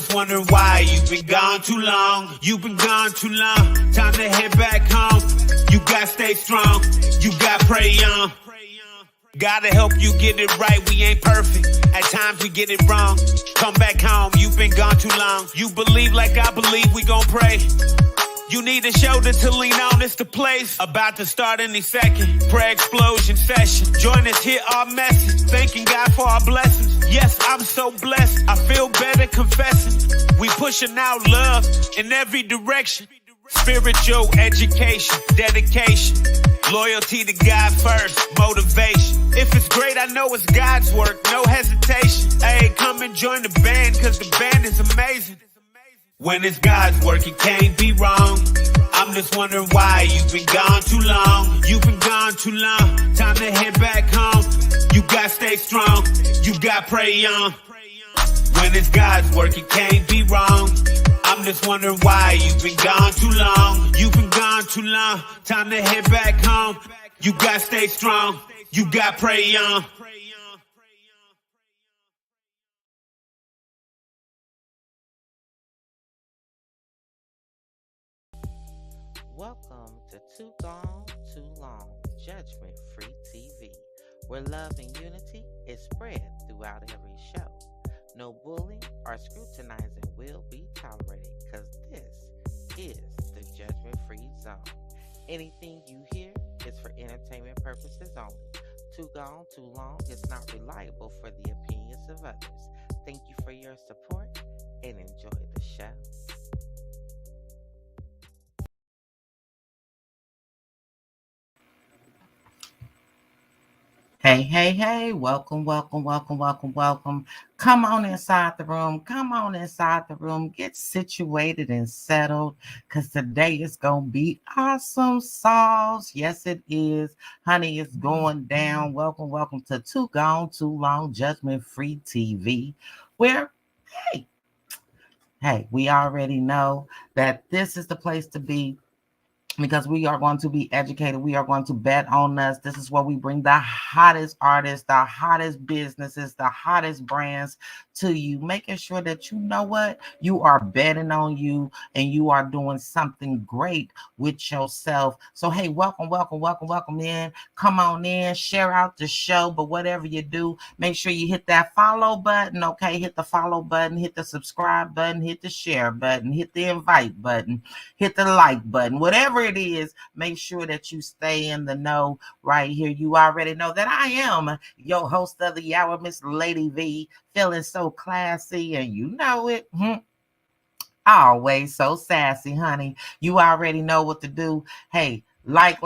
just wondering why you've been gone too long. You've been gone too long. Time to head back home. You gotta stay strong. You gotta pray on. Gotta help you get it right. We ain't perfect. At times we get it wrong. Come back home. You've been gone too long. You believe like I believe. We gon' pray. You need a shoulder to lean on, it's the place. About to start any second. Prayer explosion session. Join us, hear our message. Thanking God for our blessings. Yes, I'm so blessed. I feel better confessing. We pushing out love in every direction. Spiritual education, dedication. Loyalty to God first, motivation. If it's great, I know it's God's work, no hesitation. Hey, come and join the band, cause the band is amazing. When it's God's work, it can't be wrong. I'm just wondering why you've been gone too long. You've been gone too long. Time to head back home. You gotta stay strong. You gotta pray on. When it's God's work, it can't be wrong. I'm just wondering why you've been gone too long. You've been gone too long. Time to head back home. You gotta stay strong. You gotta pray on. Welcome to Too Gone, Too Long, Judgment Free TV, where love and unity is spread throughout every show. No bullying or scrutinizing will be tolerated, because this is the Judgment Free Zone. Anything you hear is for entertainment purposes only. Too Gone, Too Long is not reliable for the opinions of others. Thank you for your support and enjoy the show. Hey, hey, hey, welcome. Come on inside the room. Get situated and settled, because today is going to be awesome sauce. Yes, it is. Honey, it's going down. Welcome to Too Gone, Too Long, Judgment Free TV, where, hey, we already know that this is the place to be, because we are going to be educated. We are going to bet on us. This is where we bring the hottest artists, the hottest businesses, the hottest brands to you, making sure that you know what, you are betting on you and you are doing something great with yourself. So, hey, welcome in. Come on in, share out the show. But whatever you do, make sure you hit that follow button, okay? Hit the follow button, hit the subscribe button, hit the share button, hit the invite button, hit the like button, whatever it is. Make sure that you stay in the know right here. You already know that I am your host of the hour, Miss Lady V, feeling so classy, and you know it. Always so sassy, honey. You already know what to do. Hey, like,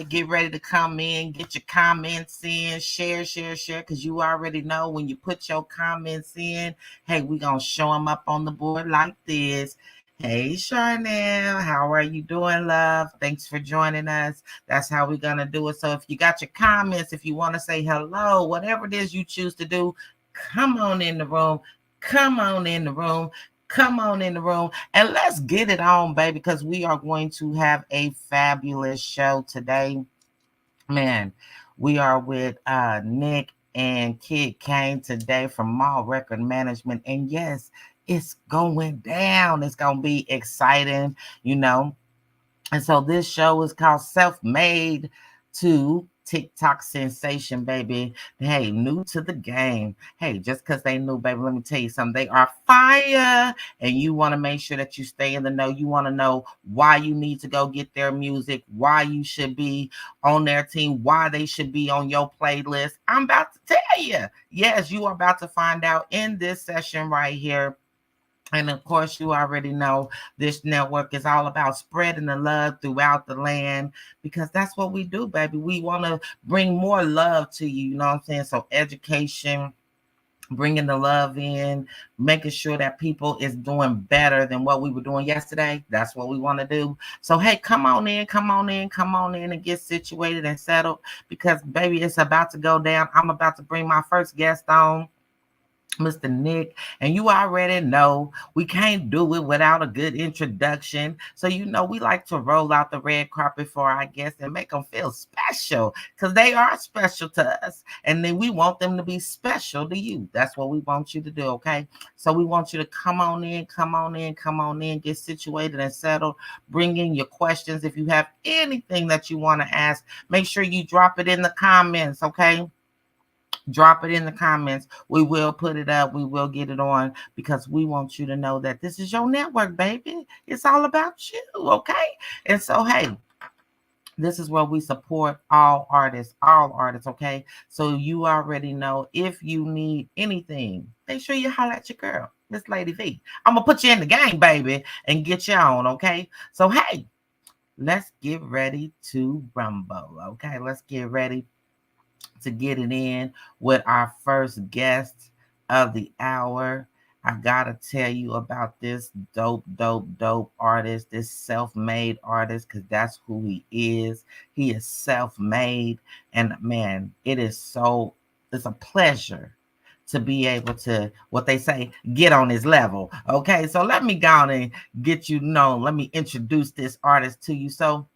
get ready to come in, get your comments in, share, because you already know when you put your comments in, hey, we're going to show them up on the board like this. Hey, Charnel, how are you doing, love? Thanks for joining us. That's how we're going to do it. So if you got your comments, if you want to say hello, whatever it is you choose to do, come on in the room. And let's get it on, baby, because we are going to have a fabulous show today. Man, we are with Nick and Kid Kane today from Mall Record Management. And yes, it's going down. It's going to be exciting, you know. And so this show is called Self-Made to TikTok Sensation, baby. Hey, new to the game. Hey, just because they new, baby, let me tell you something. They are fire. And you want to make sure that you stay in the know. You want to know why you need to go get their music, why you should be on their team, why they should be on your playlist. I'm about to tell you. Yes, you are about to find out in this session right here. And of course, you already know this network is all about spreading the love throughout the land, because that's what we do, baby. We want to bring more love to you, you know what I'm saying? So education, bringing the love in, making sure that people is doing better than what we were doing yesterday. That's what we want to do. So, hey, come on in and get situated and settled, because, baby, it's about to go down. I'm about to bring my first guest on. Mr. Nick, and you already know we can't do it without a good introduction. So, we like to roll out the red carpet for our guests and make them feel special because they are special to us. And then we want them to be special to you. That's what we want you to do, okay? So, we want you to come on in, get situated and settled. Bring in your questions. If you have anything that you want to ask, make sure you drop it in the comments, okay? Drop it in the comments. We will put it up. We will get it on because we want you to know that this is your network, baby. It's all about you, okay? And so, hey, this is where we support all artists, okay? So you already know if you need anything, make sure you holler at your girl, Miss Lady V. I'm going to put you in the game, baby, and get you on, okay? So, hey, let's get ready to rumble, okay? Let's get ready to get it in with our first guest of the hour. I gotta tell you about this dope artist, this self-made artist, because that's who he is. He is self-made, and man, it's a pleasure to be able to, what they say, get on his level. Okay, so let me go on and get you known. Let me introduce this artist to you. So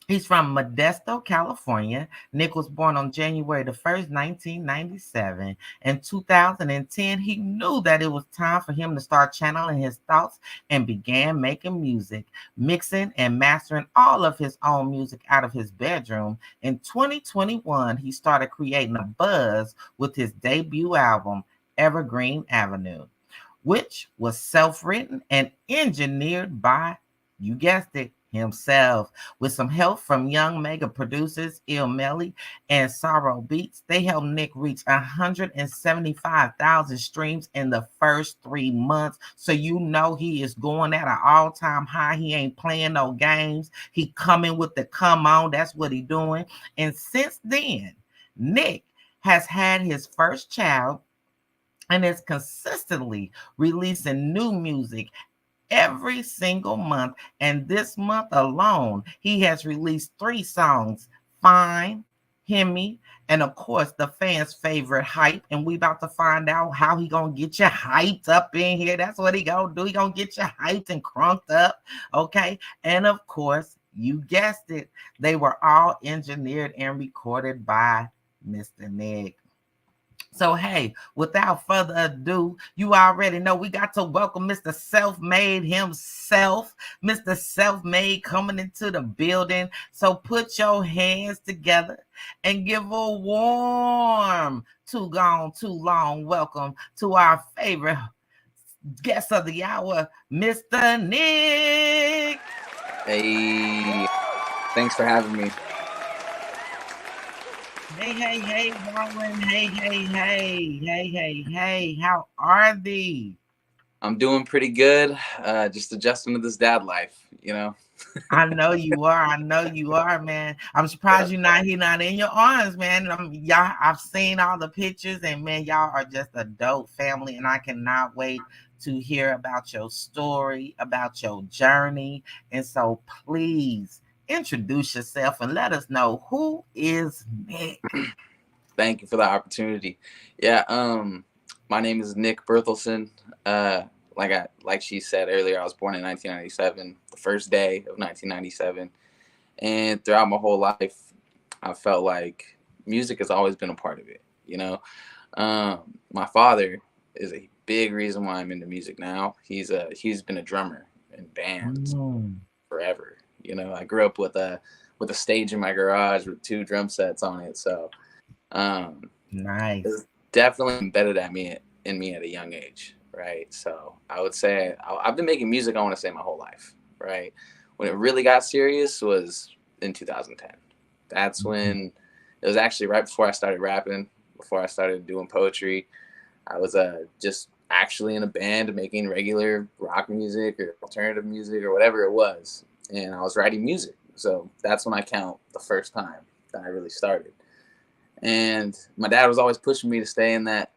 he's from Modesto, California. Nick was born on January the 1st, 1997. In 2010, he knew that it was time for him to start channeling his thoughts and began making music, mixing and mastering all of his own music out of his bedroom. In 2021, he started creating a buzz with his debut album, Evergreen Avenue, which was self-written and engineered by, you guessed it, himself. With some help from young mega producers Il Melly and Sorrow Beats, they helped Nick reach 175,000 streams in the first 3 months. So he is going at an all-time high. He ain't playing no games. He coming with the come on. That's what he doing. And since then, Nick has had his first child and is consistently releasing new music every single month. And this month alone, he has released 3 songs: Fine, Hemi, and of course the fans' favorite, Hype. And we about to find out how he gonna get you hyped up in here. That's what he gonna do. He gonna get you hyped and crunked up, okay? And of course, you guessed it, they were all engineered and recorded by Mr. Nick. So, hey, without further ado, you already know we got to welcome Mr. Self-Made himself. Mr. Self-Made coming into the building. So put your hands together and give a warm, too gone, too long welcome to our favorite guest of the hour, Mr. Nick. Hey, thanks for having me. Hey, Roland. Hey. How are thee? I'm doing pretty good. Just adjusting to this dad life, I know you are, man. I'm surprised he not in your arms, man. I've seen all the pictures, and man, y'all are just a dope family, and I cannot wait to hear about your story, about your journey. And so please introduce yourself and let us know, who is Nick. Thank you for the opportunity. Yeah, my name is Nick Berthelsen. Like she said earlier, I was born in 1997, the first day of 1997, and throughout my whole life, I felt like music has always been a part of it. My father is a big reason why I'm into music now. He's been a drummer in bands forever. I grew up with a stage in my garage with 2 drum sets on it. So, nice. It's definitely embedded in me at a young age, right? So I would say I've been making music, I want to say, my whole life, right? When it really got serious was in 2010. That's when it was actually right before I started rapping, before I started doing poetry. I was just actually in a band making regular rock music or alternative music or whatever it was. And I was writing music. So that's when I count the first time that I really started. And my dad was always pushing me to stay in that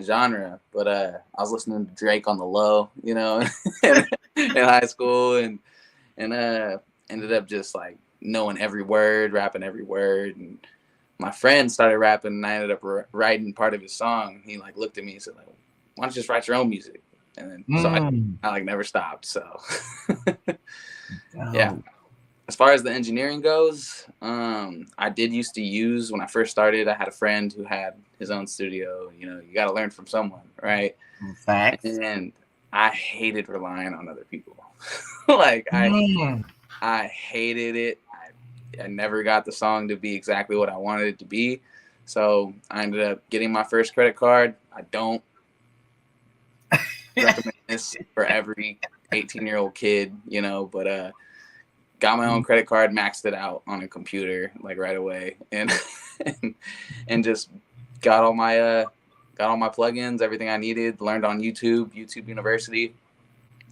genre. But I was listening to Drake on the low, in high school, and ended up just like knowing every word, rapping every word. And my friend started rapping, and I ended up writing part of his song. He like looked at me and said, like, "Why don't you just write your own music?" And then so I like never stopped. So yeah. Oh, As far as the engineering goes, I did used to use, when I first started, I had a friend who had his own studio. You know, you got to learn from someone, right? facts. And I hated relying on other people. Like I hated it. I never got the song to be exactly what I wanted it to be. So I ended up getting my first credit card. I don't recommend this for every 18-year-old kid, you know, but got my own credit card, maxed it out on a computer like right away, and and just got all my plugins, everything I needed, learned on YouTube University,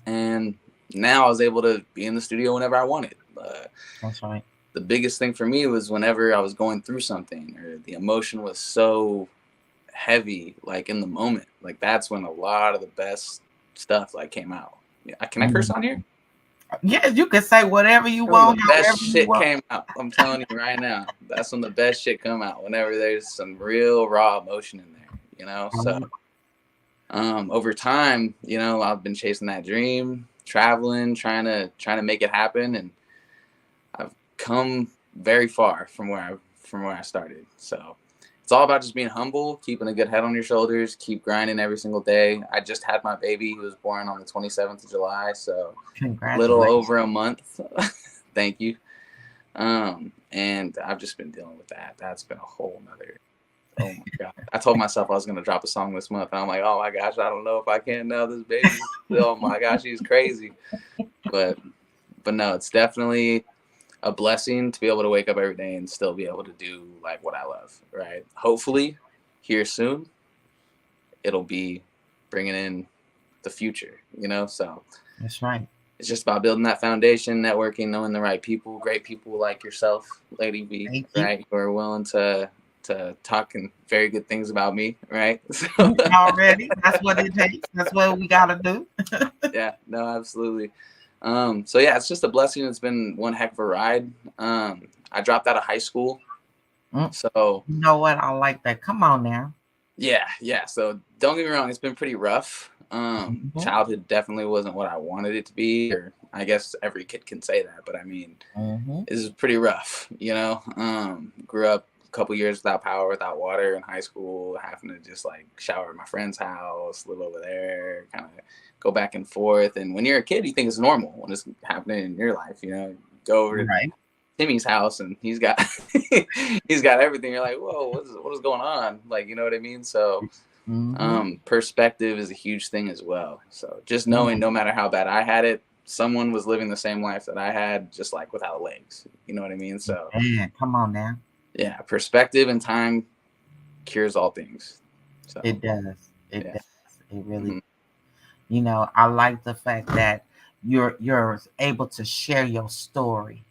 and now I was able to be in the studio whenever I wanted. That's right. The biggest thing for me was whenever I was going through something or the emotion was so heavy, like in the moment, like that's when a lot of the best stuff like came out. Yeah, can I curse on here? Yes, you can say whatever you When want. the best shit came out. I'm telling you right now, that's when the best shit come out. Whenever there's some real raw emotion in there, you know. So, over time, you know, I've been chasing that dream, traveling, trying to make it happen, and I've come very far from where I started. So it's all about just being humble, keeping a good head on your shoulders, keep grinding every single day. I just had my baby. He was born on the 27th of July, so a little over a month. Thank you. And I've just been dealing with that. That's been a whole nother. Oh my God. I told myself I was going to drop a song this month. And I'm like, oh my gosh, I don't know if I can now. This baby. Oh my gosh, she's crazy. But no, it's definitely a blessing to be able to wake up every day and still be able to do like what I love, right? Hopefully here soon, it'll be bringing in the future, you know? So that's right. It's just about building that foundation, networking, knowing the right people, great people like yourself, Lady B, right? Who are willing to talk and very good things about me, right? So, already, that's what it takes. That's what we gotta do. Yeah, no, absolutely. So yeah, it's just a blessing. It's been one heck of a ride. I dropped out of high school. So you know what? I like that. Come on now. Yeah. So don't get me wrong, it's been pretty rough. Childhood definitely wasn't what I wanted it to be, or I guess every kid can say that, but I mean, it was pretty rough, you know. Grew up a couple years without power, without water in high school, having to just like shower at my friend's house, live over there, kind of go back and forth. And when you're a kid, you think it's normal when it's happening in your life, you know. Go over to Timmy's house and he's got everything. You're like, whoa, what is going on? Like, you know what I mean? So perspective is a huge thing as well. So just knowing no matter how bad I had it, someone was living the same life that I had, just like without legs. You know what I mean? So come on now. Yeah, perspective and time cures all things. So it does. It does. It really you know, I like the fact that you're able to share your story.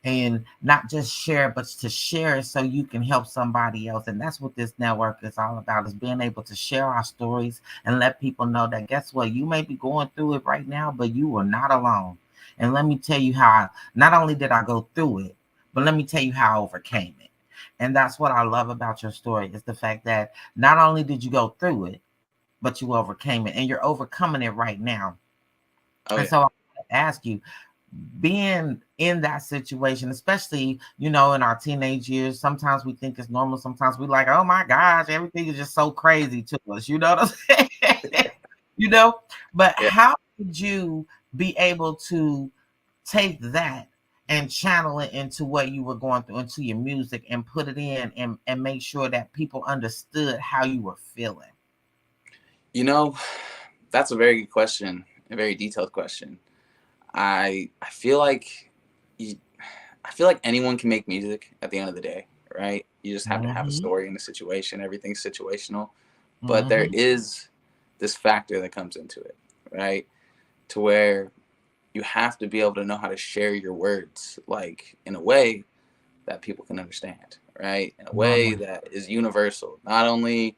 And not just share, but to share it so you can help somebody else. And that's what this network is all about, is being able to share our stories and let people know that, guess what, you may be going through it right now, but you are not alone. And let me tell you how not only did I go through it, but let me tell you how I overcame it. And that's what I love about your story, is the fact that not only did you go through it, but you overcame it, and you're overcoming it right now. So I want to ask you, being in that situation, especially, you know, in our teenage years, sometimes we think it's normal. Sometimes we like, oh my gosh, everything is just so crazy to us. You know what I'm saying? You know, but how did you be able to take that and channel it into what you were going through, into your music, and put it in and make sure that people understood how you were feeling? You know, that's a very good question, a very detailed question. I feel like anyone can make music at the end of the day, right? You just have to have a story and a situation. Everything's situational, but there is this factor that comes into it, right? To where you have to be able to know how to share your words, like in a way that people can understand, right? In a way that is universal. Not only,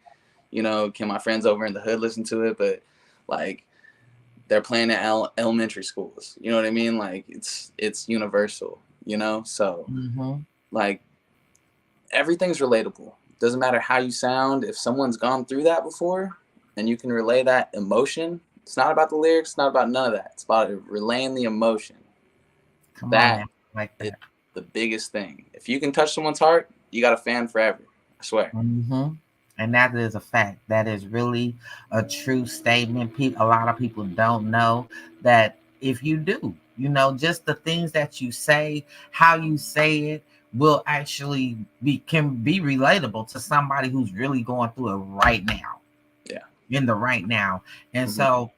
you know, can my friends over in the hood listen to it, but like they're playing at elementary schools. You know what I mean? Like it's universal, you know? So like everything's relatable. Doesn't matter how you sound. If someone's gone through that before and you can relay that emotion, it's not about the lyrics. It's not about none of that. It's about relaying the emotion. Come That on, man. Like is that. the biggest thing. If you can touch someone's heart, you got a fan forever. I swear. Mm-hmm. And that is a fact. That is really a true statement. A lot of people don't know that if you do, just the things that you say, how you say it, will actually can be relatable to somebody who's really going through it right now. Yeah. In the right now. And so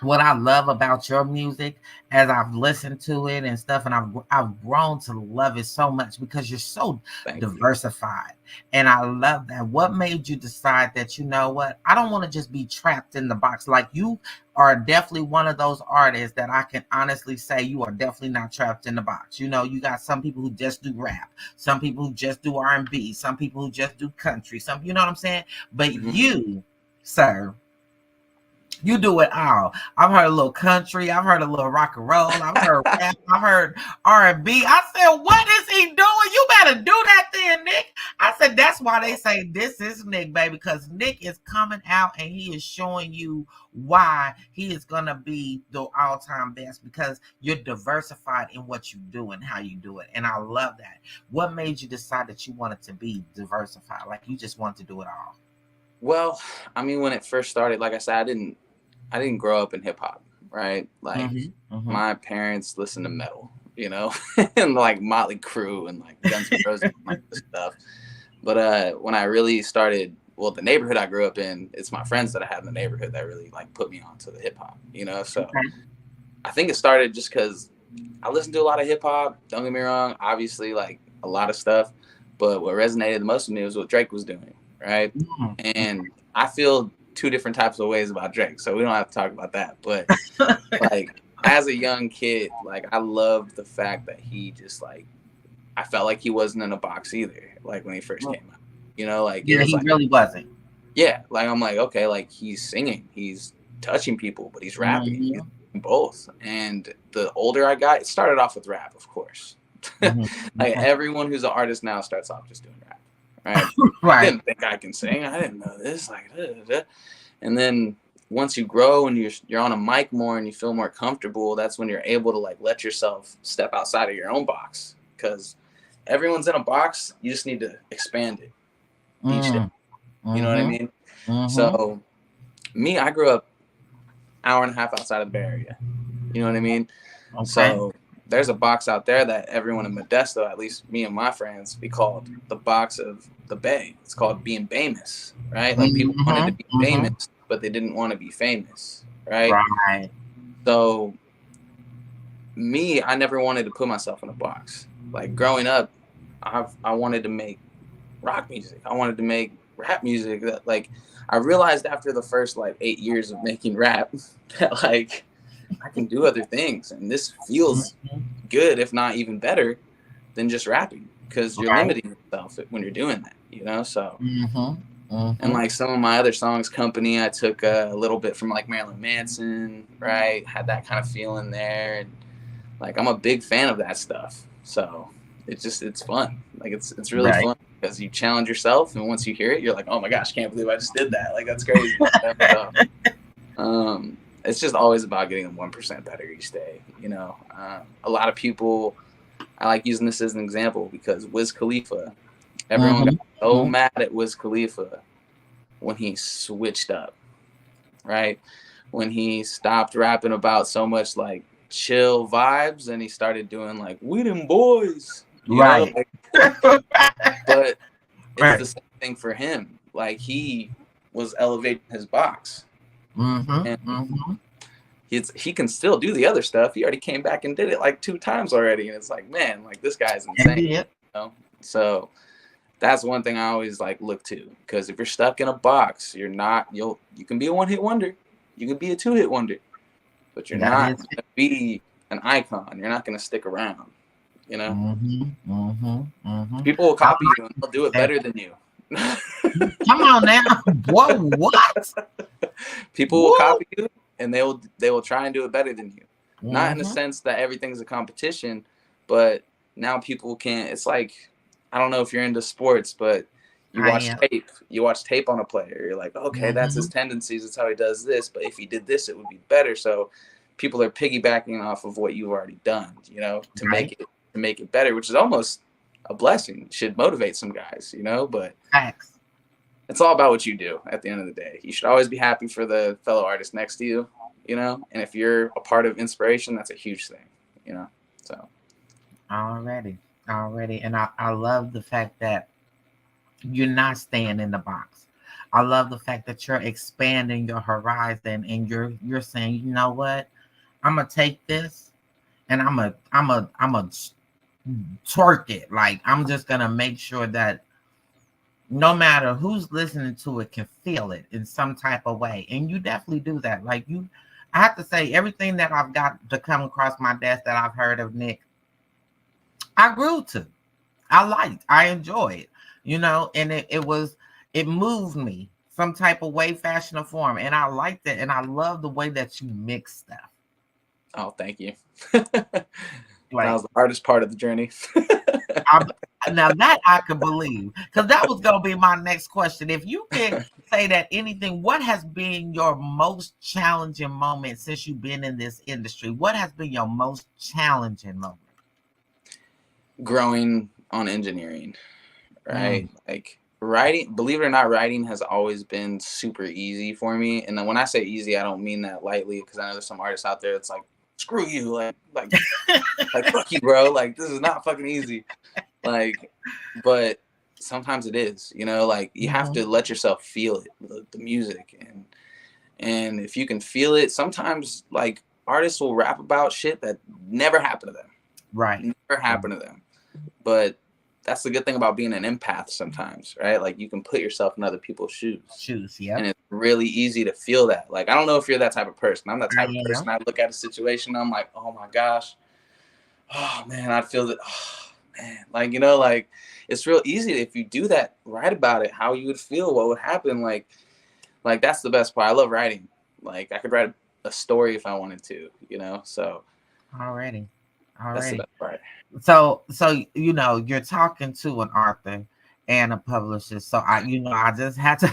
what I love about your music, as I've listened to it and stuff, and I've grown to love it so much because you're so diversified. And I love that. What made you decide that, you know what, I don't want to just be trapped in the box? Like, you are definitely one of those artists that I can honestly say you are definitely not trapped in the box. You got some people who just do rap, some people who just do R&B, some people who just do country, some, you know what I'm saying? But you, sir, you do it all. I've heard a little country. I've heard a little rock and roll. I've heard rap. I've heard R&B. I said, what is he doing? You better do that then, Nick. I said, that's why they say this is Nick, baby, because Nick is coming out and he is showing you why he is going to be the all-time best, because you're diversified in what you do and how you do it. And I love that. What made you decide that you wanted to be diversified? Like, you just want to do it all? Well, I mean, when it first started, like I said, I didn't grow up in hip hop, right? Like my parents listened to metal, and like Motley Crue and like Guns N' Roses and like this stuff. But when I really started, well, the neighborhood I grew up in, it's my friends that I had in the neighborhood that really like put me onto the hip hop, So I think it started just because I listened to a lot of hip hop. Don't get me wrong, obviously like a lot of stuff, but what resonated the most with me was what Drake was doing, right? And I feel two different types of ways about Drake, so we don't have to talk about that. But like as a young kid, like I loved the fact that he just like, I felt like he wasn't in a box either. Like when he first came out, like he really wasn't. Yeah, like I'm like, okay, like he's singing, he's touching people, but he's rapping, he's doing both. And the older I got, it started off with rap, of course. Like everyone who's an artist now starts off just doing rap. Right. I didn't think I can sing. I didn't know this. Like, and then once you grow and you're on a mic more and you feel more comfortable, that's when you're able to like let yourself step outside of your own box. Because everyone's in a box. You just need to expand it each day. You know what I mean? So me, I grew up an hour and a half outside of the Bay Area. You know what I mean? Okay. So there's a box out there that everyone in Modesto, at least me and my friends, we called the box of the Bay. It's called being famous, right? Like people wanted to be famous, but they didn't want to be famous, right? Right. So me, I never wanted to put myself in a box. Like growing up, I wanted to make rock music. I wanted to make rap music. That like I realized after the first like 8 years of making rap that like I can do other things, and this feels good, if not even better than just rapping, because you're limiting yourself when you're doing that, So and like some of my other songs, Company, I took a little bit from like Marilyn Manson, right? Had that kind of feeling there, and like I'm a big fan of that stuff. So it's fun. Like it's really fun because you challenge yourself, and once you hear it, you're like, oh my gosh, can't believe I just did that. Like that's crazy. It's just always about getting 1% better each day. A lot of people, I like using this as an example because Wiz Khalifa, everyone got so mad at Wiz Khalifa when he switched up, right? When he stopped rapping about so much like chill vibes and he started doing like, we them boys, right? But it's the same thing for him. Like he was elevating his box. He can still do the other stuff. He already came back and did it like 2 times already, and it's like, man, like this guy's insane. So that's one thing I always like look to, because if you're stuck in a box, you can be a 1-hit wonder, you can be a 2-hit wonder, but you're not going to be an icon. You're not going to stick around. People will copy you and they'll do it better than you. Come on now. What? People will copy you and they will try and do it better than you. Not in the sense that everything's a competition, but now people can't. It's like I don't know if you're into sports, but you I watch am. tape. You watch tape on a player. You're like, okay, that's his Mhm. tendencies. That's how he does this. But if he did this, it would be better. So people are piggybacking off of what you've already done, you know, Right. to make it better, which is almost a blessing. Should motivate some guys, you know, but Facts. it's all about what you do at the end of the day. You should always be happy for the fellow artist next to you, you know, and if you're a part of inspiration, that's a huge thing, you know. So Already. Already. And I love the fact that you're not staying in the box. I love the fact that you're expanding your horizon and you're saying, you know what? I'm gonna take this and I'm a twerk it. Like I'm just gonna make sure that no matter who's listening to it can feel it in some type of way. And you definitely do that. Like you, I have to say, everything that I've got to come across my desk that I've heard of Nick, I grew to. I liked, I enjoyed, and it moved me some type of way, fashion, or form. And I liked it. And I love the way that you mix stuff. oh, thank you. That Like was the hardest part of the journey. I'm, now that I could believe, because that was gonna be my next question. If you can say that anything, what has been your most challenging moment since you've been in this industry? What has been your most challenging moment? Growing on engineering, right? Mm, Like writing, believe it or not, writing has always been super easy for me. And then when I say easy, I don't mean that lightly, because I know there's some artists out there that's like, screw you, like fuck you, bro. Like this is not fucking easy. Like, but sometimes it is, you know, like you have mhm. to let yourself feel it, the music, and if you can feel it, sometimes like artists will rap about shit that never happened to Right. them, never happened to them. But that's the good thing about being an empath sometimes, right? Like you can put yourself in other people's shoes. Shoes. And Yep. it's really easy to feel that. Like I don't know if you're that type of person. I'm that I type of am. person. I look at a situation, I'm like, oh my gosh, oh man, I feel that. Oh man, like you know, like it's real easy if you do that, write about it, how you would feel, what would happen. Like that's the best part. I love writing. Like I could write a story if I wanted to, you know. So Already. that's the Already. best part. So you're talking to an author and a publisher. So I just had to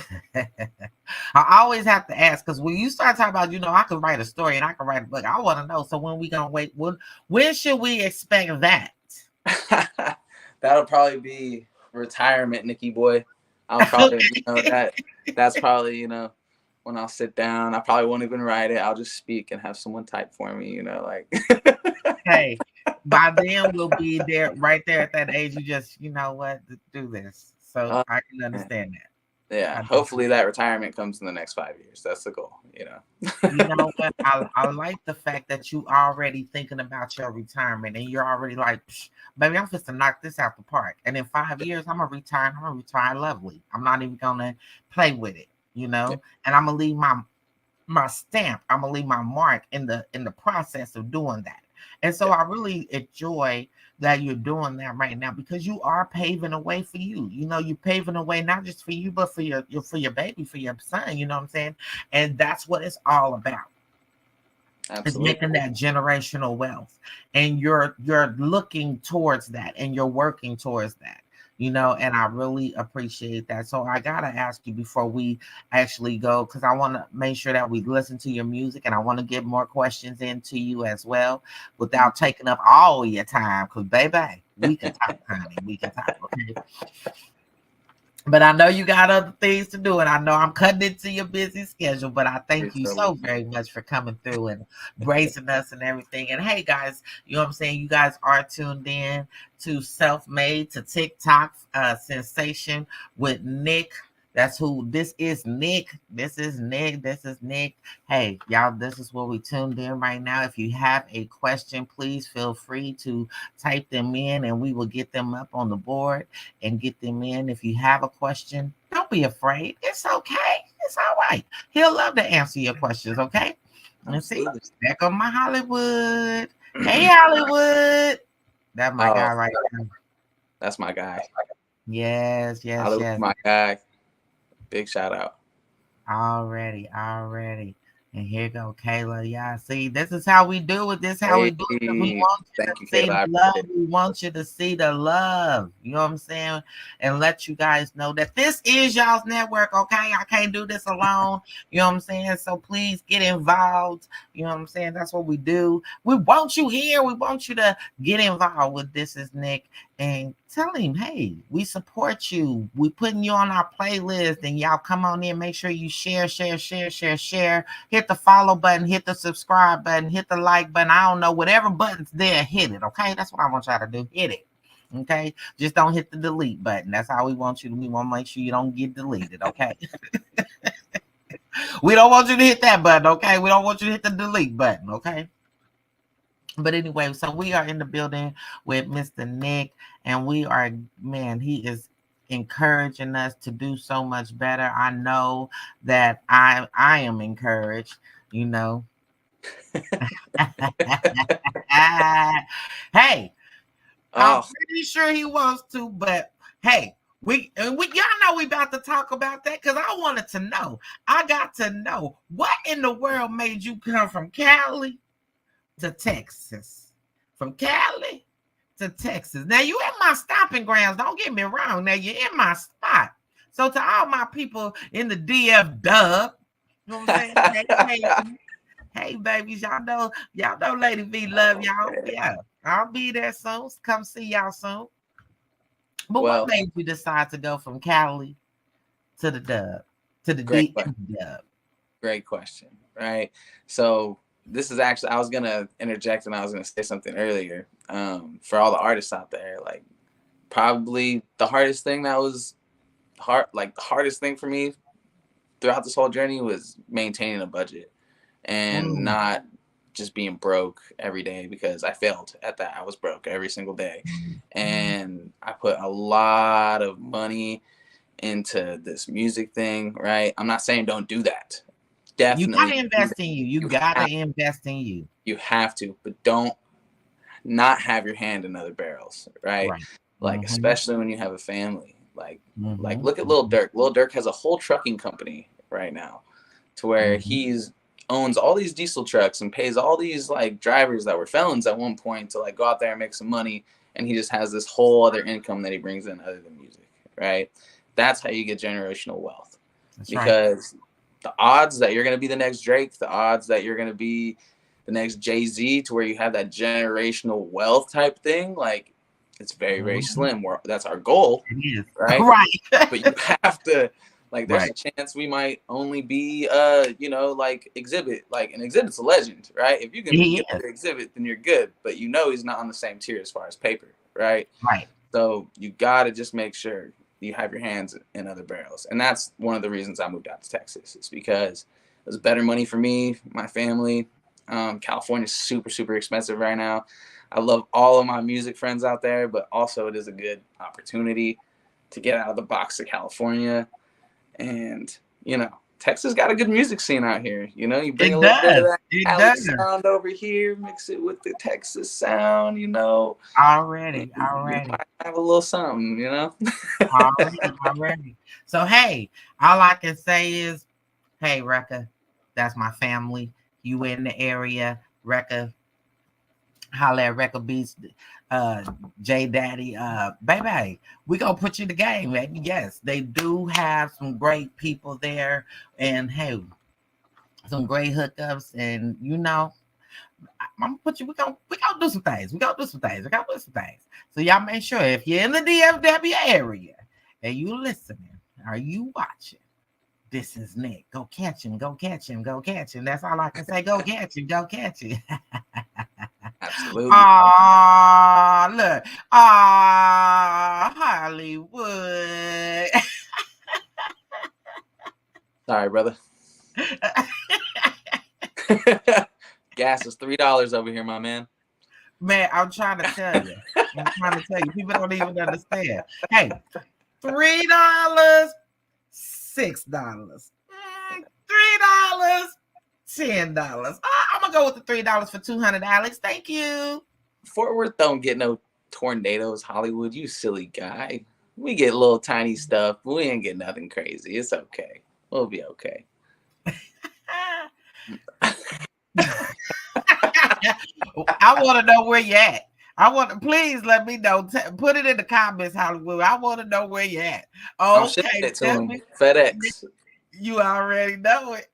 I always have to ask, because when you start talking about, I could write a story and I can write a book, I want to know. So when we gonna wait, when should we expect that? That'll probably be retirement, Nicky boy. I'll probably, you know, that's probably, you know, when I'll sit down. I probably won't even write it. I'll just speak and have someone type for me, you know, like Hey, by then we'll be there, right there at that age. You just, you know what, do this. So oh, I can man. understand that. Yeah. I Hopefully definitely. that retirement comes in the next 5 years. That's the goal, you You know. know what? I like the fact that you already thinking about your retirement and you're already like, "Psh, baby, I'm just to knock this out the park. And in 5 years, I'm gonna retire. And I'm gonna retire lovely. I'm not even gonna play with it, Yeah. And I'm gonna leave my stamp. I'm gonna leave my mark in the process of doing that. And so Yeah. I really enjoy that you're doing that right now, because you are paving a way for you. You're paving a way not just for you, but for your baby, for your son. You know what I'm saying? And that's what it's all about. Is Absolutely. making that generational wealth, and you're looking towards that and you're working towards that. And I really appreciate that. So I gotta ask you before we actually go, because I want to make sure that we listen to your music, and I want to get more questions into you as well without taking up all your time, because baby, we can talk, honey, we can talk. Okay, but I know you got other things to do, and I know I'm cutting into your busy schedule. But I thank you so very much for coming through and bracing us and everything. And hey, guys, you know what I'm saying? You guys are tuned in to Self Made to TikTok Sensation with Nick. That's who this is, Nick. This is Nick. This is Nick. Hey, y'all, this is what we tuned in right now. If you have a question, please feel free to type them in and we will get them up on the board and get them in. If you have a question, don't be afraid. It's okay. It's all right. He'll love to answer your questions. Okay. Let's see. Absolutely. Back on my Hollywood. Hey, Hollywood. That's my Oh, guy right now. that's my guy. Yes, I yes, love yes. my guy. Big shout out. Already. And here go Kayla. Y'all see, this is how we do it. This is how we do it. We Hey, want you to thank you, see Kayla. I the love. appreciate it. We want you to see the love. You know what I'm saying? And let you guys know that this is y'all's network, okay? I can't do this alone. You know what I'm saying? So please get involved. You know what I'm saying? That's what we do. We want you here. We want you to get involved with This Is Nick and tell him, hey, we support you. We putting you on our playlist, and y'all come on in. Make sure you share. Hit the follow button, hit the subscribe button, hit the like button. I don't know, whatever button's there, hit it. Okay, that's what I want y'all to do. Hit it. Okay, just don't hit the delete button. That's how we want you to. We want to make sure you don't get deleted. Okay. We don't want you to hit that button. Okay, we don't want you to hit the delete button. Okay. But anyway, so we are in the building with Mr. Nick, and we are, man, he is encouraging us to do so much better. I know that I am encouraged, you know. Hey, I'm pretty sure he wants to, but hey, we y'all know we about to talk about that because I wanted to know. I got to know what in the world made you come from Cali to Texas, from Cali to Texas. Now you in my stomping grounds. Don't get me wrong. Now you're in my spot. So to all my people in the DF dub, you know what I'm saying? Hey, babies, y'all know Lady V love y'all. Yeah, I'll be there soon. Come see y'all soon. But what made you decide to go from Cali to the dub, to the DF dub? Great question, right? So this is actually, I was going to interject and I was going to say something earlier. For all the artists out there, like probably the hardest thing that was the hardest thing for me throughout this whole journey was maintaining a budget and not just being broke every day, because I failed at that. I was broke every single day. And I put a lot of money into this music thing, right? I'm not saying don't do that. Definitely. You gotta invest in you. You gotta invest in you. You have to, but don't not have your hand in other barrels, right? Like, especially when you have a family. Like look at Lil Durk. Lil Durk has a whole trucking company right now to where he's owns all these diesel trucks and pays all these like drivers that were felons at one point to like go out there and make some money. And he just has this whole other income that he brings in other than music, right? That's how you get generational wealth. Because the odds that you're going to be the next Drake, the odds that you're going to be the next Jay-Z, to where you have that generational wealth type thing, like it's very, very slim. That's our goal, right? Right. But you have to, like, there's a chance we might only be, like Exhibit. Like, an Exhibit's a legend, right? If you can get the Exhibit, then you're good. But you know he's not on the same tier as far as paper, right? Right. So you got to just make sure you have your hands in other barrels. And that's one of the reasons I moved out to Texas. It's because it was better money for me, my family. California's super, super expensive right now. I love all of my music friends out there, but also it is a good opportunity to get out of the box of California. And, Texas got a good music scene out here. You bring a little bit of that Cali sound over here, mix it with the Texas sound, Already. Have a little something, Already. So, hey, all I can say is, hey, Rekka, that's my family. You in the area, Rekka. Holla at Rekka Beats, J Daddy, baby, we gonna put you in the game, baby. Yes, they do have some great people there, and hey, some great hookups, and I'm gonna put you. We gonna do some things. So y'all make sure if you're in the DFW area and you listening, are you watching? This is Nick. Go catch him. That's all I can say. Go catch him. Absolutely. Look. Hollywood. Sorry, brother. Gas is $3 over here, my man. Man, I'm trying to tell you. People don't even understand. Hey, $3, $6, $3, $10. I'm gonna go with the $3 for 200, Alex. Thank you. Fort Worth don't get no tornadoes, Hollywood. You silly guy. We get little tiny stuff. We ain't get nothing crazy. It's okay. We'll be okay. I want to know where you at. I want to please let me know. Put it in the comments, Hollywood. I want to know where you at. I'm shipping it to him. FedEx. You already know it.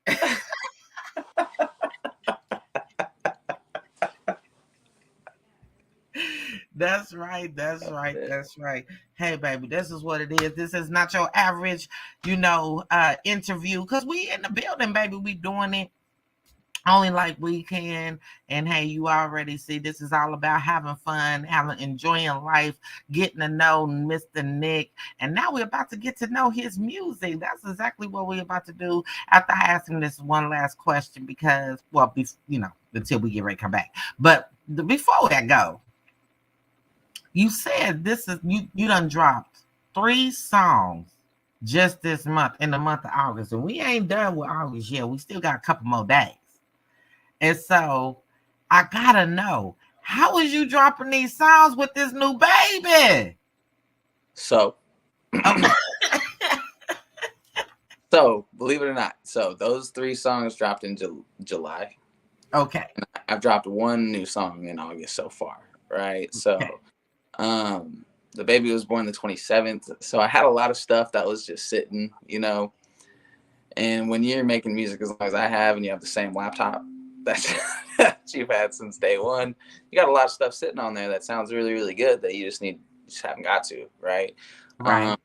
That's right. That's right. That's right. Hey, baby, this is what it is. This is not your average, interview. Because we in the building, baby. We doing it only like we can. And hey, you already see this is all about having fun, enjoying life, getting to know Mr. Nick. And now we're about to get to know his music. That's exactly what we're about to do after I ask him this one last question because, well, until we get ready to come back. But before I go, you said this is you done dropped 3 songs just this month, in the month of August. And we ain't done with August yet. We still got a couple more days. And so I gotta know, how is you dropping these songs with this new baby? So, so believe it or not, so those 3 songs dropped in July. Okay. And I've dropped 1 new song in August so far, right? So, the baby was born the 27th. So I had a lot of stuff that was just sitting, And when you're making music as long as I have, and you have the same laptop that you've had since day one, you got a lot of stuff sitting on there that sounds really, really good that you just haven't got to, right? Right.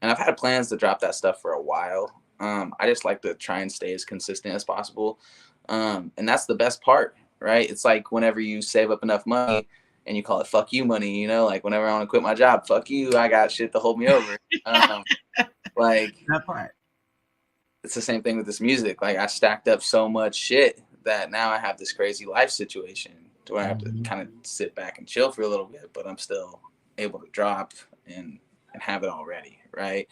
And I've had plans to drop that stuff for a while. I just like to try and stay as consistent as possible. And that's the best part, right? It's like whenever you save up enough money and you call it fuck you money, like whenever I want to quit my job, fuck you, I got shit to hold me over. Like that part. It's the same thing with this music. Like I stacked up so much shit that now I have this crazy life situation to where I have to kind of sit back and chill for a little bit, but I'm still able to drop and have it all ready, right?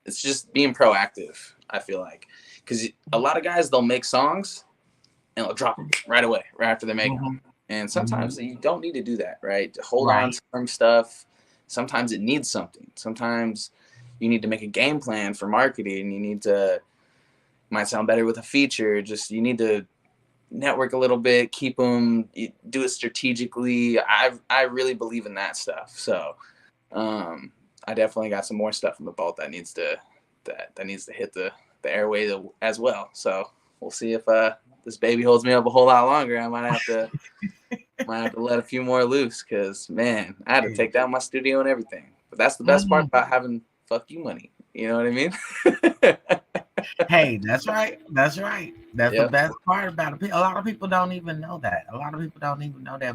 It's just being proactive, I feel like. Because a lot of guys, they'll make songs and they'll drop them right away, right after they make them. And sometimes you don't need to do that, right? To hold on to some stuff. Sometimes it needs something. Sometimes you need to make a game plan for marketing. You need to, might sound better with a feature. Just, you need to network a little bit, keep them, do it strategically. I really believe in that stuff. So I definitely got some more stuff in the vault that needs to hit the airway as well. So we'll see if this baby holds me up a whole lot longer. I might have to let a few more loose because, man, I had to take down my studio and everything. But that's the best part about having fuck you money. You know what I mean? Hey, that's right. That's right. That's the best part about it. A lot of people don't even know that.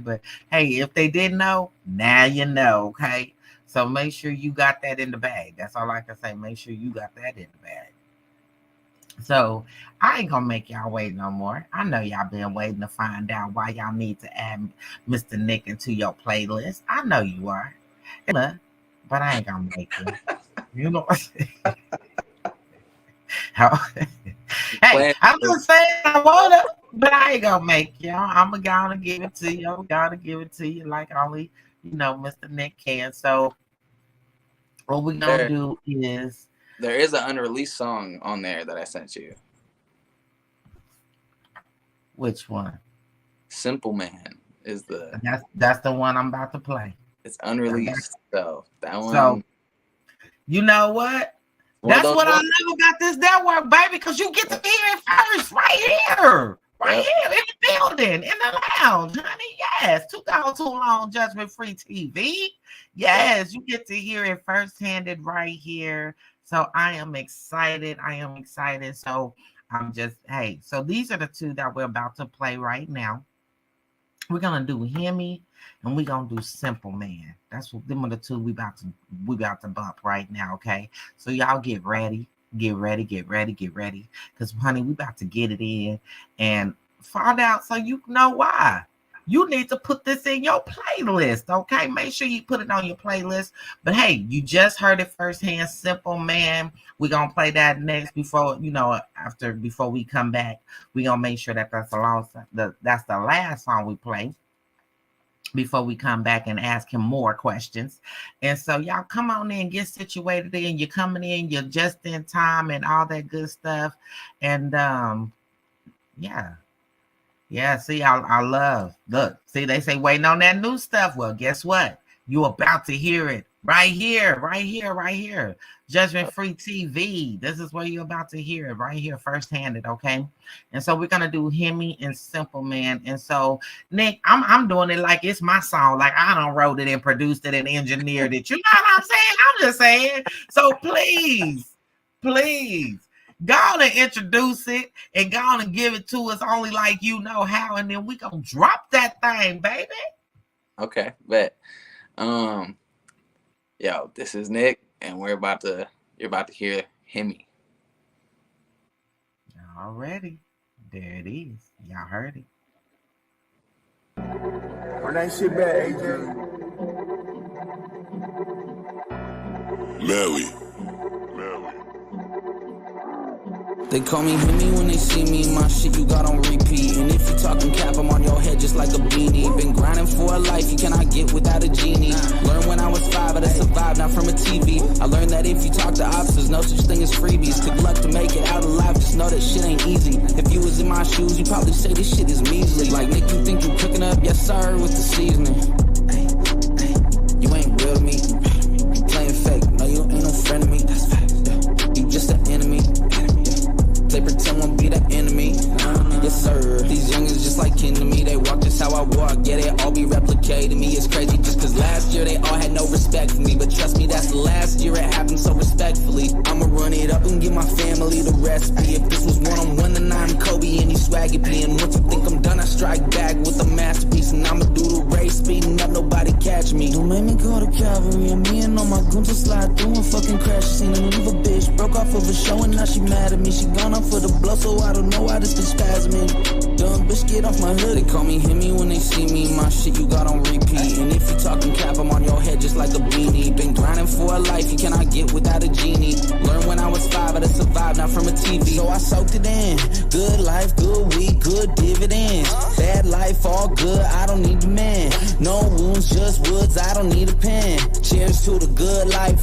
But hey, if they didn't know, now you know, okay? So make sure you got that in the bag. That's all I can say. Make sure you got that in the bag. So I ain't gonna make y'all wait no more. I know y'all been waiting to find out why y'all need to add Mr. Nick into your playlist. I know you are. But I ain't gonna make you. You know what I'm saying? Hey, I'm just saying I wanna, but I ain't gonna make you. I'm gonna give it to you. I'm gonna give it to you like only Mr. Nick can. So what we're gonna do is there is an unreleased song on there that I sent you. Which one? Simple Man is that's the one I'm about to play. It's unreleased, so that one. So you know what? That's what I love about this network, baby, because you get to hear it first right here. Right here in the building, in the lounge, honey. Yes, 2002 Long Judgment Free TV. Yes, you get to hear it firsthand right here. So I am excited. So I'm just, so these are the 2 that we're about to play right now. We're gonna do Hemi and we're gonna do Simple Man. That's what them are the 2 we about to bump right now. Okay. So y'all get ready. Get ready. Because honey, we about to get it in and find out so you know why. You need to put this in your playlist, okay? Make sure you put it on your playlist. But hey, you just heard it firsthand, Simple Man. We're gonna play that next before we come back. We're gonna make sure that that's the last song we play before we come back and ask him more questions. And so y'all come on in, get situated in. You're coming in, you're just in time and all that good stuff. And Yeah. Yeah, see, I love. Look, see, they say waiting on that new stuff. Well, guess what? You about to hear it right here, right here, right here. Judgment Free TV. This is where you're about to hear it right here, first-handed, okay? And so we're gonna do Hemi and Simple Man. And so, Nick, I'm doing it like it's my song, like I done wrote it and produced it and engineered it. You know what I'm saying? I'm just saying. So please, go on and introduce it and go on and give it to us only like you know how, and then we gonna drop that thing, baby. Okay, bet. Yo, this is Nick, and you're about to hear Hemi. Already, there it is. Y'all heard it. Run that shit back, AJ. Melly. They call me Hemi when they see me, my shit you got on repeat. And if you talking cap, I'm on your head just like a beanie. Been grinding for a life you cannot get without a genie. Learned when I was 5 how to survive, not from a TV. I learned that if you talk to ops, there's no such thing as freebies. Took luck to make it out alive, just know that shit ain't easy. If you was in my shoes, you probably say this shit is measly. Like Nick, you think you cooking up? Yes sir, with the seasoning. You ain't real to me, playing fake, no you ain't no friend of me. You just an enemy. They pretend won't be the enemy. Yes, sir. These youngins just like kin to me. They walk just how I walk. Yeah, they all be replicating me. It's crazy just cause last year they all had no respect for me. But trust me, that's the last year it happened so respectfully. I'ma run it up and give my family the recipe. If this was one-on-one, then I'm Kobe and he's swaggy P. And once you think I'm done, I strike back with a masterpiece. And I'ma do the race, speeding up, nobody catch me. Don't make me call the cavalry. And me and all my goons will slide through and fucking crash. Seen her leave a bitch, broke off of a show and now she mad at me. She gone off for the blow, so I don't know why this bitch spasming. Dumb bitch, get off my hood. They call me Hemi when they see me, my shit you got on repeat. And if you talking cap, I'm on your head just like a beanie. Been grinding for a life you cannot get without a genie. Learned when I was 5 how to survive, not from a TV. So I soaked it in. Good life, good week, good dividends. Bad life, all good, I don't need the man. No wounds, just woods, I don't need a pen. Cheers to the good life,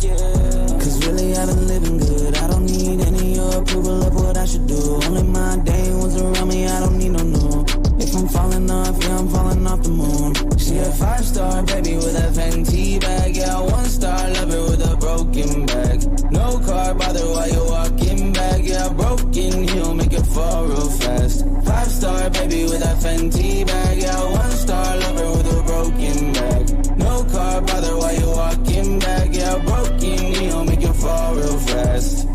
cause really I've been living good. I don't need any approval of what I should do. Only my day ones around me, I don't need no new. If I'm falling off, yeah, I'm falling off the moon. She a 5-star baby with a Fenty bag. Yeah, 1-star lover with a broken back. No car bother while you're walking back. Yeah, broken heel make it fall real fast. 5-star baby with a Fenty bag. Yeah, 1-star lover with a broken back. No car bother while you're walking back. Yeah, broken heel make it fall real fast.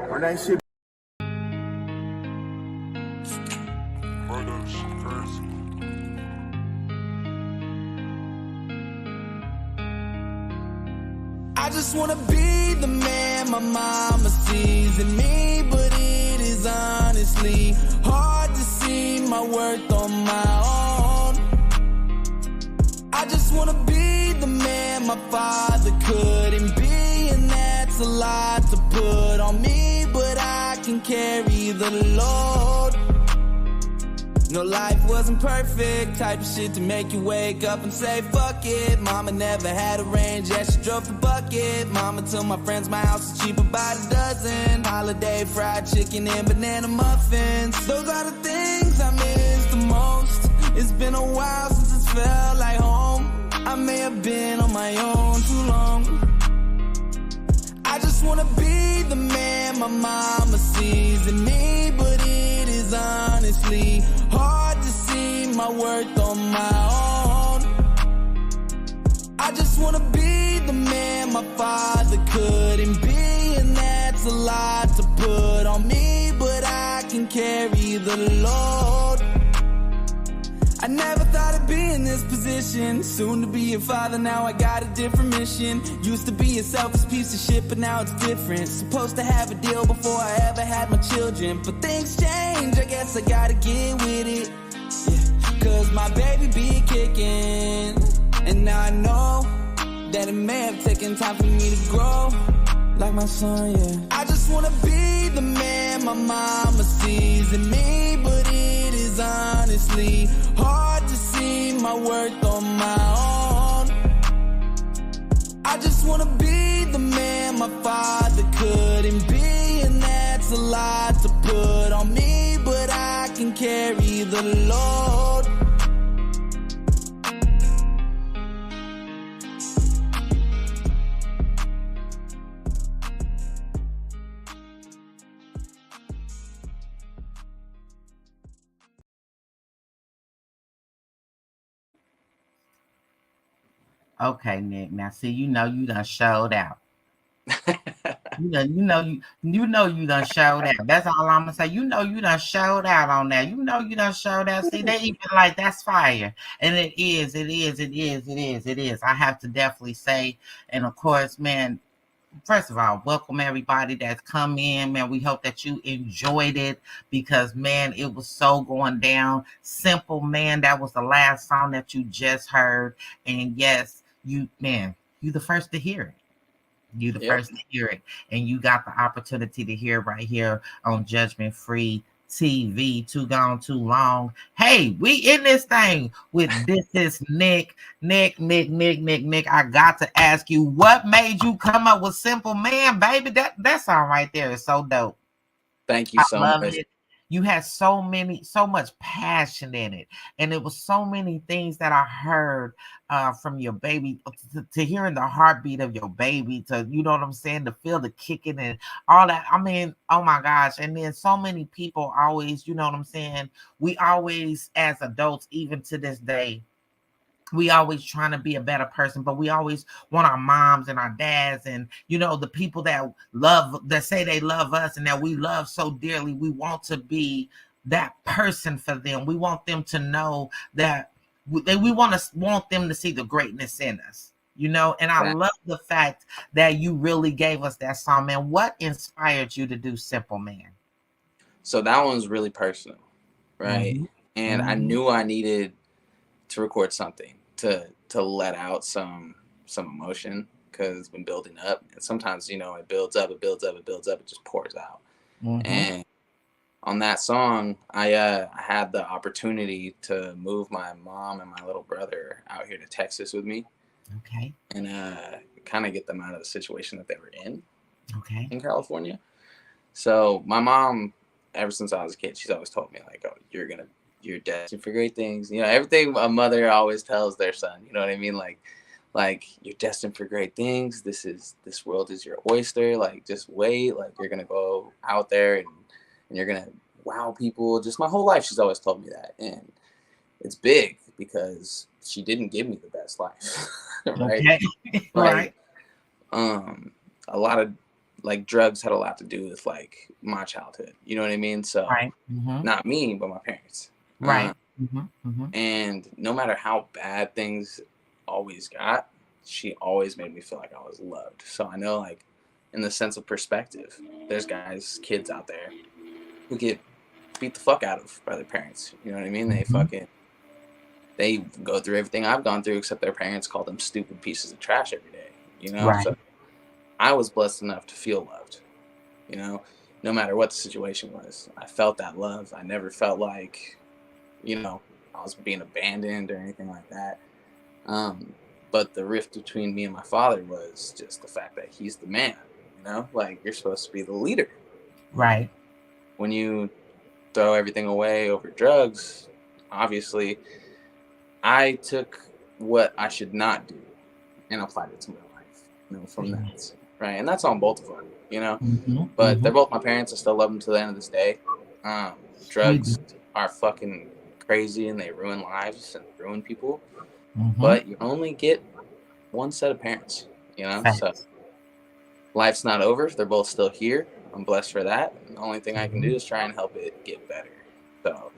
Run that shit. I just wanna be the man my mama sees in me, but it is honestly hard to see my worth on my own. I just wanna be the man my father couldn't be, and that's a lot to put on me, but I can carry the load. No, life wasn't perfect, type of shit to make you wake up and say fuck it. Mama never had a range, yeah, she drove the bucket. Mama told my friends my house is cheaper by the dozen. Holiday fried chicken and banana muffins, those are the things I miss the most. It's been a while since it's felt like home. I may have been on my own too long. I just wanna be the man my mama sees in me, but it is honestly hard to see my worth on my own. I just wanna be the man my father couldn't be, and that's a lot to put on me, but I can carry the load. I never thought I'd be in this position. Soon to be a father, now I got a different mission. Used to be a selfish piece of shit, but now it's different. Supposed to have a deal before I ever had my children, but things change, I guess I gotta get with it. Yeah. Cause my baby be kicking, and now I know that it may have taken time for me to grow. like my son, yeah. I just wanna be the man my mama sees in me, but it is honestly hard to see my worth on my own. I just wanna be the man my father couldn't be, and that's a lot to put on me, but I can carry the load. Okay, Nick. Now, see, you done showed out. You done showed out. That's all I'm gonna say. You done showed out on that. You done showed out. See, they even like that's fire. And it is. I have to definitely say, and of course, man, first of all, welcome everybody that's come in, man. We hope that you enjoyed it because, man, it was so going down. Simple, man. That was the last song that you just heard. And yes, you the first to hear it. You the first to hear it. And you got the opportunity to hear right here on Judgment Free TV. Too Gone Too Long. Hey, we in this thing with This Is Nick. Nick. I got to ask you, what made you come up with Simple Man, baby? That song right there is so dope. Thank you so much. It. You had so much passion in it, and it was so many things that I heard from your baby, to hearing the heartbeat of your baby, to, you know what I'm saying, to feel the kicking and all that. I mean, oh my gosh. And then so many people always, you know what I'm saying, we always, as adults, even to this day, we always trying to be a better person, but we always want our moms and our dads and, you know, the people that say they love us and that we love so dearly. We want to be that person for them. We want them to know that we want them to see the greatness in us, you know. And I love the fact that you really gave us that song, man. What inspired you to do Simple Man? So that one's really personal, right? Mm-hmm. And I knew I needed to record something to let out some emotion, because it's been building up, and sometimes, you know, it builds up, it just pours out. Mm-hmm. And on that song, I had the opportunity to move my mom and my little brother out here to Texas with me. Okay. And kind of get them out of the situation that they were in. Okay. In California. So my mom, ever since I was a kid, she's always told me, like, oh, you're destined for great things. You know, everything a mother always tells their son, you know what I mean? Like you're destined for great things. This world is your oyster. Like, just wait. Like, you're going to go out there and you're going to wow people. Just my whole life, she's always told me that. And it's big because she didn't give me the best life. Right? Okay. Right. A lot of, like, drugs had a lot to do with, like, my childhood. You know what I mean? So right. Mm-hmm. Not me, but my parents. Right. And no matter how bad things always got, she always made me feel like I was loved. So I know, like, in the sense of perspective, there's kids out there who get beat the fuck out of by their parents. You know what I mean? They go through everything I've gone through, except their parents call them stupid pieces of trash every day. You know? Right. So I was blessed enough to feel loved. You know, no matter what the situation was, I felt that love. I never felt like, you know, I was being abandoned or anything like that. But the rift between me and my father was just the fact that he's the man, you know, like, you're supposed to be the leader. Right. When you throw everything away over drugs, obviously I took what I should not do and applied it to my life, you know, from that. Right. And that's on both of them, you know, but they're both my parents. I still love them to the end of this day. Drugs are fucking crazy and they ruin lives and ruin people, but you only get one set of parents, you know. Thanks. So life's not over. They're both still here. I'm blessed for that. And the only thing I can do is try and help it get better. So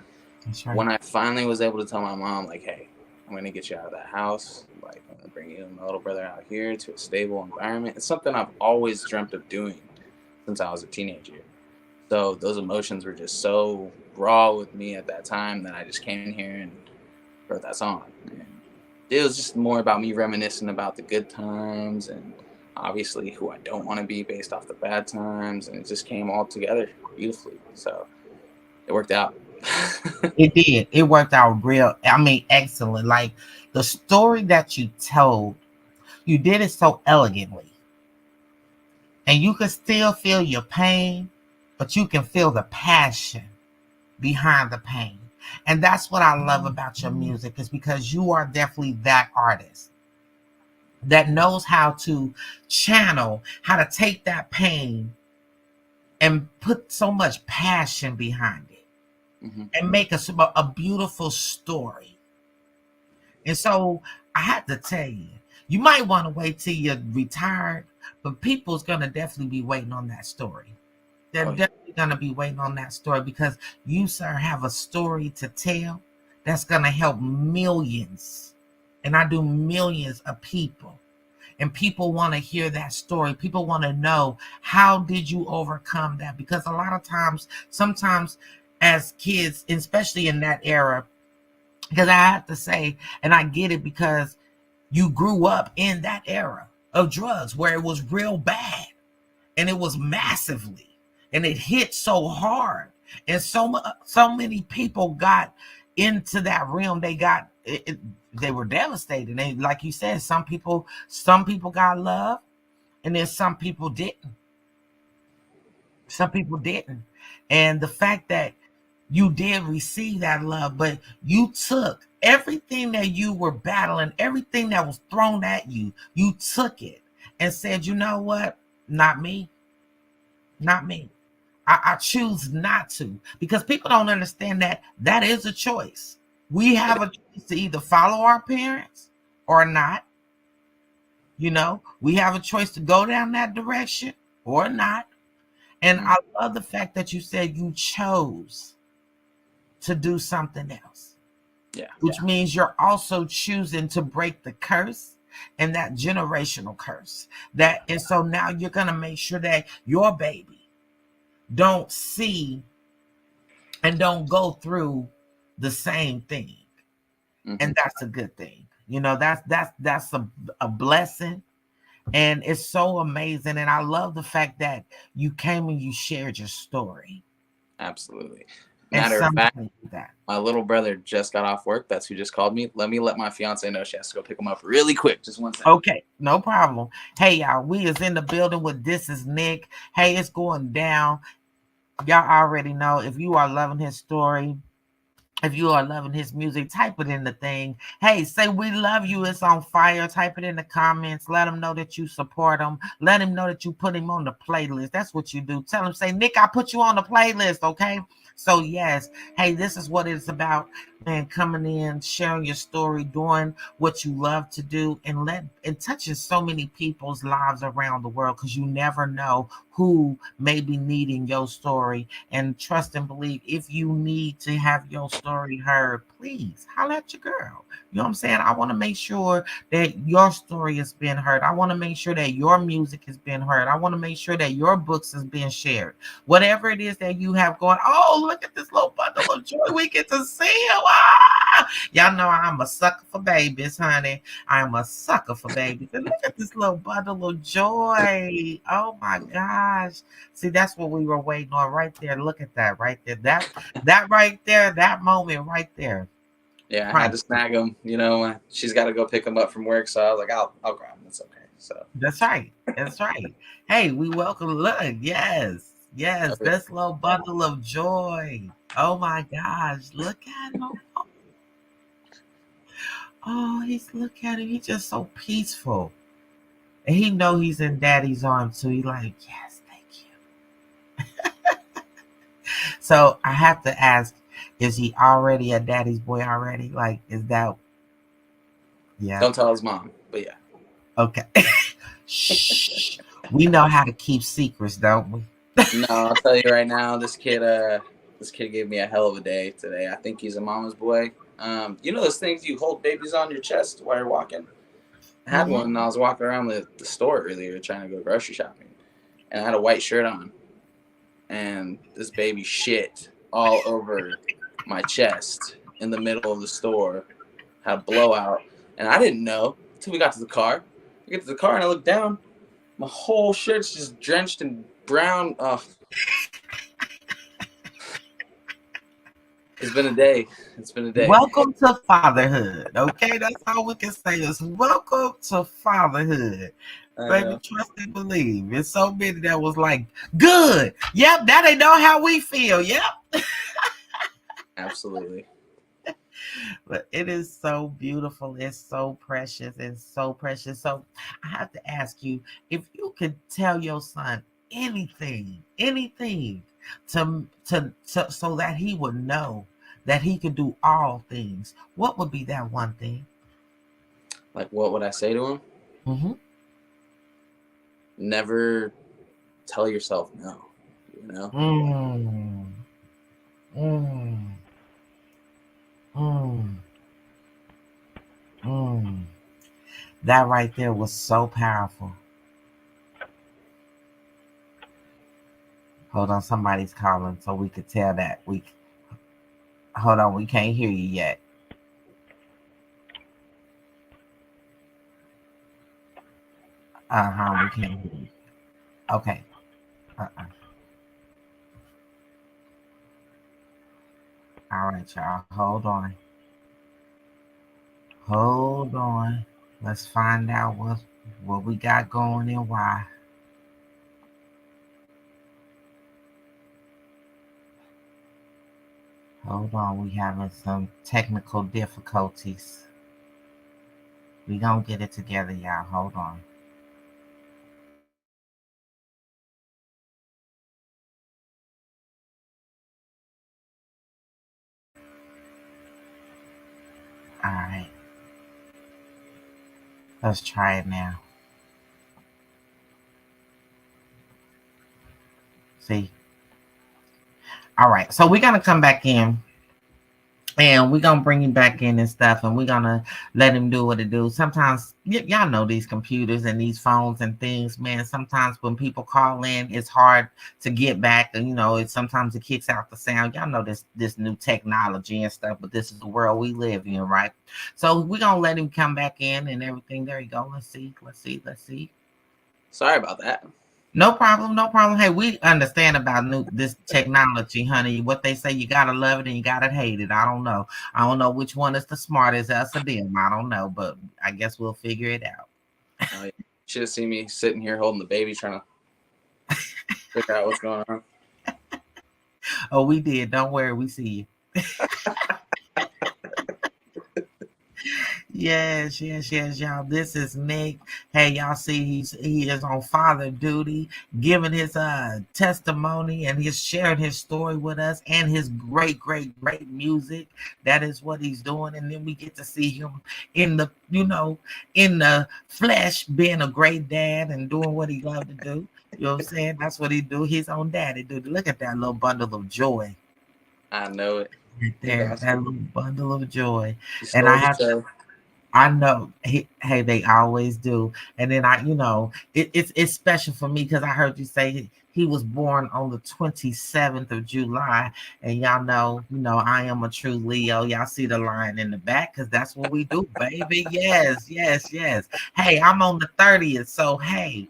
when I finally was able to tell my mom, like, hey, I'm going to get you out of that house, like, I'm going to bring you and my little brother out here to a stable environment. It's something I've always dreamt of doing since I was a teenager. So those emotions were just so raw with me at that time that I just came in here and wrote that song. And it was just more about me reminiscing about the good times and obviously who I don't want to be based off the bad times, and it just came all together beautifully. So it worked out. It did. It worked out real. I mean, excellent. Like the story that you told, you did it so elegantly. And you can still feel your pain, but you can feel the passion behind the pain. And that's what I love about your music, is because you are definitely that artist that knows how to channel, how to take that pain and put so much passion behind it and make a beautiful story. And so I had to tell you, you might want to wait till you're retired, but people's going to definitely be waiting on that story. They're definitely going to be waiting on that story, because you, sir, have a story to tell that's going to help millions. And I do millions of people. And people want to hear that story. People want to know, how did you overcome that? Because a lot of times, sometimes as kids, especially in that era, because I have to say, and I get it, because you grew up in that era of drugs where it was real bad and it was massively and it hit so hard. And so many people got into that realm. They got it, they were devastated. They, like you said, some people got love, and then some people didn't. Some people didn't. And the fact that you did receive that love, but you took everything that you were battling, everything that was thrown at you, you took it and said, you know what? Not me. Not me. I choose not to, because people don't understand that is a choice. We have a choice to either follow our parents or not. You know, we have a choice to go down that direction or not. And I love the fact that you said you chose to do something else. Yeah. Which means you're also choosing to break the curse and that generational curse. And so now you're going to make sure that your baby don't see and don't go through the same thing. And that's a good thing. You know, that's a blessing. And it's so amazing. And I love the fact that you came and you shared your story. Absolutely. Matter of fact, my little brother just got off work. That's who just called me. Let me let my fiance know she has to go pick him up really quick. Just 1 second. Okay, no problem. Hey, y'all, we is in the building with This Is Nick. Hey, it's going down. Y'all already know, if you are loving his story, if you are loving his music, type it in the thing. Hey, say we love you. It's on fire. Type it in the comments. Let him know that you support him. Let him know that you put him on the playlist. That's what you do. Tell him, say, Nick, I put you on the playlist, okay? So, yes, hey, this is what it's about, man, coming in, sharing your story, doing what you love to do, and touching so many people's lives around the world, because you never know who may be needing your story. And trust and believe, if you need to have your story heard, please holler at your girl. You know what I'm saying? I want to make sure that your story is being heard. I want to make sure that your music is being heard. I want to make sure that your books is being shared. Whatever it is that you have going, oh, look at this little bundle of joy. We get to see him. Ah! Y'all know I'm a sucker for babies, honey. I'm a sucker for babies. And look at this little bundle of joy. Oh, my gosh. See, that's what we were waiting on right there. Look at that right there. That right there, that moment right there. Yeah, I had to snag him. You know, she's got to go pick him up from work, so I was like, I'll grab him. It's okay. So that's right. That's right. Hey, we welcome. Look, yes, this little bundle of joy. Oh my gosh, look at him. Oh, look at him. He's just so peaceful, and he know he's in Daddy's arms too. He's like, yes, thank you. So I have to ask, is he already a daddy's boy already? Like, is that? Yeah. Don't tell his mom, but yeah. Okay. Shh. We know how to keep secrets, don't we? No, I'll tell you right now, this kid gave me a hell of a day today. I think he's a mama's boy. You know those things you hold babies on your chest while you're walking? I had one and I was walking around the store earlier trying to go grocery shopping. And I had a white shirt on. And this baby shit all over my chest in the middle of the store. Had a blowout. And I didn't know until we got to the car. I get to the car and I look down. My whole shirt's just drenched in brown. Oh. It's been a day. Welcome to fatherhood. Okay, that's all we can say is welcome to fatherhood. Baby, trust and believe. It's so many that was like, good. Yep, that they know how we feel. Yep. Absolutely. But it is so beautiful. It's so precious. It's so precious. So I have to ask you, if you could tell your son anything, to so that he would know that he could do all things, what would be that one thing? Like, what would I say to him? Mm-hmm. Never tell yourself no. You know. That right there was so powerful. Hold on, somebody's calling, so we could tell that hold on, we can't hear you yet. We can't hear you. Okay. All right, y'all. Hold on. Let's find out what we got going and why. Hold on, we having some technical difficulties. We gonna get it together, y'all. Hold on. All right. Let's try it now. See? All right. So we're going to come back in. And we're going to bring him back in and stuff. And we're going to let him do what it do. Sometimes, y'all know these computers and these phones and things, man. Sometimes when people call in, it's hard to get back. And, sometimes it kicks out the sound. Y'all know this new technology and stuff. But this is the world we live in, right? So we're going to let him come back in and everything. There you go. Let's see. Sorry about that. No problem. Hey, we understand about this technology, honey. What they say, you gotta love it and you gotta hate it. I don't know which one is the smartest, us or them. I don't know, but I guess we'll figure it out. You should have seen me sitting here holding the baby, trying to figure out what's going on. Oh, we did. Don't worry, we see you. Yes, y'all. This is Nick. Hey, y'all see he is on father duty, giving his testimony, and he's sharing his story with us and his great music. That is what he's doing. And then we get to see him in the flesh, being a great dad and doing what he loved to do. You know what I'm saying? That's what he do. He's on daddy duty. Look at that little bundle of joy. I know it. Right there, Awesome. that little bundle of joy. And I know, they always do. And then it's special for me because I heard you say he was born on the 27th of July. And y'all know, I am a true Leo. Y'all see the line in the back because that's what we do, baby. Yes. Hey, I'm on the 30th. So, hey,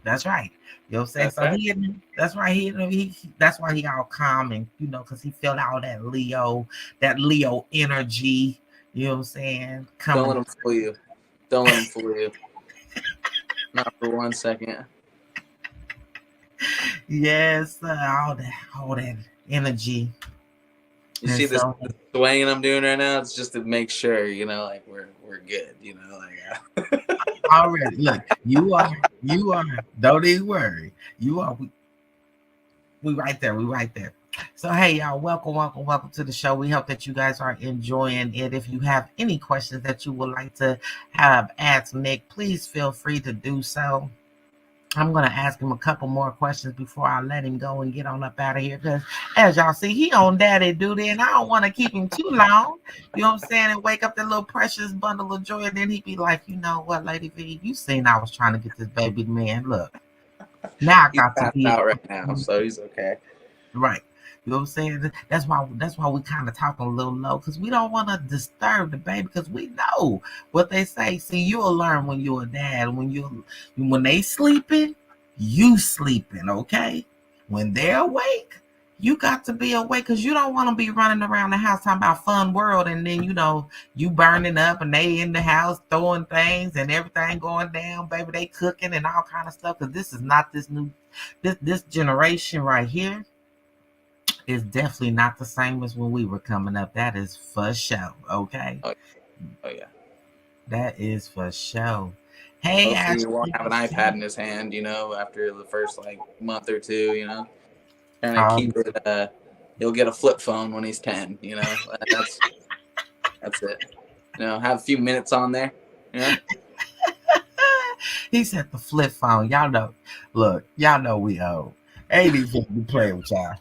that's right. You know what I'm saying? That's right. That's why he all calm and, because he felt all that Leo energy. You know what I'm saying? Don't let him fool you. Not for 1 second. Yes, all that energy. You see this swaying I'm doing right now? It's just to make sure, like we're good, Already, look, you are. Don't even worry. You are. We right there. So, hey, y'all, welcome to the show. We hope that you guys are enjoying it. If you have any questions that you would like to have asked Nick, please feel free to do so. I'm going to ask him a couple more questions before I let him go and get on up out of here. Because as y'all see, he on daddy duty, and I don't want to keep him too long. You know what I'm saying? And wake up that little precious bundle of joy, and then he'd be like, you know what, Lady V, you seen I was trying to get this baby man. Look, now I got to be out right now, so he's okay. Right. You know what I'm saying? That's why we kind of talking a little low, because we don't want to disturb the baby, because we know what they say. See, you'll learn when you're a dad. When they sleeping, you sleeping, okay? When they're awake, you got to be awake, because you don't want to be running around the house talking about fun world, and then you burning up and they in the house throwing things and everything going down, baby. They cooking and all kind of stuff, because this is not this generation right here is definitely not the same as when we were coming up. That is for sure, okay? Oh yeah. That is for sure. Hey, Hopefully he Ashley. won't have an iPad in his hand, after the first month or two, trying to keep it. He'll get a flip phone when he's 10, that's it. Have a few minutes on there, He said the flip phone. Y'all know we old. Ain't even be playing with y'all.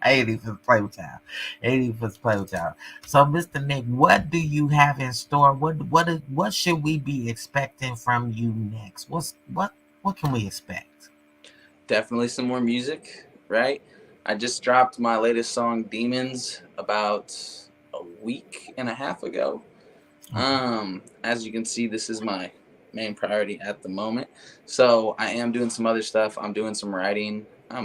I ain't even play with y'all. So, Mr. Nick, what do you have in store? What should we be expecting from you next? What can we expect? Definitely some more music, right? I just dropped my latest song, Demons, about a week and a half ago. As you can see, this is my main priority at the moment. So I am doing some other stuff. I'm doing some writing. I'm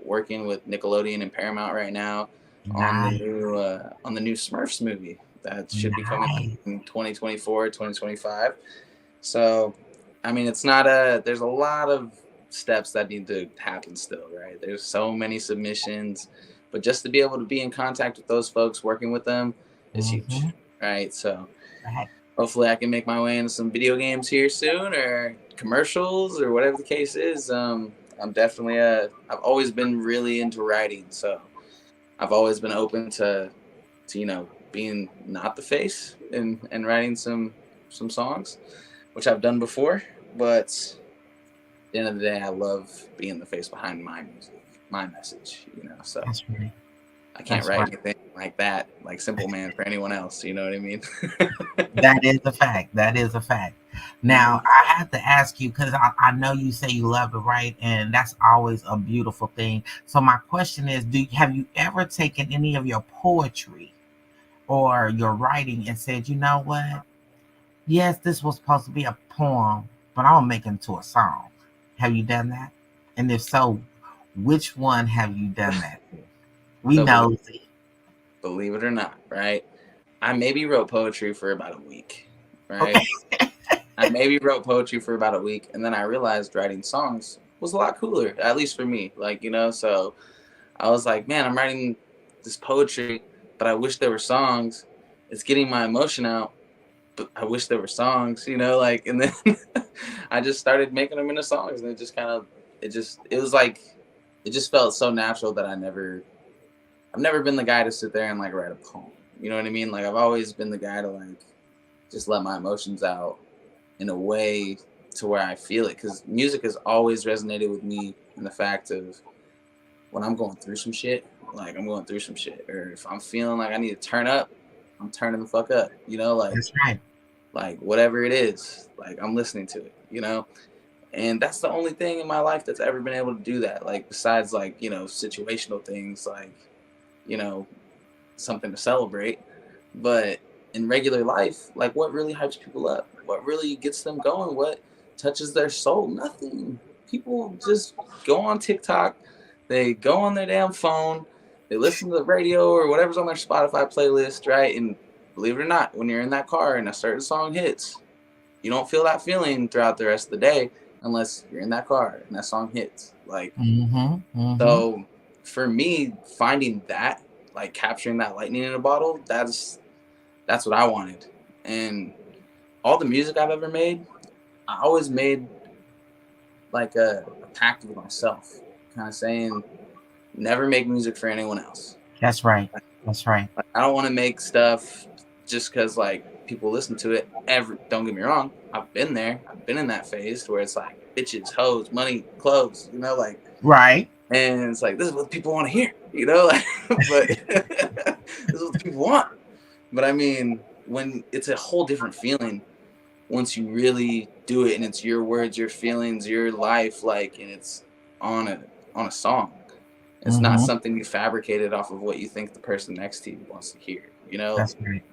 working with Nickelodeon and Paramount right now on the new Smurfs movie that should be coming in 2024, 2025. So, I mean, there's a lot of steps that need to happen still, right? There's so many submissions, but just to be able to be in contact with those folks, working with them is huge, right? So hopefully I can make my way into some video games here soon, or commercials, or whatever the case is. I'm definitely I've always been really into writing, so I've always been open to being not the face and writing some songs, which I've done before. But at the end of the day, I love being the face behind my music, my message. So That's right. I can't write anything like that, like Simple Man, for anyone else. You know what I mean? That is a fact. Now, I have to ask you, because I know you say you love to write, and that's always a beautiful thing. So my question is, have you ever taken any of your poetry or your writing and said, you know what? Yes, this was supposed to be a poem, but I'll make it into a song. Have you done that? And if so, which one have you done that with? Believe it or not, right? I maybe wrote poetry for about a week, right? Okay. I maybe wrote poetry for about a week, and then I realized writing songs was a lot cooler, at least for me. So I was like, man, I'm writing this poetry, but I wish there were songs. It's getting my emotion out, but I wish there were songs, and then I just started making them into songs, and it just felt so natural that I've never been the guy to sit there and write a poem. You know what I mean? I've always been the guy to just let my emotions out in a way to where I feel it, because music has always resonated with me in the fact of when I'm going through some shit, or if I'm feeling like I need to turn up, I'm turning the fuck up, That's right. Whatever it is, I'm listening to it, and that's the only thing in my life that's ever been able to do that, besides situational things, something to celebrate. But in regular life, what really hypes people up? What really gets them going? What touches their soul? Nothing. People just go on TikTok, they go on their damn phone, they listen to the radio or whatever's on their Spotify playlist, right? And believe it or not, when you're in that car and a certain song hits, you don't feel that feeling throughout the rest of the day unless you're in that car and that song hits. So for me, finding that, capturing that lightning in a bottle, that's what I wanted. And all the music I've ever made, I always made a pact with myself, kind of saying, never make music for anyone else. That's right. I don't want to make stuff just because people listen to it. Don't get me wrong, I've been there. I've been in that phase where it's bitches, hoes, money, clothes, right. And it's this is what people want to hear, but this is what people want. But I mean, when it's a whole different feeling once you really do it, and it's your words, your feelings, your life, and it's on on a song. It's not something you fabricated off of what you think the person next to you wants to hear. You know, That's right.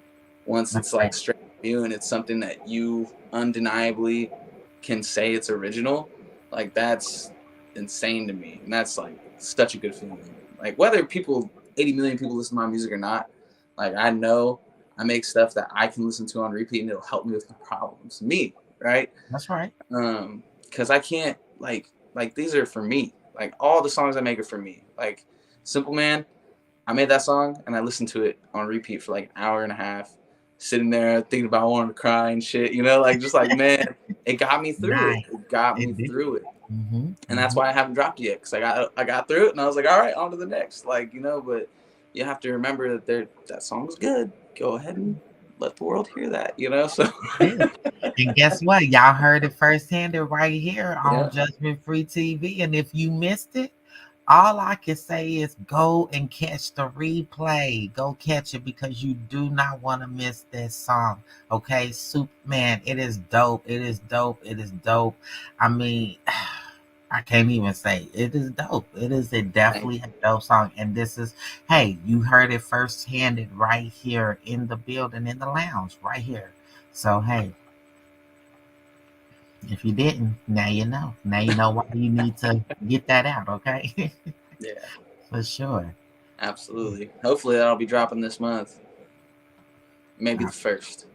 once it's like straight from you and it's something that you undeniably can say it's original, like that's insane to me. And that's like such a good feeling. Like whether 80 million people listen to my music or not, like I know I make stuff that I can listen to on repeat and it'll help me with my problems. Me, right? That's right. Because I can't like these are for me. Like all the songs I make are for me. Like Simple Man, I made that song and I listened to it on repeat for like an hour and a half, sitting there thinking about wanting to cry and shit, you know, like just like, man, it got me through it. It got me through it. And that's why I haven't dropped it yet, because I got through it and I was like, all right, on to the next. Like, you know, but you have to remember that that song was good. Go ahead and let the world hear that, you know? So and guess what? Y'all heard it firsthand right here on Judgment Free TV. And if you missed it, all I can say is go and catch the replay. Go catch it, because you do not want to miss this song. Okay, Superman, it is dope. It is dope. It is dope. I mean, I can't even say it is dope. It is definitely a dope song. And this is, hey, you heard it firsthand right here in the building, in the lounge, right here. So, hey, if you didn't, now you know. Now you know why you need to get that out, okay? Yeah. For sure. Absolutely. Hopefully that'll be dropping this month. Maybe the 1st.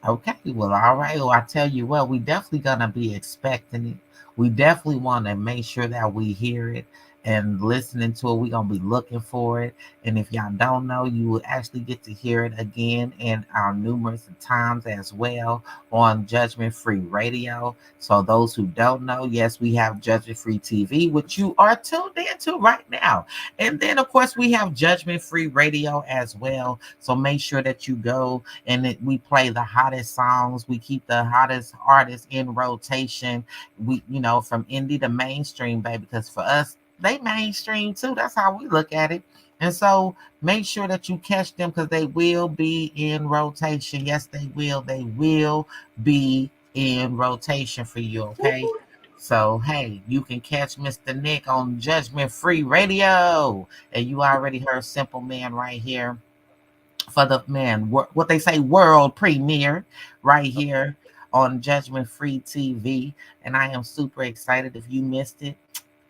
Okay, well, all right. Well, I tell you what, we definitely gonna be expecting it. We definitely want to make sure that we hear it and listening to it. We're gonna be looking for it. And if y'all don't know, you will actually get to hear it again in our numerous times as well on Judgment Free Radio. So those who don't know, yes, we have Judgment Free TV, which you are tuned into right now. And then of course we have Judgment Free Radio as well. So make sure that you go and we play the hottest songs. We keep the hottest artists in rotation. We, you know, from indie to mainstream, baby, because for us, they mainstream too. That's how we look at it. And so make sure that you catch them, because they will be in rotation. Yes, they will. They will be in rotation for you, okay? So, hey, you can catch Mr. Nick on Judgment Free Radio. And you already heard Simple Man right here for the, man, what they say, world premiere right here on Judgment Free TV. And I am super excited. If you missed it,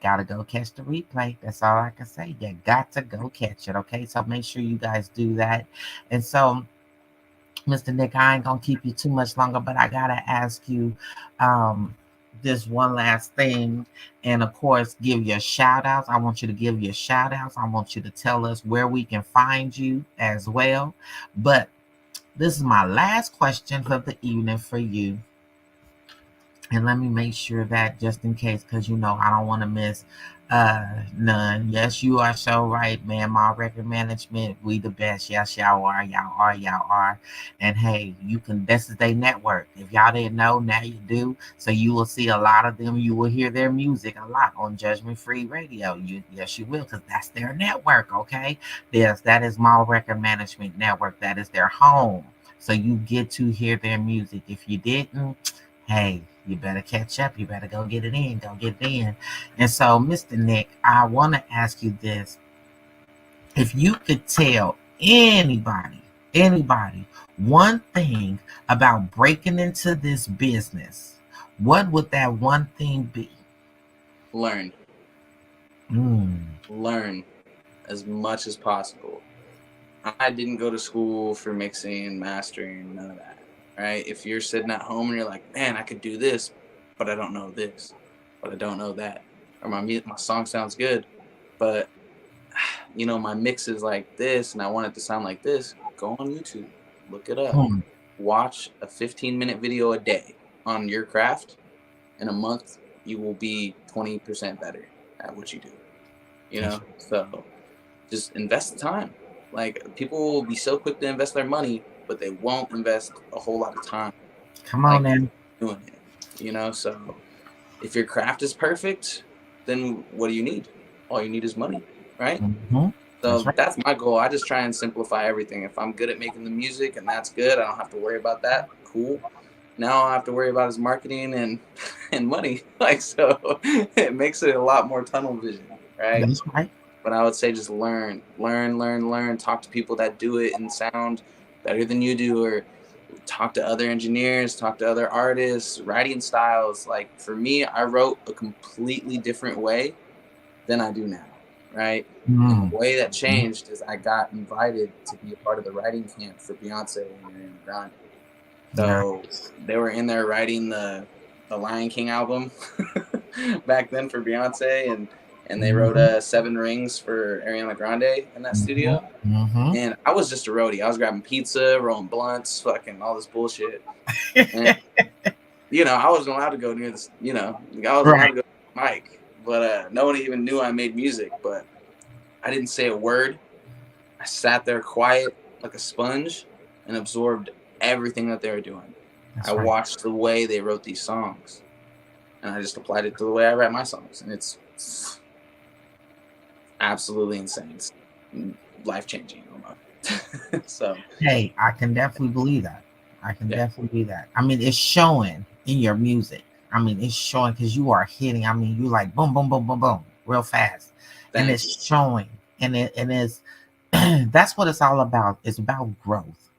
gotta go catch the replay. That's all I can say. You got to go catch it, okay? So make sure you guys do that. And so, Mr. Nick, I ain't gonna keep you too much longer, but I gotta ask you this one last thing. And of course, give your shout outs. I want you to give your shout outs. I want you to tell us where we can find you as well. But this is my last question for the evening for you. And let me make sure that, just in case, because you know I don't want to miss none. Yes, you are so right, man. My record management, we the best. Yes, y'all are. Y'all are. Y'all are. And hey, you can, this is their network. If y'all didn't know, now you do. So you will see a lot of them. You will hear their music a lot on Judgment Free Radio. Yes, you will, because that's their network, okay? Yes, that is my record management network. That is their home. So you get to hear their music. If you didn't, hey, you better catch up. You better go get it in. Go get it in. And so, Mr. Nick, I want to ask you this. If you could tell anybody, one thing about breaking into this business, what would that one thing be? Learn. Learn as much as possible. I didn't go to school for mixing, mastering, none of that. Right? If you're sitting at home and you're like, man, I could do this, but I don't know this, but I don't know that, or my song sounds good, but you know, my mix is like this and I want it to sound like this, go on YouTube, look it up, watch a 15-minute video a day on your craft. In a month, you will be 20% better at what you do, you know? So just invest the time. Like, people will be so quick to invest their money, but they won't invest a whole lot of time. Come on, man. Doing it, you know? So if your craft is perfect, then what do you need? All you need is money, right? So that's my goal. I just try and simplify everything. If I'm good at making the music and that's good, I don't have to worry about that. Cool. Now all I have to worry about is marketing and money. Like, so it makes it a lot more tunnel vision. right? That's right. But I would say just learn. Talk to people that do it and sound better than you do, or talk to other engineers, talk to other artists, writing styles. Like for me, I wrote a completely different way than I do now, right? And the way that changed is I got invited to be a part of the writing camp for Beyonce and Ariana Grande. So they were in there writing the Lion King album back then for Beyonce, and they wrote 7 Rings for Ariana Grande in that studio. And I was just a roadie. I was grabbing pizza, rolling blunts, fucking all this bullshit. And, you know, I wasn't allowed to go near this, you know, I was allowed to go to the mic. But no one even knew I made music. But I didn't say a word. I sat there quiet like a sponge and absorbed everything that they were doing. I watched the way they wrote these songs. And I just applied it to the way I write my songs. And it's absolutely insane. It's life-changing almost. So hey, I can definitely believe that. I can definitely believe that. I mean, it's showing in your music. I mean, it's showing because you are hitting. I mean, you like boom, boom, boom, boom, boom, real fast, and it's showing. And it's that's what it's all about. It's about growth,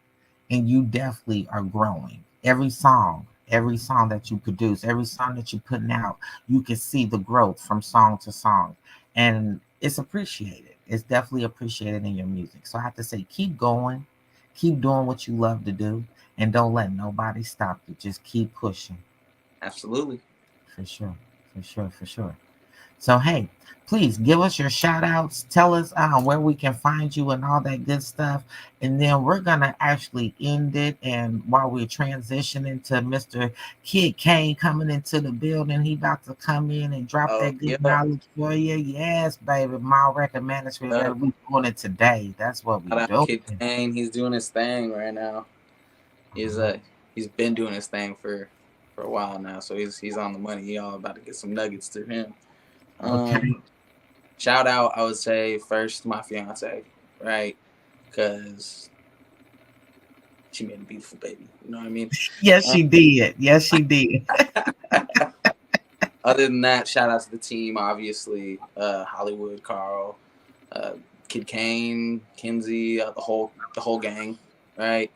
and you definitely are growing. Every song that you produce, every song that you're putting out, you can see the growth from song to song, and it's appreciated. It's definitely appreciated in your music. So I have to say, keep going, keep doing what you love to do, and don't let nobody stop you. Just keep pushing. Absolutely. For sure. So, hey, please give us your shout outs. Tell us where we can find you and all that good stuff. And then we're going to actually end it. And while we're transitioning to Mr. Kid Kane coming into the building, he about to come in and drop that good knowledge for you. Yes, baby. My record management, we're doing it today. That's what we're doing. Kid Kane, he's doing his thing right now. He's been doing his thing for a while now, so he's on the money. Y'all about to get some nuggets through him. Shout out, I would say first my fiance, right? Because she made a beautiful baby. You know what I mean? Yes, she did. Yes, she did. Other than that, shout out to the team, obviously. Hollywood, Carl, Kid Kane, Kinsey, the whole gang, right?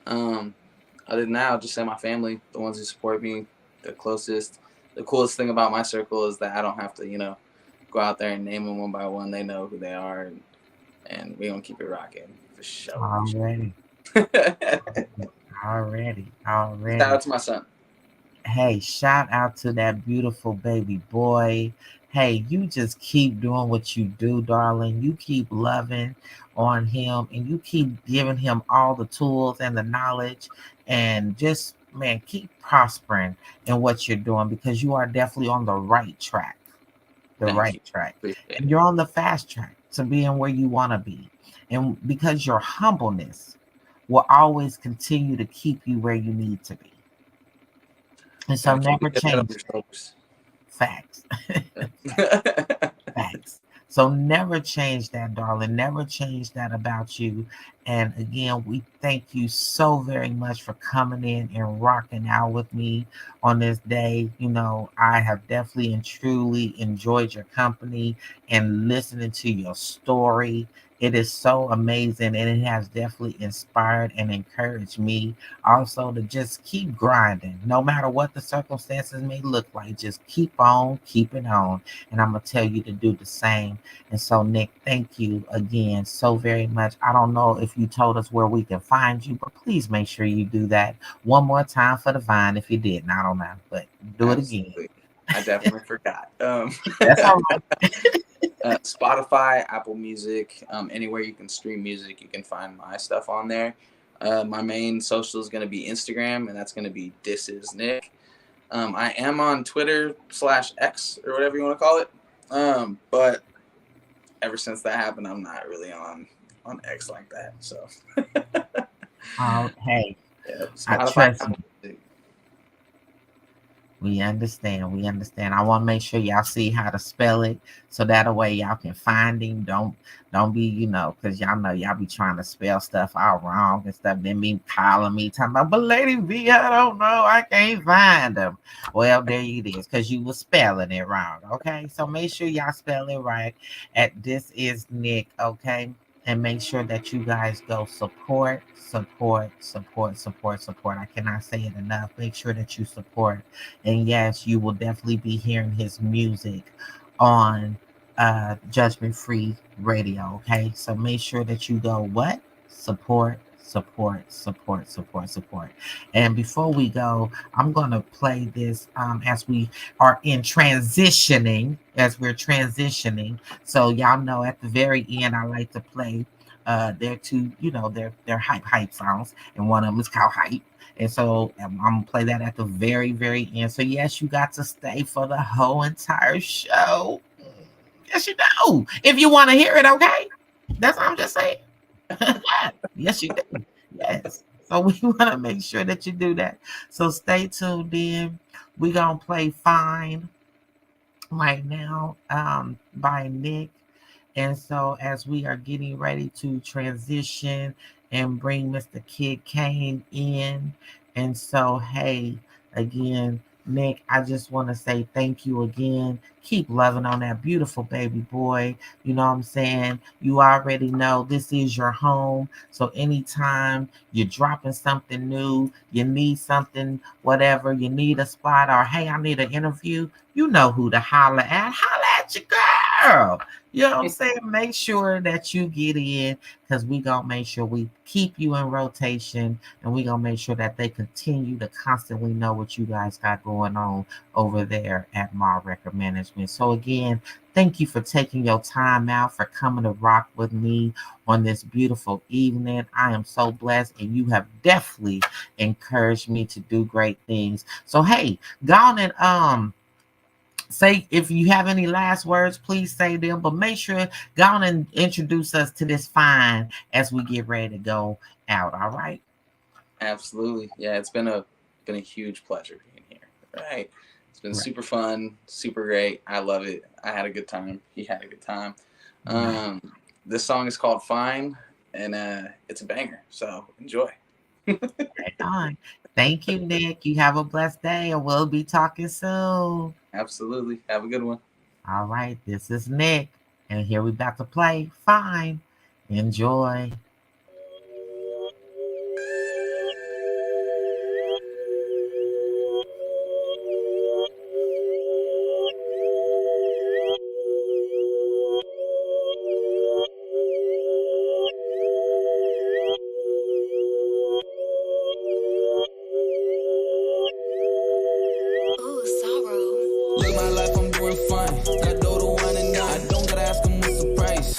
Other than that, I'll just say my family, the ones who support me, the closest. The coolest thing about my circle is that I don't have to, you know, go out there and name them one by one. They know who they are, and we're going to keep it rocking for sure. Already. Shout out to my son. Hey, shout out to that beautiful baby boy. Hey, you just keep doing what you do, darling. You keep loving on him, and you keep giving him all the tools and the knowledge, and just, man, keep prospering in what you're doing, because you are definitely on the right track. And you're on the fast track to being where you want to be. And because your humbleness will always continue to keep you where you need to be. And so never change. Facts. Facts. So never change that, darling. Never change that about you. And again, we thank you so very much for coming in and rocking out with me on this day. You know, I have definitely and truly enjoyed your company and listening to your story. It is so amazing, and it has definitely inspired and encouraged me also to just keep grinding, no matter what the circumstances may look like. Just keep on keeping on, and I'm going to tell you to do the same. And so, Nick, thank you again so very much. I don't know if you told us where we can find you, but please make sure you do that one more time for the Vine if you didn't. I don't know, but do it again. I definitely forgot. That's all right. Spotify, Apple Music, anywhere you can stream music, you can find my stuff on there. My main social is going to be Instagram, and that's going to be This Is Nick. I am on Twitter /X or whatever you want to call it. But ever since that happened, I'm not really on X like that. So. Hey, yeah, I trust you. We understand. We understand. I want to make sure y'all see how to spell it, so that way y'all can find him. Don't be, because y'all know y'all be trying to spell stuff all wrong and stuff. Then me calling me talking about, but Lady V, I don't know, I can't find him. Well, there it is, because you were spelling it wrong. Okay, so make sure y'all spell it right. This is Nick. Okay. And make sure that you guys go support. I cannot say it enough. Make sure that you support. And yes, you will definitely be hearing his music on Judgment Free Radio. Okay. So make sure that you go support. And before we go, I'm going to play this as we are transitioning. So y'all know at the very end, I like to play their two, their hype songs. And one of them is called Hype. And so I'm going to play that at the very, very end. So yes, you got to stay for the whole entire show. Yes, you do. If you want to hear it, okay? That's what I'm just saying. Yes, you do. Yes. So we want to make sure that you do that. So stay tuned in. We're going to play Fine right now by Nick. And so as we are getting ready to transition and bring Mr. Kid Kane in. And so, hey, again, Nick, I just want to say thank you again. Keep loving on that beautiful baby boy. You know what I'm saying? You already know this is your home. So anytime you're dropping something new, you need something, whatever, you need a spot, or hey, I need an interview, you know who to holler at. Holler at your girl. You know what I'm saying? Make sure that you get in, because we going to make sure we keep you in rotation, and we going to make sure that they continue to constantly know what you guys got going on over there at Ma Record Management. So again, thank you for taking your time out, for coming to rock with me on this beautiful evening. I am so blessed, and you have definitely encouraged me to do great things. So hey, go on and say, if you have any last words, please say them, but make sure go on and introduce us to this Fine as we get ready to go out. All right. Absolutely. Yeah, it's been a huge pleasure being here. Right. It's been super fun, super great. I love it. I had a good time. He had a good time. This song is called Fine, and it's a banger. So enjoy. Right on. Thank you, Nick. You have a blessed day, and we'll be talking soon. Absolutely. Have a good one. All right. This is Nick, and here we're about to play Fine. Enjoy.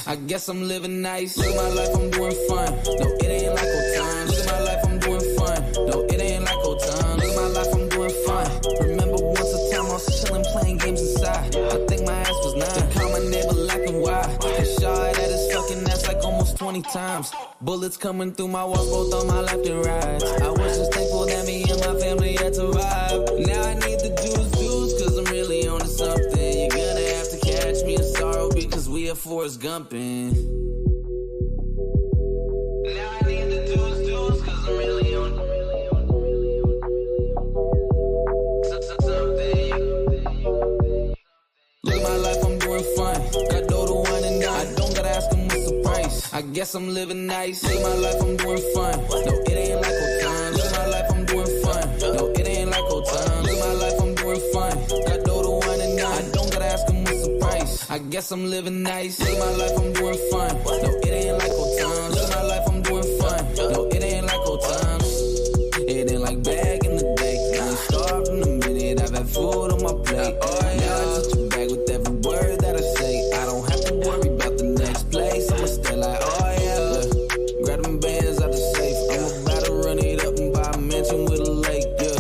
I guess I'm living nice. Look at my life, I'm doing fine. No, it ain't like old times. Look at my life, I'm doing fine. No, it ain't like old times. Look at my life, I'm doing fine. Remember once a time I was chilling, playing games inside. I think my ass was 9. They call my neighbor lacking why. And shot at his fucking ass like almost 20 times. Bullets coming through my walls, both on my left and right. I was just thankful that me and my family had survived. Now I need the juice, cause I'm really on to something. You're gonna have to catch me in sorrow because we are Forrest Gumping. Now I need the juice, cause I'm really on something. Look at my life, I'm doing fine. Got dough to wine and dine. I don't gotta ask them what's the price. I guess I'm living nice. Look at my life, I'm doing fine. No, it ain't like old times. Look at my life, I'm doing fine. No, it ain't like old times. Look at my life, I'm doing fine. Got dough to wine and dine. I don't gotta ask them what's the price. I guess I'm living nice. Look at my life, I'm doing fine. No, it ain't like old times. Look at my life, I'm doing fine. No, it ain't like old times. It ain't like back in the day. I ain't starved in a minute. I've had food on my plate. Now I touch your bag with every word that I say. I don't have to worry about the next place. I'ma stay like, oh yeah, look. Grab them bands out the safe. I'm about to run it up and buy a mansion with a lake, yeah.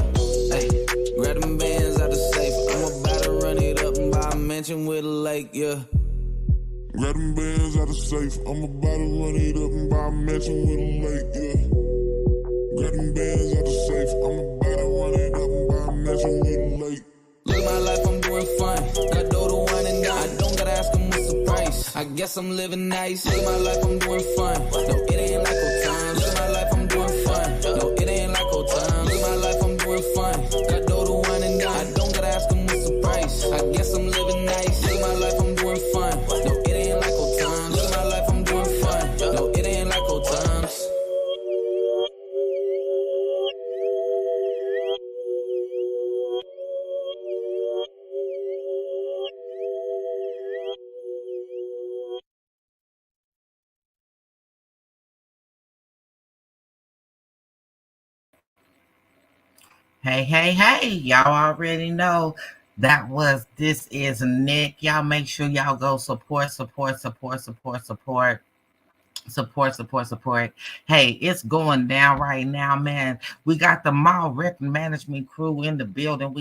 Hey, grab them bands out the safe. I'm about to run it up and buy a mansion with a lake, yeah. Grab them bands out of safe. I'm about to run it up and buy a mansion with a lake, yeah. Grab them bands out of safe. I'm about to run it up and buy a mansion with a lake. guess I'm living nice. Live my life, I'm doing fun. No, it ain't like old times. Live my life, I'm doing fun. No, it ain't like old times. Live my life, I'm doing fun. Got dough to wine and dine. I don't gotta ask them what's the price. I guess I'm living nice. Live my life, I'm doing fun. No, it ain't like old times. Live my life, I'm doing fun. No, it ain't like old times. Hey, y'all already know this is Nick. Y'all make sure y'all go support. Support. Hey, it's going down right now, man. We got the mall record management crew in the building.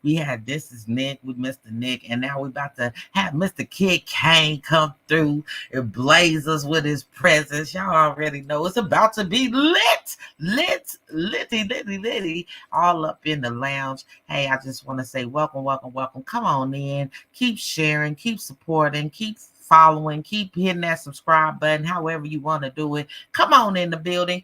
We had This Is Nick with Mr. Nick, and now we about to have Mr. Kid Kane come through and blaze us with his presence. Y'all already know it's about to be litty, all up in the lounge. Hey, I just want to say welcome. Come on in. Keep sharing, keep supporting, keep following, keep hitting that subscribe button, however you want to do it. Come on in the building.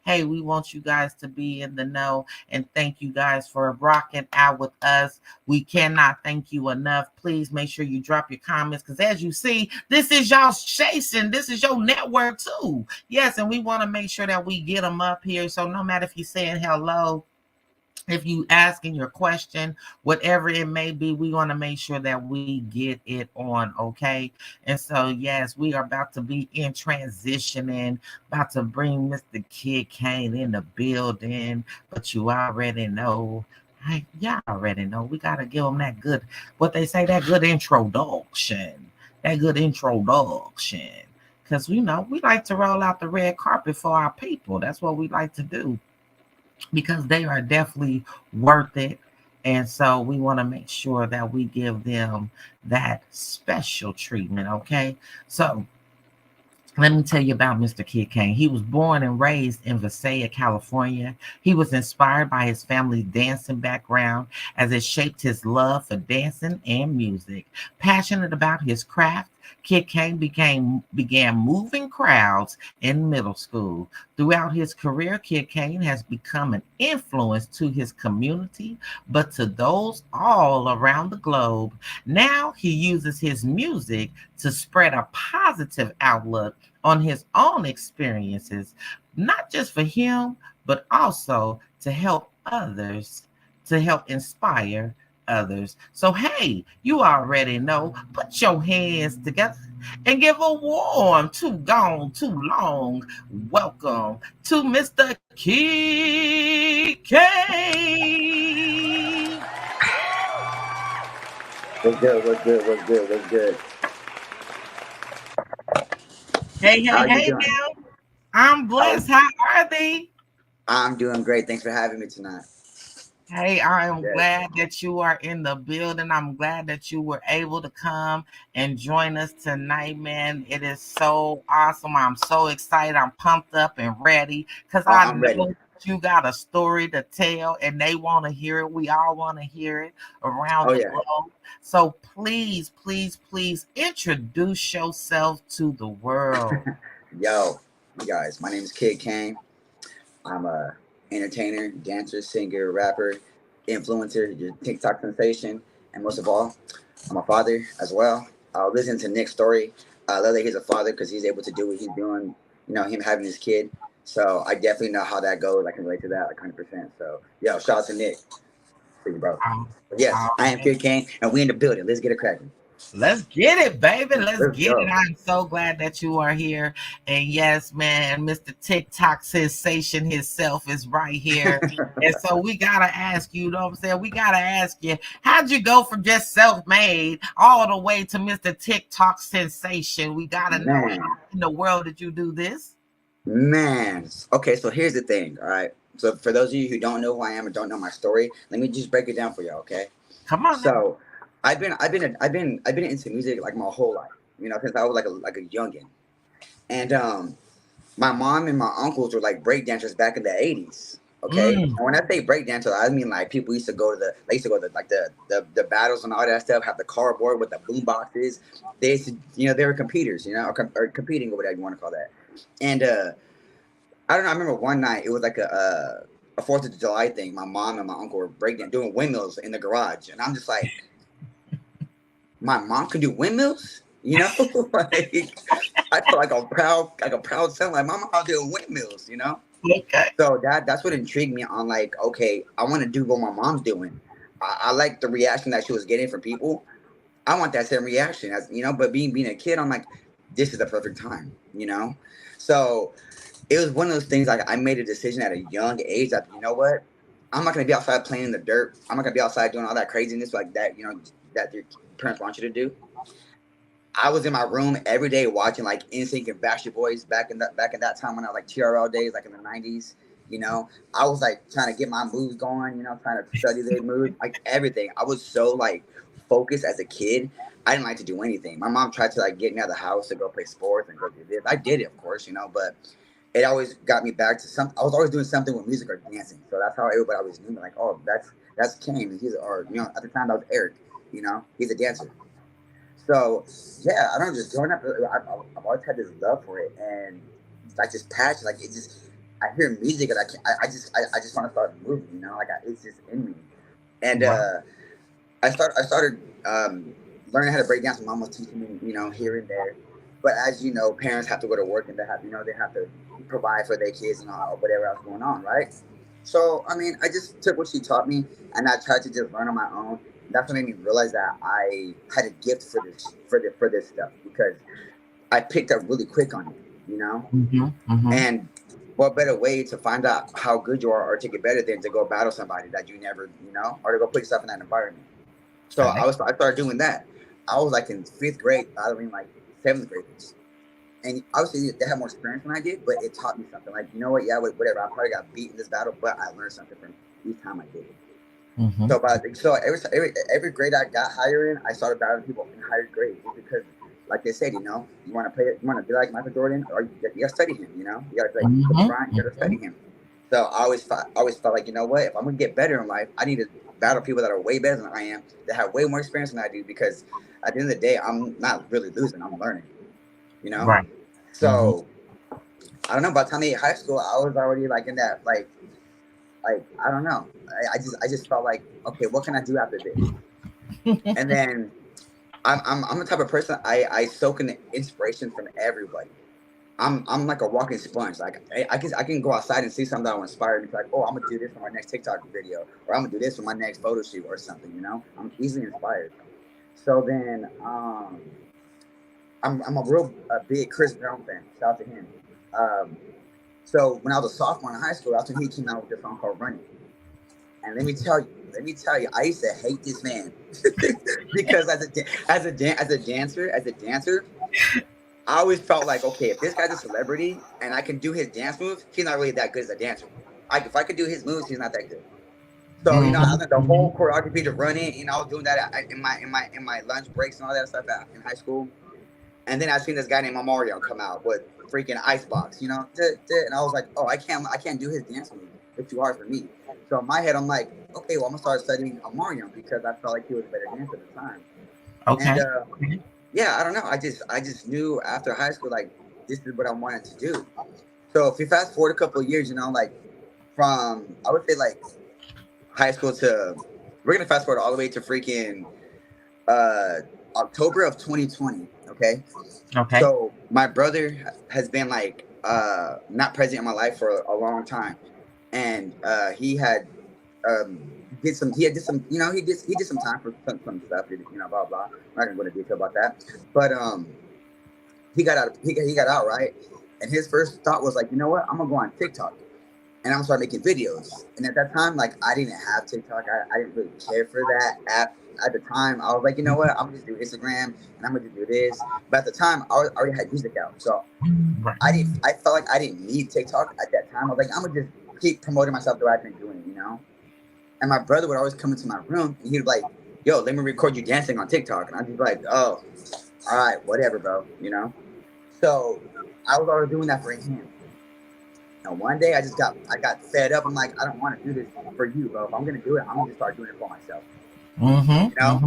Hey, we want you guys to be in the know, and thank you guys for rocking out with us. We cannot thank you enough. Please make sure you drop your comments, because as you see, this is y'all chasing. This is your network too. Yes, and we want to make sure that we get them up here. So no matter if you're saying hello, if you asking your question, whatever it may be, we want to make sure that we get it on, okay? And so, yes, we are about to be in transitioning, about to bring Mr. Kid Kane in the building, but you already know, y'all already know, we got to give them that good, what they say, that good introduction, because, we like to roll out the red carpet for our people. That's what we like to do, because they are definitely worth it. And so we want to make sure that we give them that special treatment, okay? So let me tell you about Mr. Kid Kane. He was born and raised in Visalia, California. He was inspired by his family's dancing background as it shaped his love for dancing and music. Passionate about his craft, Kid Kane began moving crowds in middle school. Throughout his career, Kid Kane has become an influence to his community, but to those all around the globe. Now he uses his music to spread a positive outlook on his own experiences, not just for him, but also to help others, to help inspire others. So, hey, you already know, put your hands together and give a warm, too gone, too long welcome to Mr. Kid Kane. What's good? Hey, now. I'm blessed. How are they? I'm doing great. Thanks for having me tonight. Hey, I am glad that you are in the building. I'm glad that you were able to come and join us tonight, man. It is so awesome. I'm so excited. I'm pumped up and ready, because I know you got a story to tell, and they want to hear it. We all want to hear it around the globe. So please introduce yourself to the world. Yo, you guys, my name is Kid Kane. I'm a entertainer, dancer, singer, rapper, influencer, your TikTok sensation, and most of all, I'm a father as well. Listen to Nick's story. I love that he's a father, because he's able to do what he's doing, him having his kid. So I definitely know how that goes. I can relate to that like 100%. So, yo, shout out to Nick. Thank you, bro. Yes, I am Kid Kane, and we in the building. Let's get it cracking. Let's get it, baby. Let's get it. I'm so glad that you are here. And yes, man, Mr. TikTok sensation himself is right here. And so we got to ask you, know what I'm saying? We got to ask you, how'd you go from just self-made all the way to Mr. TikTok sensation? We got to know, how in the world did you do this? Man. Okay, so here's the thing, all right? So for those of you who don't know who I am and don't know my story, let me just break it down for you, okay? Come on. So I've been into music like my whole life, since I was like a youngin'. And my mom and my uncles were like break dancers back in the 80s. Okay, and when I say breakdancer, I mean like people used to go to the battles and all that stuff. Have the cardboard with the boom boxes. They used to, they were competitors, or competing or whatever you want to call that. And I don't know. I remember one night it was like a 4th of July thing. My mom and my uncle were doing windmills in the garage, and I'm just like, my mom can do windmills. Like, I feel like a proud son. Like, my mom's doing windmills. Okay. So that's what intrigued me on, like, okay, I want to do what my mom's doing. I like the reaction that she was getting from people. I want that same reaction, but being a kid, I'm like, this is the perfect time, So it was one of those things, like, I made a decision at a young age that, you know what, I'm not going to be outside playing in the dirt. I'm not going to be outside doing all that craziness like that, that your parents want you to do. I was in my room every day watching like NSYNC and Backstreet Boys back in that time when I was like TRL days, like in the 90s. I was like trying to get my moves going, trying to study their moves, like everything. I was so like focused as a kid. I didn't like to do anything. My mom tried to like get me out of the house to go play sports and go do this. I did it, of course, but it always got me back to I was always doing something with music or dancing. So that's how everybody always knew me. Like, oh, that's Kane. And at the time that was Eric. He's a dancer. So yeah, I don't know, just growing up, I've always had this love for it, and like this passion. Like, I hear music and I just want to start moving. Like it's just in me. And wow. I started learning how to break dance. My mom was teaching me, here and there. But as you know, parents have to go to work and they have to provide for their kids and whatever else going on, right? So I mean, I just took what she taught me and I tried to just learn on my own. That's what made me realize that I had a gift for this stuff, because I picked up really quick on it, Mm-hmm, mm-hmm. And what better way to find out how good you are or to get better than to go battle somebody that you never, or to go put yourself in that environment. So I started doing that. I was like in 5th grade, battling like 7th graders. And obviously they had more experience than I did, but it taught me something. Like, whatever, I probably got beat in this battle, but I learned something from each time I did it. Mm-hmm. So every grade I got higher in, I started battling people in higher grades, because, like they said, you want to be like Michael Jordan, or you got to study him. You got to be like Bryant, you got to study him. So I always felt like, what, if I'm gonna get better in life, I need to battle people that are way better than I am, that have way more experience than I do, because at the end of the day, I'm not really losing, I'm learning. Right. So I don't know. By the time I hit high school, I was already like in that like I don't know. I just felt like, okay, what can I do after this? And then I'm the type of person, I soak in the inspiration from everybody. I'm like a walking sponge. Like I can go outside and see something that will inspire me. Like, oh, I'm gonna do this for my next TikTok video, or I'm gonna do this for my next photo shoot or something. I'm easily inspired. So then I'm a big Chris Brown fan. Shout out to him. So when I was a sophomore in high school, that's when he came out with a song called Running. And let me tell you, I used to hate this man because as a dancer, I always felt like, okay, if this guy's a celebrity and I can do his dance moves, he's not really that good as a dancer. If I could do his moves, he's not that good. So I learned the whole choreography to running. I was doing that in my lunch breaks and all that stuff in high school. And then I seen this guy named Omarion come out with freaking Icebox, and I was like, oh, I can't do his dance moves. It's too hard for me. So in my head, I'm like, okay, well, I'm gonna start studying Omarion, because I felt like he was a better dancer at the time. Okay. And yeah, I don't know. I just knew after high school, like, this is what I wanted to do. So if you fast forward a couple of years, like from, I would say like high school to, we're gonna fast forward all the way to freaking October of 2020. Okay. So my brother has been like not present in my life for a long time, and he did some time for some stuff, blah blah. I'm not gonna go into detail about that, but he got out right, and his first thought was like, you know what, I'm gonna go on TikTok and I'm gonna start making videos. And at that time, like, I didn't have TikTok. I didn't really care for that app at the time. I was like, you know what, I'm gonna just do Instagram and I'm gonna just do this. But at the time, I already had music out, so I felt like I didn't need TikTok at that time. I was like, I'm gonna just keep promoting myself the way I've been doing, And my brother would always come into my room and he'd be like, yo, let me record you dancing on TikTok. And I'd be like, oh, all right, whatever, bro, So I was already doing that for him. And one day I got fed up. I'm like, I don't want to do this for you, bro. If I'm gonna do it, I'm gonna start doing it for myself. You know?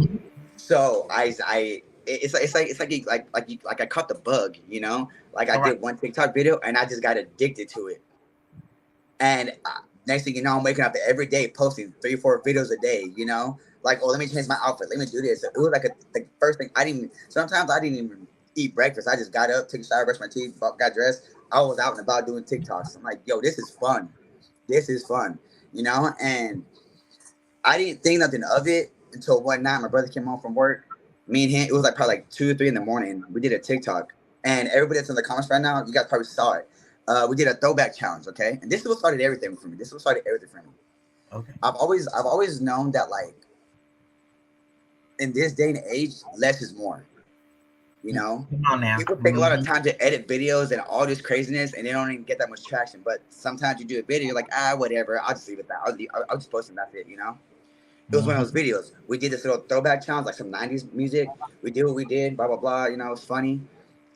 So it's like I caught the bug, you know? Like I did one TikTok video and I just got addicted to it. And next thing you know, I'm waking up every day posting 3-4 videos a day, you know? Like, oh, let me change my outfit. Let me do this. It was like the first thing sometimes I didn't even eat breakfast. I just got up, took a shower, brushed my teeth, got dressed. I was out and about doing TikToks. I'm like, yo, this is fun. This is fun, you know? And I didn't think nothing of it until one night my brother came home from work. Me and him, it was like probably like 2 or 3 in the morning. We did a TikTok. And everybody that's in the comments right now, you guys probably saw it. We did a throwback challenge, okay? And this is what started everything for me. Okay. I've always known that, like, in this day and age, less is more. You know, people take a lot of time to edit videos and all this craziness, and they don't even get that much traction. But sometimes you do a video, you're like, whatever, I'll just leave it that. I'll just post it and that's it, you know? It was one of those videos. We did this little throwback challenge, like some 90s music. We did what we did, blah, blah, blah. You know, it was funny.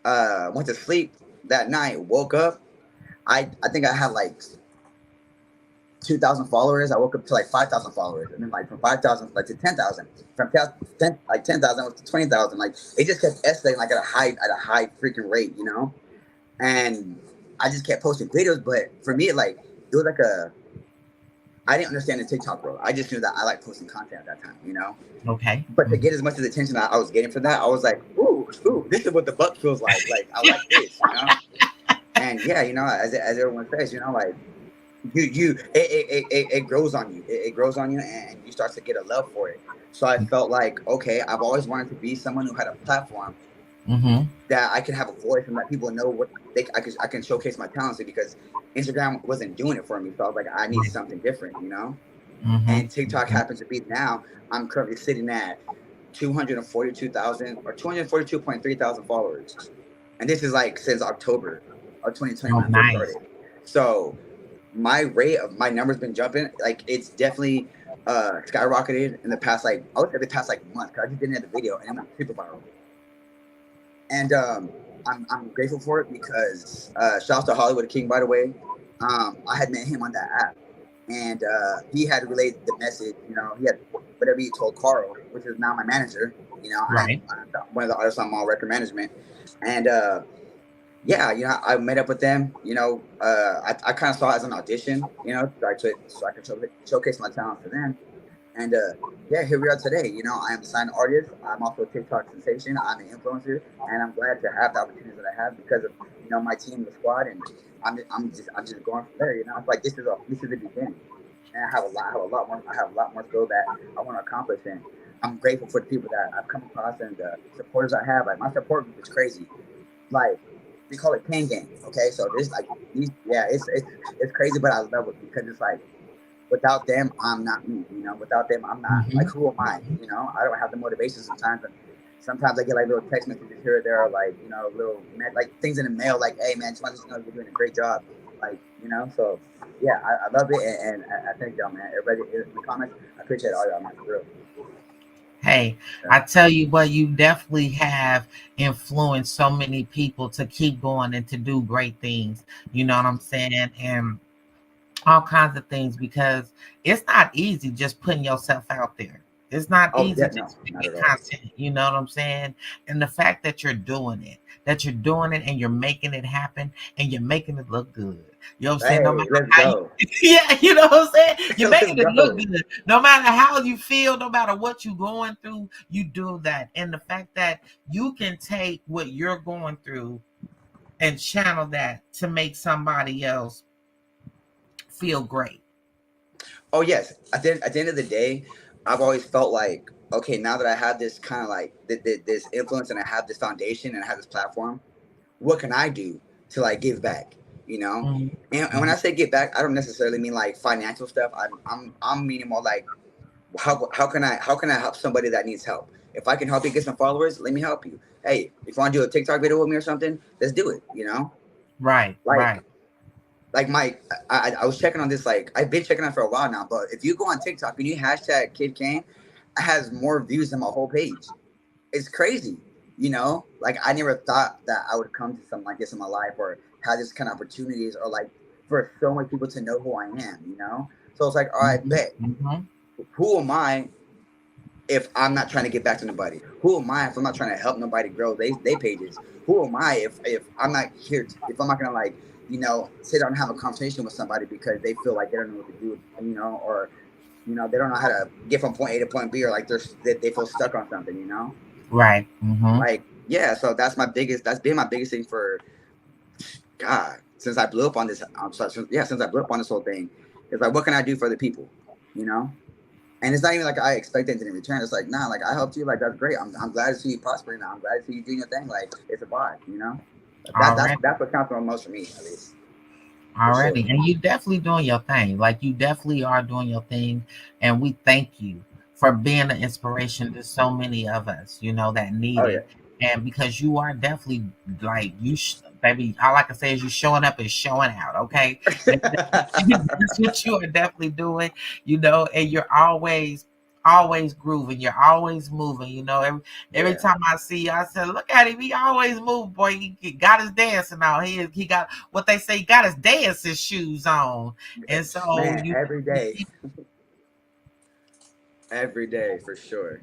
Went to sleep that night, woke up. I think I had like 2,000 followers. I woke up to like 5,000 followers. And then like from 5,000 like to 10,000. From 10,000 to 20,000. Like it just kept escalating like at a high freaking rate, you know? And I just kept posting videos. But for me, like, it was like I didn't understand the TikTok world. I just knew that I like posting content at that time, you know? Okay. But to get as much of the attention that I was getting for that, I was like, ooh, this is what the butt feels like. Like, I like this, you know? And yeah, you know, as everyone says, you know, like, it grows on you. It grows on you and you start to get a love for it. So I felt like, okay, I've always wanted to be someone who had a platform that I could have a voice and let people know what I can showcase my talents in, because Instagram wasn't doing it for me. So I was like, I need something different, you know? And TikTok happens to be now, I'm currently sitting at 242,000 or 242.3 thousand followers. And this is like since October of 2020. Nice. So my numbers been jumping. Like it's definitely skyrocketed in the past, like I would say the past like month. Cause I just didn't have the video and I'm super viral. And I'm grateful for it because shout out to Hollywood King, by the way. I had met him on that app, and he had relayed the message. You know, he had whatever he told Carl, which is now my manager. You know, right. I'm one of the artists on All Record Management, and yeah, you know, I met up with them. You know, I kind of saw it as an audition. You know, so I could showcase my talent for them. And yeah, here we are today. You know, I am a signed artist. I'm also a TikTok sensation. I'm an influencer, and I'm glad to have the opportunities that I have because of, you know, my team, the squad, and I'm just going from there. You know, it's like this is the beginning, and I have a lot more skill that I want to accomplish. And I'm grateful for the people that I've come across and the supporters I have. Like my support group is crazy. Like we call it Pain Gang. Okay, so there's like it's crazy, but I love it because it's like, without them, I'm not me, you know? Without them, I'm not, like, who am I, you know? I don't have the motivation sometimes. And sometimes I get, like, little text messages here or there, like, you know, little, like, things in the mail, like, hey, man, just want to know you're doing a great job. Like, you know? So, yeah, I love it, and I thank y'all, man. Everybody in the comments, I appreciate all y'all, man, for real. Hey, I tell you what, you definitely have influenced so many people to keep going and to do great things. You know what I'm saying? And all kinds of things, because it's not easy just putting yourself out there. It's not easy just making content. You know what I'm saying? And the fact that you're doing it, and you're making it happen, and you're making it look good. You know what I'm saying? No matter how yeah, you know what I'm saying? You're making it look good. No matter how you feel, no matter what you're going through, you do that. And the fact that you can take what you're going through and channel that to make somebody else feel great. Oh yes, at the end of the day, I've always felt like, okay, now that I have this kind of like this influence and I have this foundation and I have this platform, what can I do to like give back, you know? And when I say give back, I don't necessarily mean like financial stuff. I'm meaning more like how can I help somebody that needs help? If I can help you get some followers, let me help you. Hey, if you want to do a TikTok video with me or something, let's do it, you know? Right, right. Like I was checking on this, like I've been checking on it for a while now, but if you go on TikTok and you hashtag Kid Kane, it has more views than my whole page. It's crazy, you know? Like I never thought that I would come to something like this in my life or have this kind of opportunities, or like for so many people to know who I am, you know? So it's like, all right, bet. Mm-hmm. Who am I if I'm not trying to get back to nobody? Who am I if I'm not trying to help nobody grow they pages? Who am I if I'm not here, if I'm not going to like, you know, sit down and have a conversation with somebody because they feel like they don't know what to do, you know, or, you know, they don't know how to get from point A to point B, or like they feel stuck on something, you know? Right. Mm-hmm. Like, yeah, so that's been my biggest thing for, God, since I blew up on this, since I blew up on this whole thing. It's like, what can I do for the people, you know? And it's not even like I expect anything in return. It's like, nah, like I helped you, like that's great. I'm glad to see you prospering now. I'm glad to see you doing your thing. Like it's a vibe, you know? That's what counts the most for me, at least. Already. Sure. And you definitely doing your thing. Like you definitely are doing your thing. And we thank you for being an inspiration to so many of us, you know, that need it. And because you are definitely like baby, all I can say is you showing up and showing out, okay? That's what you are definitely doing, you know, and you're always grooving, you're always moving, you know. Every time I see you, I said, look at him, he always move, boy. He got his dancing on. He got what they say, he got his dancing shoes on. And so man, every day. Every day for sure.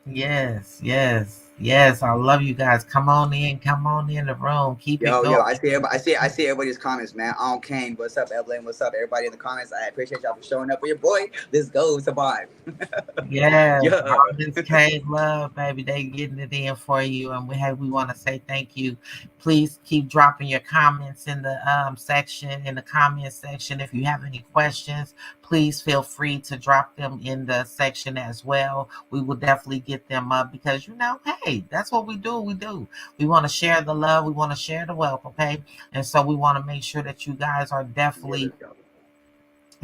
Yes. I love you guys. Come on in the room. Keep it going. Yo, I see everybody's comments, man. On Kane, what's up, Evelyn? What's up, everybody in the comments? I appreciate y'all for showing up for your boy. Let's go survive. Yeah. This K love, baby. They getting it in for you, and we want to say thank you. Please keep dropping your comments in the comment section. If you have any questions, please feel free to drop them in the section as well. We will definitely get them up because, you know, hey, that's what we do. We want to share the love. We want to share the wealth, okay? And so we want to make sure that you guys are definitely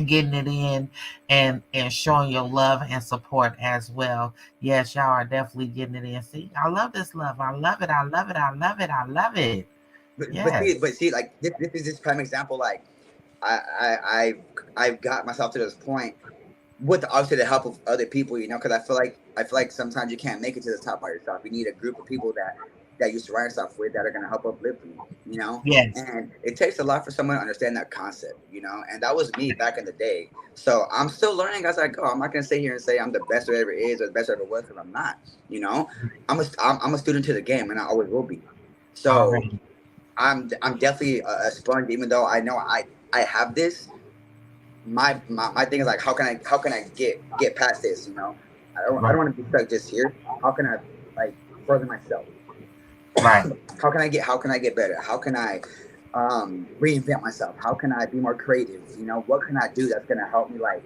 getting it in and showing your love and support as well. Yes, y'all are definitely getting it in. See, I love this love. I love it. But see, like this is just prime example. Like I've got myself to this point with obviously the help of other people, you know, because I feel like sometimes you can't make it to the top by yourself. You need a group of people that you surround yourself with that are going to help uplift you, you know? Yes. And it takes a lot for someone to understand that concept, you know? And that was me back in the day. So I'm still learning as I go. I'm not going to sit here and say I'm the best there ever is or the best there ever was, because I'm not, you know? I'm a student to the game, and I always will be. So I'm definitely a sponge, even though I know I have this. My thing is like, how can I get past this, you know? I don't want to be stuck just here. How can I like further myself? Right. How can I get better? How can I reinvent myself? How can I be more creative? You know, what can I do that's gonna help me like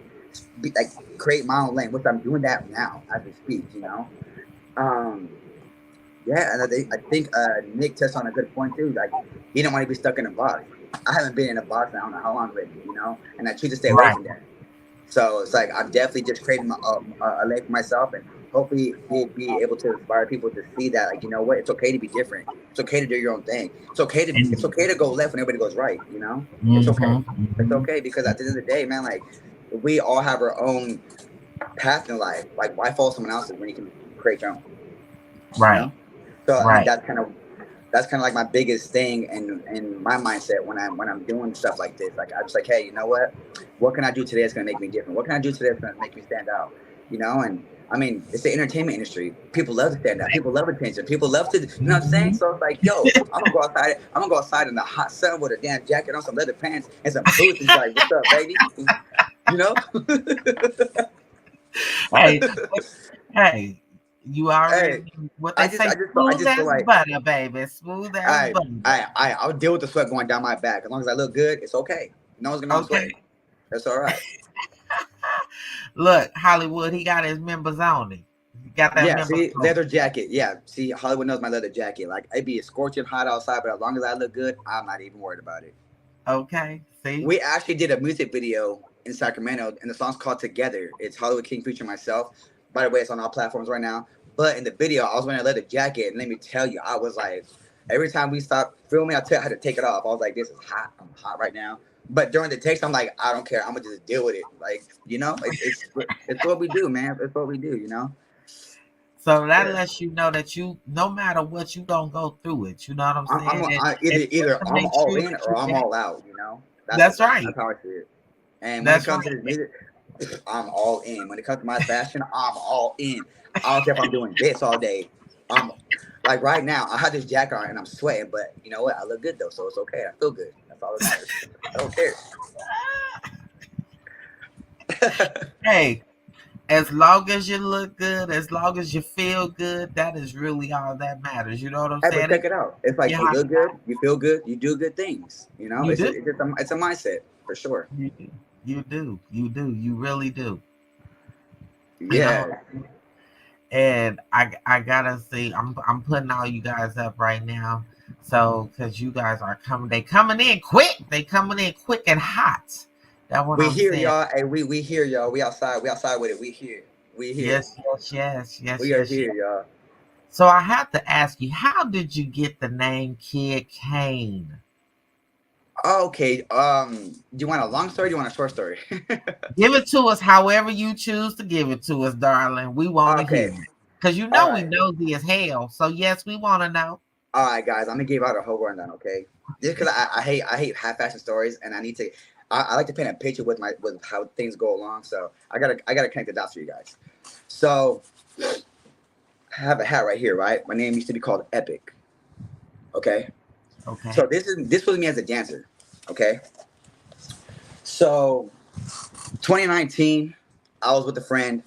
create my own lane? Which I'm doing that now as we speak. You know, yeah. And I think Nick touched on a good point too. Like he didn't want to be stuck in a box. I haven't been in a box in I don't know how long already. You know, and I choose to stay away from that. So it's like I'm definitely just creating a lane for myself, and hopefully we'll be able to inspire people to see that, like, you know what, it's okay to be different. It's okay to do your own thing. It's okay to go left when everybody goes right, you know? It's okay. It's okay, because at the end of the day, man, like, we all have our own path in life. Like, why follow someone else's when you can create your own? Right. You know? So I mean, that's kind of like my biggest thing in my mindset when I'm doing stuff like this. Like, I'm just like, hey, you know what can I do today that's gonna make me different? What can I do today that's gonna make me stand out? You know, and I mean, it's the entertainment industry. People love to stand out. People love attention. People love to, you know what I'm saying? So it's like, yo, I'm gonna go outside in the hot sun with a damn jacket on, some leather pants, and some boots, and like, what's up, baby? You know? Hey, you already what they say. Smooth as like, butter, baby. Smooth as butter. I'll deal with the sweat going down my back as long as I look good. It's okay. No one's gonna sweat. That's all right. Look, Hollywood, he got his members on him. He got that leather jacket. Yeah, see, Hollywood knows my leather jacket. Like, it'd be scorching hot outside, but as long as I look good, I'm not even worried about it. Okay, see? We actually did a music video in Sacramento, and the song's called Together. It's Hollywood King featuring myself. By the way, it's on all platforms right now. But in the video, I was wearing a leather jacket, and let me tell you, I was like, every time we stopped filming, I had to take it off. I was like, this is hot. I'm hot right now. But during the text, I'm like, I don't care. I'm gonna just deal with it. Like, you know, it's what we do, man. It's what we do, you know. So that Yeah. lets you know that you, no matter what, you gonna go through it. You know what I'm saying? And Either to I'm make all sure in that or you I'm got, all out. You know, that's right. that's how I see it. And when it That's comes to right. this music, I'm all in. When it comes to my fashion, I'm all in. I don't care if I'm doing this all day. I'm like right now, I have this jacket on and I'm sweating, but you know what? I look good though, so it's okay. I feel good. That's all that matters. I don't care. Hey, as long as you look good, as long as you feel good, that is really all that matters. You know what I'm Hey, but saying? check it out. It's like you Yeah, look good, you feel good, you do good things. You know, you do. it's a mindset for sure. You do. You do. You do. You really do. You know, Yeah. and I gotta see. I'm putting all you guys up right now. So because you guys are coming, they coming in quick. They coming in quick and hot. That's what We I'm hear saying. y'all. Hey, we hear y'all. We outside. We outside with it. We here. We here. Yes, yes, yes, yes, We are yes, here, yes. y'all. So I have to ask you, how did you get the name Kid Kane? Okay. Do you want a long story? Or do you want a short story? Give it to us however you choose to give it to us, darling. We want to hear Okay. it. Because you All know we right. nosy as hell. So yes, we want to know. All right, guys. I'm gonna give out a whole rundown. Okay. Just because I hate half fashion stories, and I need to. I like to paint a picture with how things go along. So I gotta connect the dots for you guys. So I have a hat right here. Right. My name used to be called Epic. Okay. Okay. So this was me as a dancer. Okay. So 2019, I was with a friend,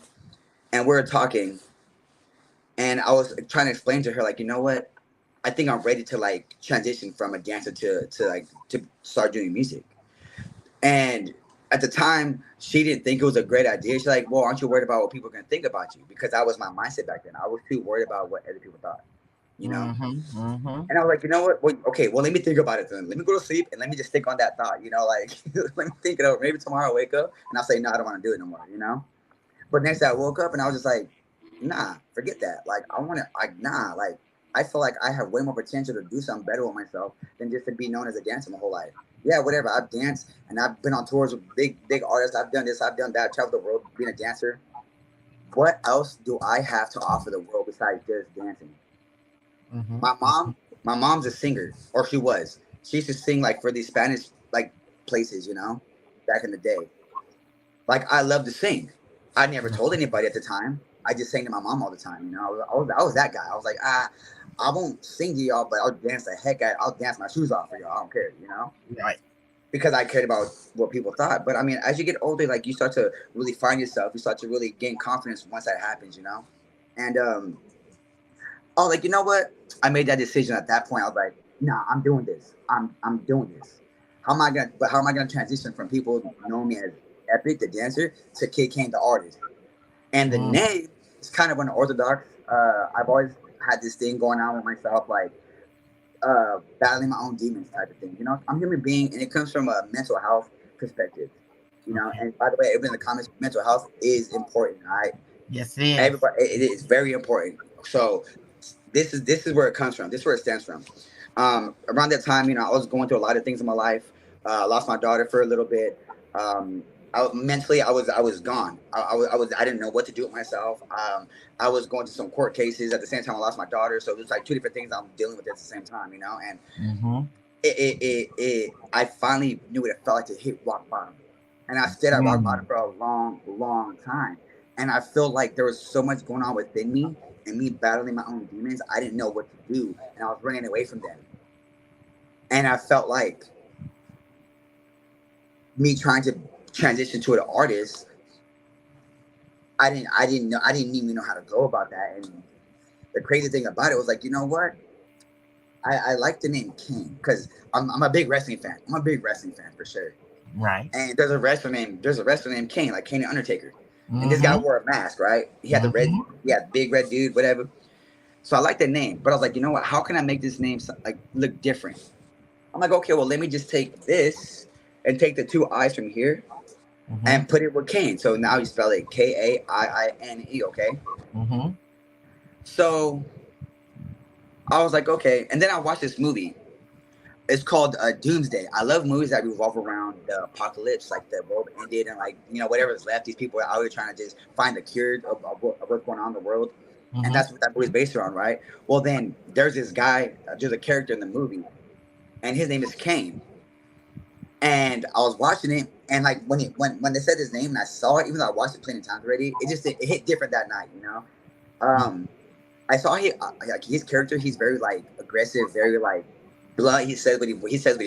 and we were talking, and I was trying to explain to her, like, you know what? I think I'm ready to like transition from a dancer to start doing music. And at the time, she didn't think it was a great idea. She's like, "Well, aren't you worried about what people are gonna think about you?" Because that was my mindset back then. I was too worried about what other people thought, you know. Mm-hmm. Mm-hmm. And I was like, you know what? Well, okay, well, let me think about it then. Let me go to sleep and let me just think on that thought, you know, like let me think it over. Maybe tomorrow I'll wake up and I'll say, no, I don't want to do it no more, you know. But next day I woke up and I was just like, nah, forget that. Like like I feel like I have way more potential to do something better with myself than just to be known as a dancer my whole life. Yeah, whatever. I've danced and I've been on tours with big artists. I've done this, I've done that, traveled the world being a dancer. What else do I have to offer the world besides just dancing? Mm-hmm. My mom's a singer, or she was. She used to sing like for these Spanish like places, you know, back in the day. Like I love to sing. I never told anybody at the time. I just sang to my mom all the time. You know, I was that guy. I was like, I won't sing to y'all, but I'll dance the heck out. I'll dance my shoes off for y'all. I don't care. You know, Right. because I cared about what people thought. But I mean, as you get older, like you start to really find yourself. You start to really gain confidence once that happens. You know, and oh, like you know what? I made that decision at that point. I was like, nah, I'm doing this. I'm doing this. How am I gonna transition from people knowing me as Epic the dancer to Kid Kane the artist? And the name is kind of unorthodox. I've always had this thing going on with myself, like battling my own demons type of thing. You know, I'm a human being, and it comes from a mental health perspective. You know, and by the way, everybody in the comments, mental health is important. All right, Yes, it is. everybody, it is very important. So this is where it comes from. This is where it stems from. Around that time, you know, I was going through a lot of things in my life. I lost my daughter for a little bit. Mentally, I was gone. I didn't know what to do with myself. I was going through some court cases at the same time. I lost my daughter, so it was like two different things I'm dealing with at the same time, you know. And I finally knew what it felt like to hit rock bottom, and I stayed at rock bottom for a long time. And I feel like there was so much going on within me, and me battling my own demons. I didn't know what to do, and I was running away from them. And I felt like me trying to transition to an artist, I didn't even know how to go about that. And the crazy thing about it was like, you know what? I like the name King because I'm a big wrestling fan. I'm a big wrestling fan for sure. Right. And there's a wrestler named Kane, like Kane the Undertaker. And this guy wore a mask, right? He had big red dude, whatever. So I like the name, but I was like, you know what? How can I make this name like look different? I'm like, okay, well, let me just take this and take the two I's from here and put it with Kane. So now you spell it Kaine, okay? So I was like, okay. And then I watched this movie. It's called Doomsday. I love movies that revolve around the apocalypse, like the world ended and like, you know, whatever's left. These people are out here trying to just find the cure of what's going on in the world. and that's what that movie's based around, right? Well, then there's this guy, there's a character in the movie, and his name is Kane. And I was watching it, and like when they said his name and I saw it, even though I watched it plenty of times already, it hit different that night, you know. I saw like his character. He's very like aggressive, very like blunt. He says what he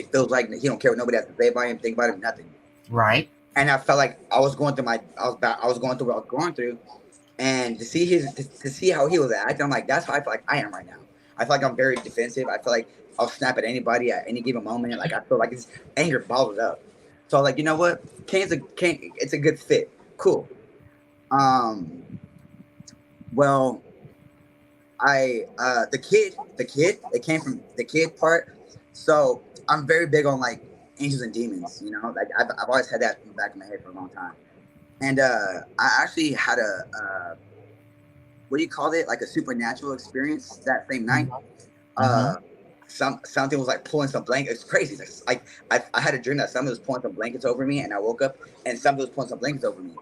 feels like. He don't care what nobody has to say about him, think about him, nothing. Right. And I felt like I was going through what I was going through, and to see how he was acting, I'm like, that's how I feel like I am right now. I feel like I'm very defensive. I feel like I'll snap at anybody at any given moment. Like I feel like it's anger bottled up. So like, you know what? Kane's it's a good fit. Cool. Well, the kid, it came from the kid part. So I'm very big on like angels and demons, you know, like I've always had that in the back of my head for a long time. And I actually had a what do you call it? Like a supernatural experience that same night. Something was like pulling some blankets. It's crazy. Like I had a dream that somebody was pulling some blankets over me, and I woke up and somebody was pulling some blankets over me,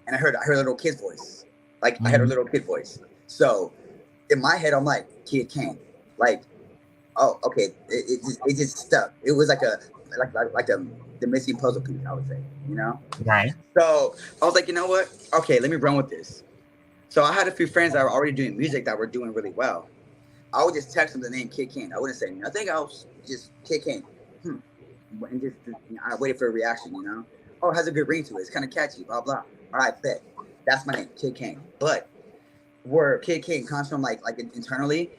and I heard a little kid's voice. Like I heard a little kid voice. So in my head, I'm like, Kid Kane. Like, oh, okay. It just stuck. It was like the missing puzzle piece, I would say, you know? Right. So I was like, you know what? Okay, let me run with this. So I had a few friends that were already doing music that were doing really well. I would just text them the name Kid Kane. I wouldn't say nothing else, just Kid Kane. And just I waited for a reaction, you know? Oh, it has a good ring to it. It's kind of catchy, blah, blah. All right, bet. That's my name, Kid Kane. But where Kid Kane comes from, like internally,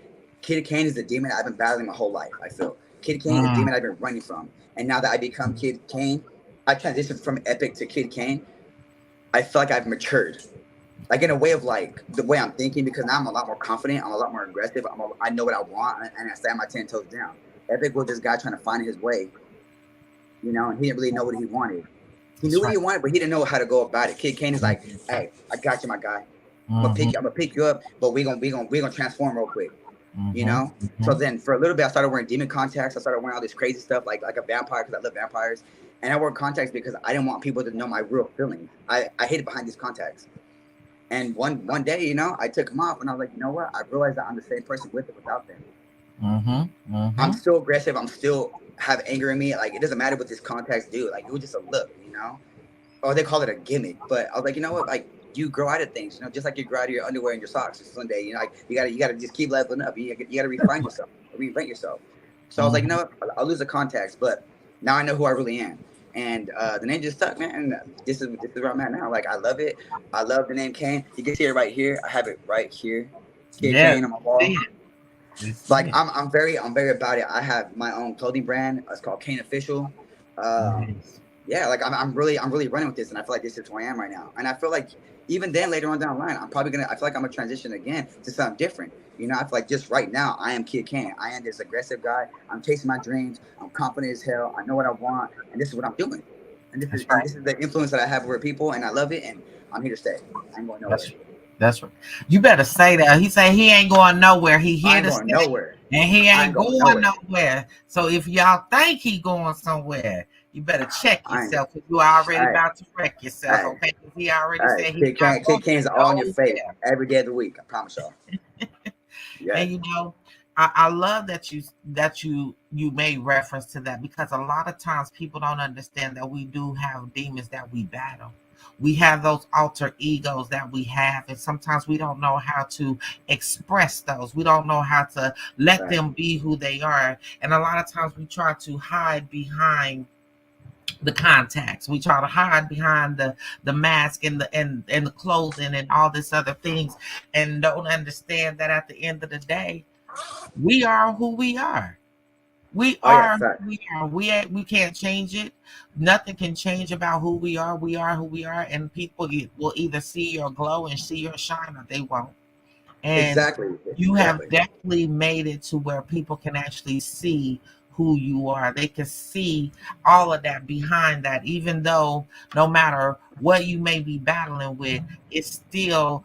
Kid Kane is the demon I've been battling my whole life, I feel. Kid Kane is the demon I've been running from. And now that I become Kid Kane, I transitioned from Epic to Kid Kane. I feel like I've matured. Like in a way of like the way I'm thinking, because now I'm a lot more confident. I'm a lot more aggressive. I know what I want, and I stand my 10 toes down. Epic was this guy trying to find his way, you know, and he didn't really know what he wanted. He knew what he wanted, but he didn't know how to go about it. Kid Kane is like, hey, I got you, my guy. I'm gonna pick you up, but we gonna transform real quick. You know? So then for a little bit I started wearing demon contacts. I started wearing all this crazy stuff like a vampire, because I love vampires. And I wore contacts because I didn't want people to know my real feelings. I hid behind these contacts. And one day, you know, I took them off and I was like, you know what? I realized that I'm the same person with or without them. I'm still aggressive. I'm still have anger in me. Like it doesn't matter what these contacts do. Like it was just a look, you know? Or they call it a gimmick. But I was like, you know what? Like you grow out of things, you know, just like you grow out of your underwear and your socks Sunday. You know, like you gotta just keep leveling up. You gotta refine yourself, reinvent yourself. So I was like, you know what? I'll lose the contacts, but now I know who I really am. And the name just stuck, man. And this is where I'm at now. Like I love it. I love the name Kane. You can see it right here. I have it right here. Kane on my wall. Like I'm very about it. I have my own clothing brand. It's called Kane Official. Yeah, like I'm really running with this, and I feel like this is who I am right now. And I feel like even then later on down the line, I feel like I'm gonna transition again to something different. You know, I feel like just right now, I am Kid Kane. I am this aggressive guy. I'm chasing my dreams. I'm confident as hell. I know what I want, and this is what I'm doing. And this is the influence that I have over people, and I love it, and I'm here to stay. I ain't going nowhere. That's right. You better say that. He said he ain't going nowhere. He here to stay. Nowhere. And he ain't going nowhere. So if y'all think he going somewhere, you better check yourself, because you already about to wreck yourself. Okay, he already said he's not Kid Kane's all on your face every day of the week. I promise y'all. Yeah. And you know, I love that you made reference to that, because a lot of times people don't understand that we do have demons that we battle. We have those alter egos that we have, and sometimes we don't know how to express those. We don't know how to let them be who they are. And a lot of times we try to hide behind the contacts. We try to hide behind the mask and the clothing and all this other things, and don't understand that at the end of the day, we are who we are. We are who we are. We can't change it. Nothing can change about who we are. We are who we are, and people will either see your glow and see your shine, or they won't. And you have definitely made it to where people can actually see who you are. They can see all of that behind that, even though no matter what you may be battling with, it's still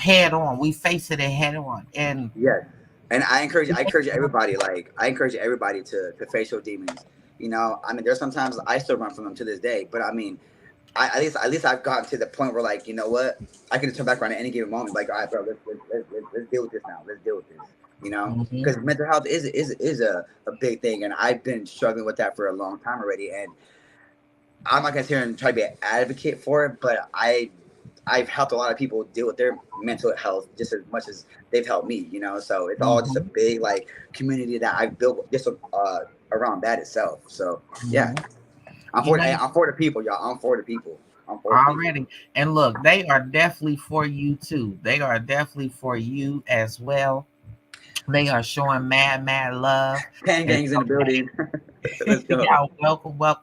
head on. We face it head on. And yes. And I encourage everybody, to face your demons. You know, I mean, there's sometimes I still run from them to this day, but I mean, at least I've gotten to the point where, like, you know what, I can just turn back around at any given moment, like, all right, bro, let's deal with this now. Let's deal with this. You know, because mental health is a big thing, and I've been struggling with that for a long time already. And I'm not gonna sit here and try to be an advocate for it, but I've helped a lot of people deal with their mental health just as much as they've helped me. You know, so it's all just a big like community that I've built just around that itself. So yeah. I'm for the people, y'all. I'm for the people. Already. And look, they are definitely for you too. They are definitely for you as well. They are showing mad love. Pan Gang's in the building. Let's go.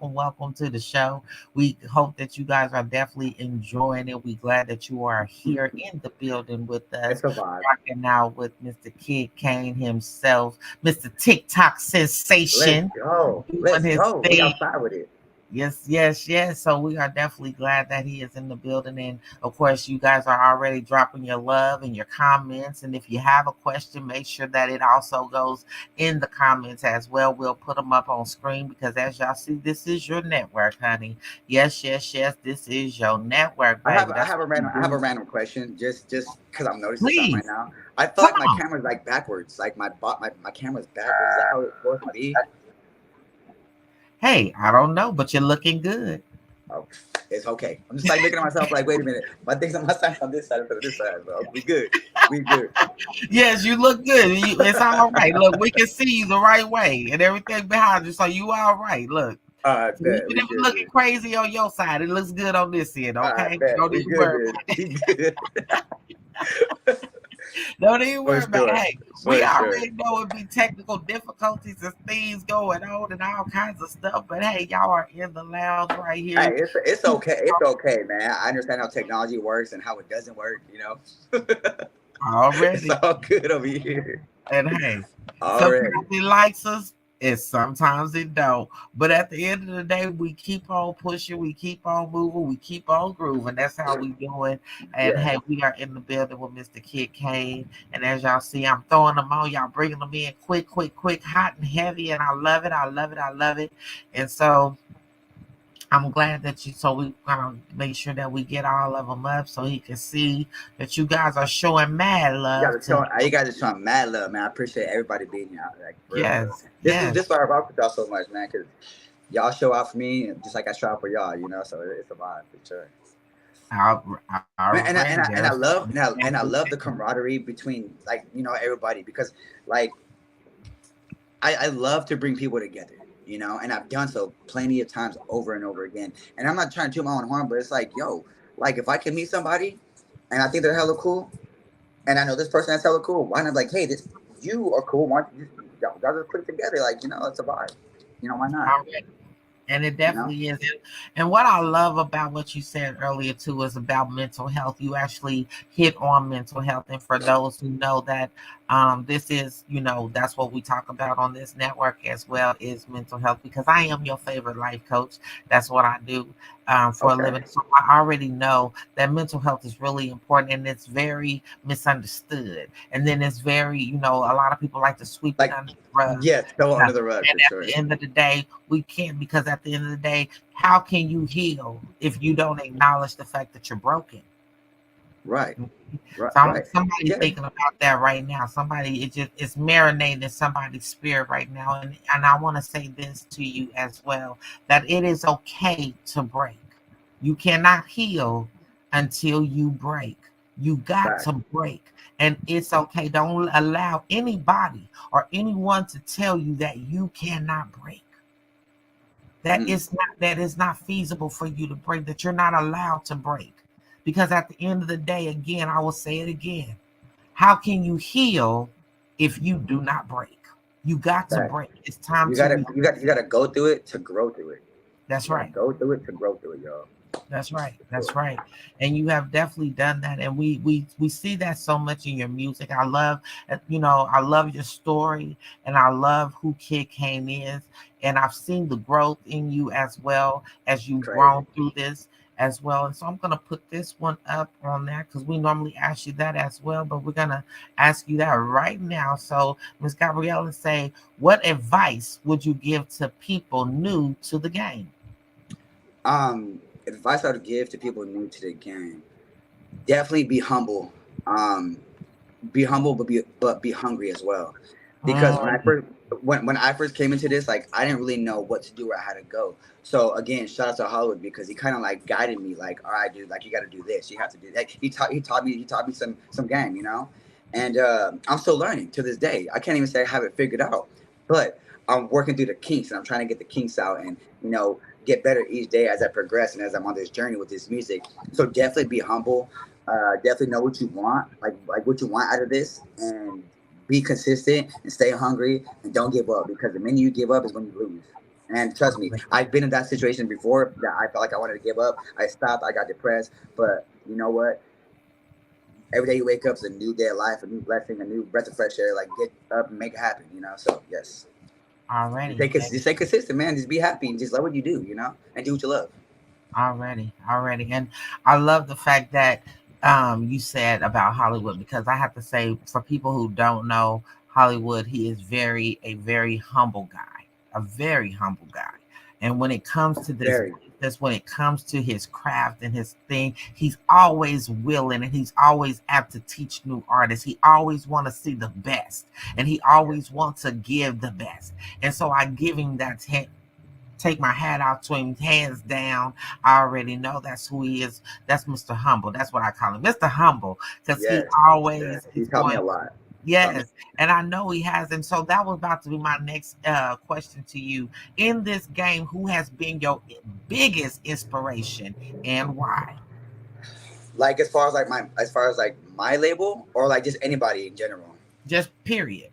Welcome to the show. We hope that you guys are definitely enjoying it. We're glad that you are here in the building with us. Rocking out with Mr. Kid Kane himself, Mr. TikTok sensation. Let's go. We outside with it. Yes. So we are definitely glad that he is in the building. And of course, you guys are already dropping your love and your comments. And if you have a question, make sure that it also goes in the comments as well. We'll put them up on screen because as y'all see, this is your network, honey. Yes. This is your network, baby. I have a random question just because I'm noticing something right now. I feel like my camera's like backwards. Like my camera's backwards. Is that how it's supposed to be? Hey, I don't know, but you're looking good. Oh, it's okay. I'm just like looking at myself like, wait a minute. My things on my side on this side instead of this side, bro. We good. Yes, you look good. It's all right. Look, we can see you the right way and everything behind you, so you all right. Look. Even if it's looking crazy on your side, it looks good on this end, okay? Don't even worry. Don't even worry about it. Hey, we already know it'd be technical difficulties and things going on and all kinds of stuff. But hey, y'all are in the lounge right here. Hey, it's okay. It's okay, man. I understand how technology works and how it doesn't work, you know. Already. It's all good over here. And hey, sometimes he likes us and sometimes it don't. But at the end of the day, we keep on pushing, we keep on moving, we keep on grooving. That's how we doing. And hey, we are in the building with Mr. Kid Kane. And as y'all see, I'm throwing them on. Y'all bringing them in quick, hot and heavy. And I love it. And so I'm glad that so we're gonna make sure that we get all of them up so he can see that you guys are showing mad love. You guys are showing mad love, man. I appreciate everybody being here. Like, This is why I rock with y'all so much, man, because y'all show out for me just like I show out for y'all, you know. So it's a vibe for sure. I love the camaraderie between, like, you know, everybody, because like I love to bring people together. You know, and I've done so plenty of times over and over again. And I'm not trying to toot my own horn, but it's like, yo, like if I can meet somebody and I think they're hella cool, and I know this person that's hella cool, why not like, hey, you are cool. Why don't you y'all just put it together? Like, you know, it's a vibe. You know, why not? And it definitely is. And what I love about what you said earlier too is about mental health. You actually hit on mental health. And for those who know that this is, you know, that's what we talk about on this network as well, is mental health, because I am your favorite life coach. That's what I do for a living. So I already know that mental health is really important, and it's very misunderstood. And then it's very, you know, a lot of people like to sweep it under the rug. Yes, go under the rug. And at the end of the day, we can't, because at the end of the day, how can you heal if you don't acknowledge the fact that you're broken? Right. So somebody's thinking about that right now. Somebody, it's marinating in somebody's spirit right now. And I want to say this to you as well, that it is okay to break. You cannot heal until you break. You got to break. And it's okay. Don't allow anybody or anyone to tell you that you cannot break. That is not feasible for you to break, that you're not allowed to break. Because at the end of the day, again, I will say it again. How can you heal if you do not break? You got to break. It's time you gotta go through it to grow through it. That's right. Go through it to grow through it, y'all. That's right. And you have definitely done that. And we see that so much in your music. I love your story, and I love who Kid Kane is. And I've seen the growth in you as well as you've grown through this as well. And so I'm going to put this one up on there, because we normally ask you that as well, but we're going to ask you that right now. So Ms. Gabriella, say, what advice would you give to people new to the game? advice I would give to people new to the game, definitely be humble. Be humble, but be hungry as well. Because when I first came into this, like I didn't really know what to do, where I had to go. So again, shout out to Hollywood because he kind of like guided me, like, all right, dude, like you got to do this, you have to do that. He taught me some game, you know. And I'm still learning to this day. I can't even say I have it figured out, but I'm working through the kinks and I'm trying to get the kinks out and, you know, get better each day as I progress and as I'm on this journey with this music. So definitely be humble. Definitely know what you want, like what you want out of this, and be consistent and stay hungry and don't give up, because the minute you give up is when you lose. And trust me, I've been in that situation before that I felt like I wanted to give up. I stopped, I got depressed, but you know what? Every day you wake up is a new day of life, a new blessing, a new breath of fresh air. Like get up and make it happen, you know? So yes. Already. Just stay consistent, man. Just be happy and just love what you do, you know? And do what you love. Already. And I love the fact that you said about Hollywood, because I have to say, for people who don't know Hollywood, he is a very humble guy. And when it comes to this, when it comes to his craft and his thing, he's always willing and he's always apt to teach new artists. He always want to see the best, and he always wants to give the best. And so I give him that take my hat off to him, hands down. I already know that's who he is. That's Mr. Humble. That's what I call him, Mr. Humble, because he always he's taught me a lot. Yes, and I know he has. And so that was about to be my next question to you. In this game, who has been your biggest inspiration and why? Like as far as my label, or like just anybody in general? Just period.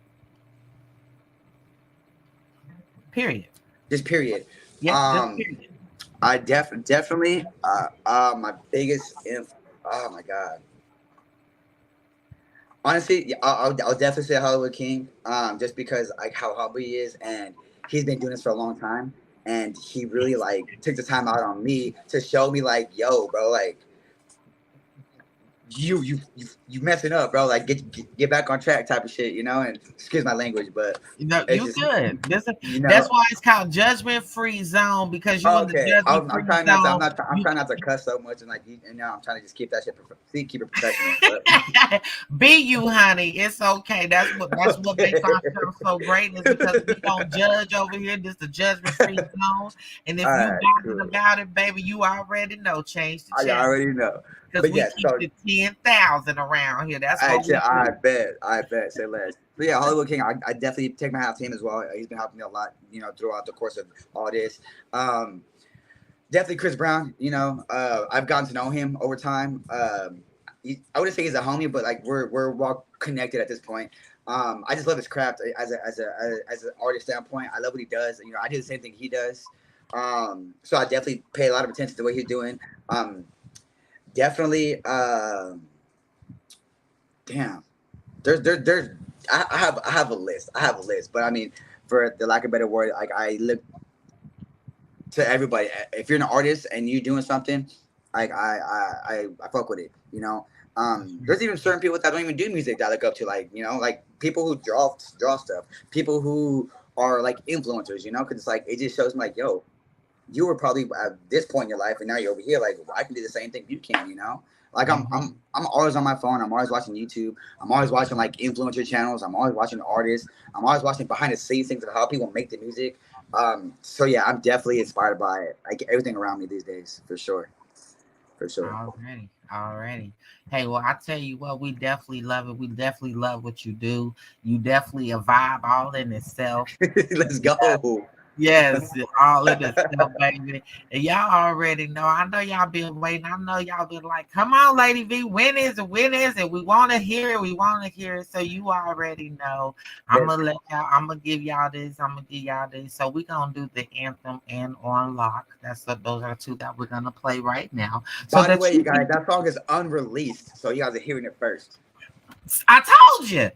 Just period. Yeah. Period. I definitely my biggest oh my God. Honestly, I'll definitely say Hollywood King, just because like how humble he is, and he's been doing this for a long time, and he really like took the time out on me to show me like, yo, bro, like you messing up, bro, like get back on track type of shit, you know. And excuse my language, but you know you good. That's why it's called judgment free zone, because you're in the judgment free zone. I'm trying not to cuss so much, and like, you know, I'm trying to just keep that shit keep it professional. Be you, honey. It's okay. That's what makes our show so great, is because we don't judge over here. This is the judgment free zone, and if you talking about it, baby, you already know. Change the channel. I already know. Because we keep the 10,000 around here. That's what I bet. Say less. But yeah, Hollywood King, I definitely take my hat to him as well. He's been helping me a lot, you know, throughout the course of all this. Definitely Chris Brown, you know, I've gotten to know him over time. I wouldn't say he's a homie, but like we're well connected at this point. I just love his craft as an artist standpoint. I love what he does. You know, I do the same thing he does. So I definitely pay a lot of attention to what he's doing. Definitely, damn. There's. I have a list. But I mean, for the lack of a better word, like I look to everybody. If you're an artist and you're doing something, like I fuck with it. You know. There's even certain people that don't even do music that I look up to, like, you know, like people who draw stuff, people who are like influencers, you know, because it's like it just shows me like, yo, you were probably at this point in your life, and now you're over here. Like, I can do the same thing you can, you know. Like I'm always on my phone. I'm always watching YouTube. I'm always watching like influencer channels. I'm always watching artists. I'm always watching behind the scenes things of how people make the music. So yeah, I'm definitely inspired by it. Like everything around me these days, for sure. Already. Hey, well, I tell you what, we definitely love it. We definitely love what you do. You definitely a vibe all in itself. Let's go. Yes, all in itself, baby. And y'all already know. I know y'all been waiting. I know y'all been like, come on, Lady V, when is it? We want to hear it. So you already know. I'm gonna give y'all this. So we're gonna do the anthem and On Lock. Those are the two that we're gonna play right now. So by the way, you guys, that song is unreleased, so you guys are hearing it first. I told you.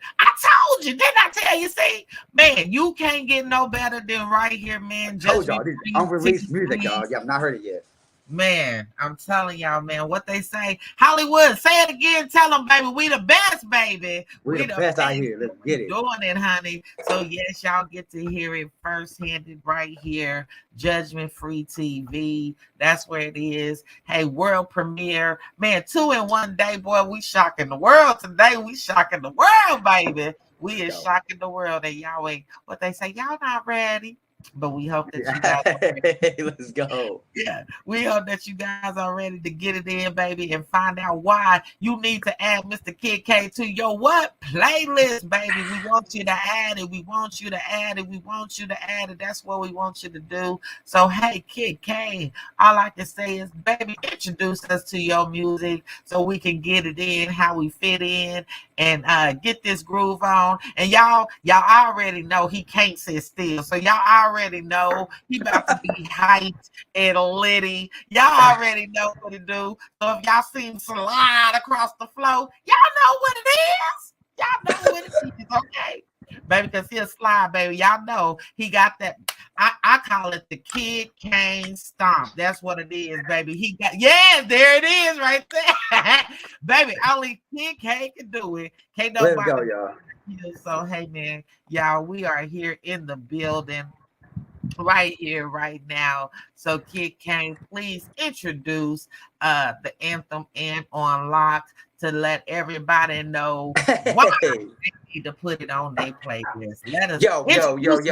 Didn't I tell you? See, man, you can't get no better than right here, man. Told y'all, this is unreleased music, y'all. You have not heard it yet. Man, I'm telling y'all, man, what they say. Hollywood, say it again. Tell them, baby, we the best, baby. We the best out here. Let's get it. Doing it, honey. So yes, y'all get to hear it first-handed right here. Judgment Free TV. That's where it is. Hey, world premiere. Man, 2 in 1 day, boy. We shocking the world today. We shocking the world, baby. We is shocking the world. And y'all ain't what they say, y'all not ready. But we hope that you guys are ready. Let's go. Yeah, we hope that you guys are ready to get it in, baby, and find out why you need to add Mr. Kid K to your what playlist, baby. We want you to add it. We want you to add it. We want you to add it. That's what we want you to do. So, hey, Kid K, all I can say is, baby, introduce us to your music so we can get it in, how we fit in, and get this groove on. And y'all already know he can't sit still. So y'all already know he about to be hyped and litty. Y'all already know what to do. So if y'all see him slide across the floor, y'all know what it is. Y'all know what it is, okay? Baby, because he'll slide, baby. Y'all know he got that. I call it the Kid Kane stomp. That's what it is, baby. He got, yeah, there it is right there. Baby, only Kid Kane can do it. Can't nobody. Let's go, y'all. So, hey, man, y'all, we are here in the building right here, right now. So, Kid Kane, please introduce the anthem and on lock to let everybody know why they need to put it on their playlist. Let us yo,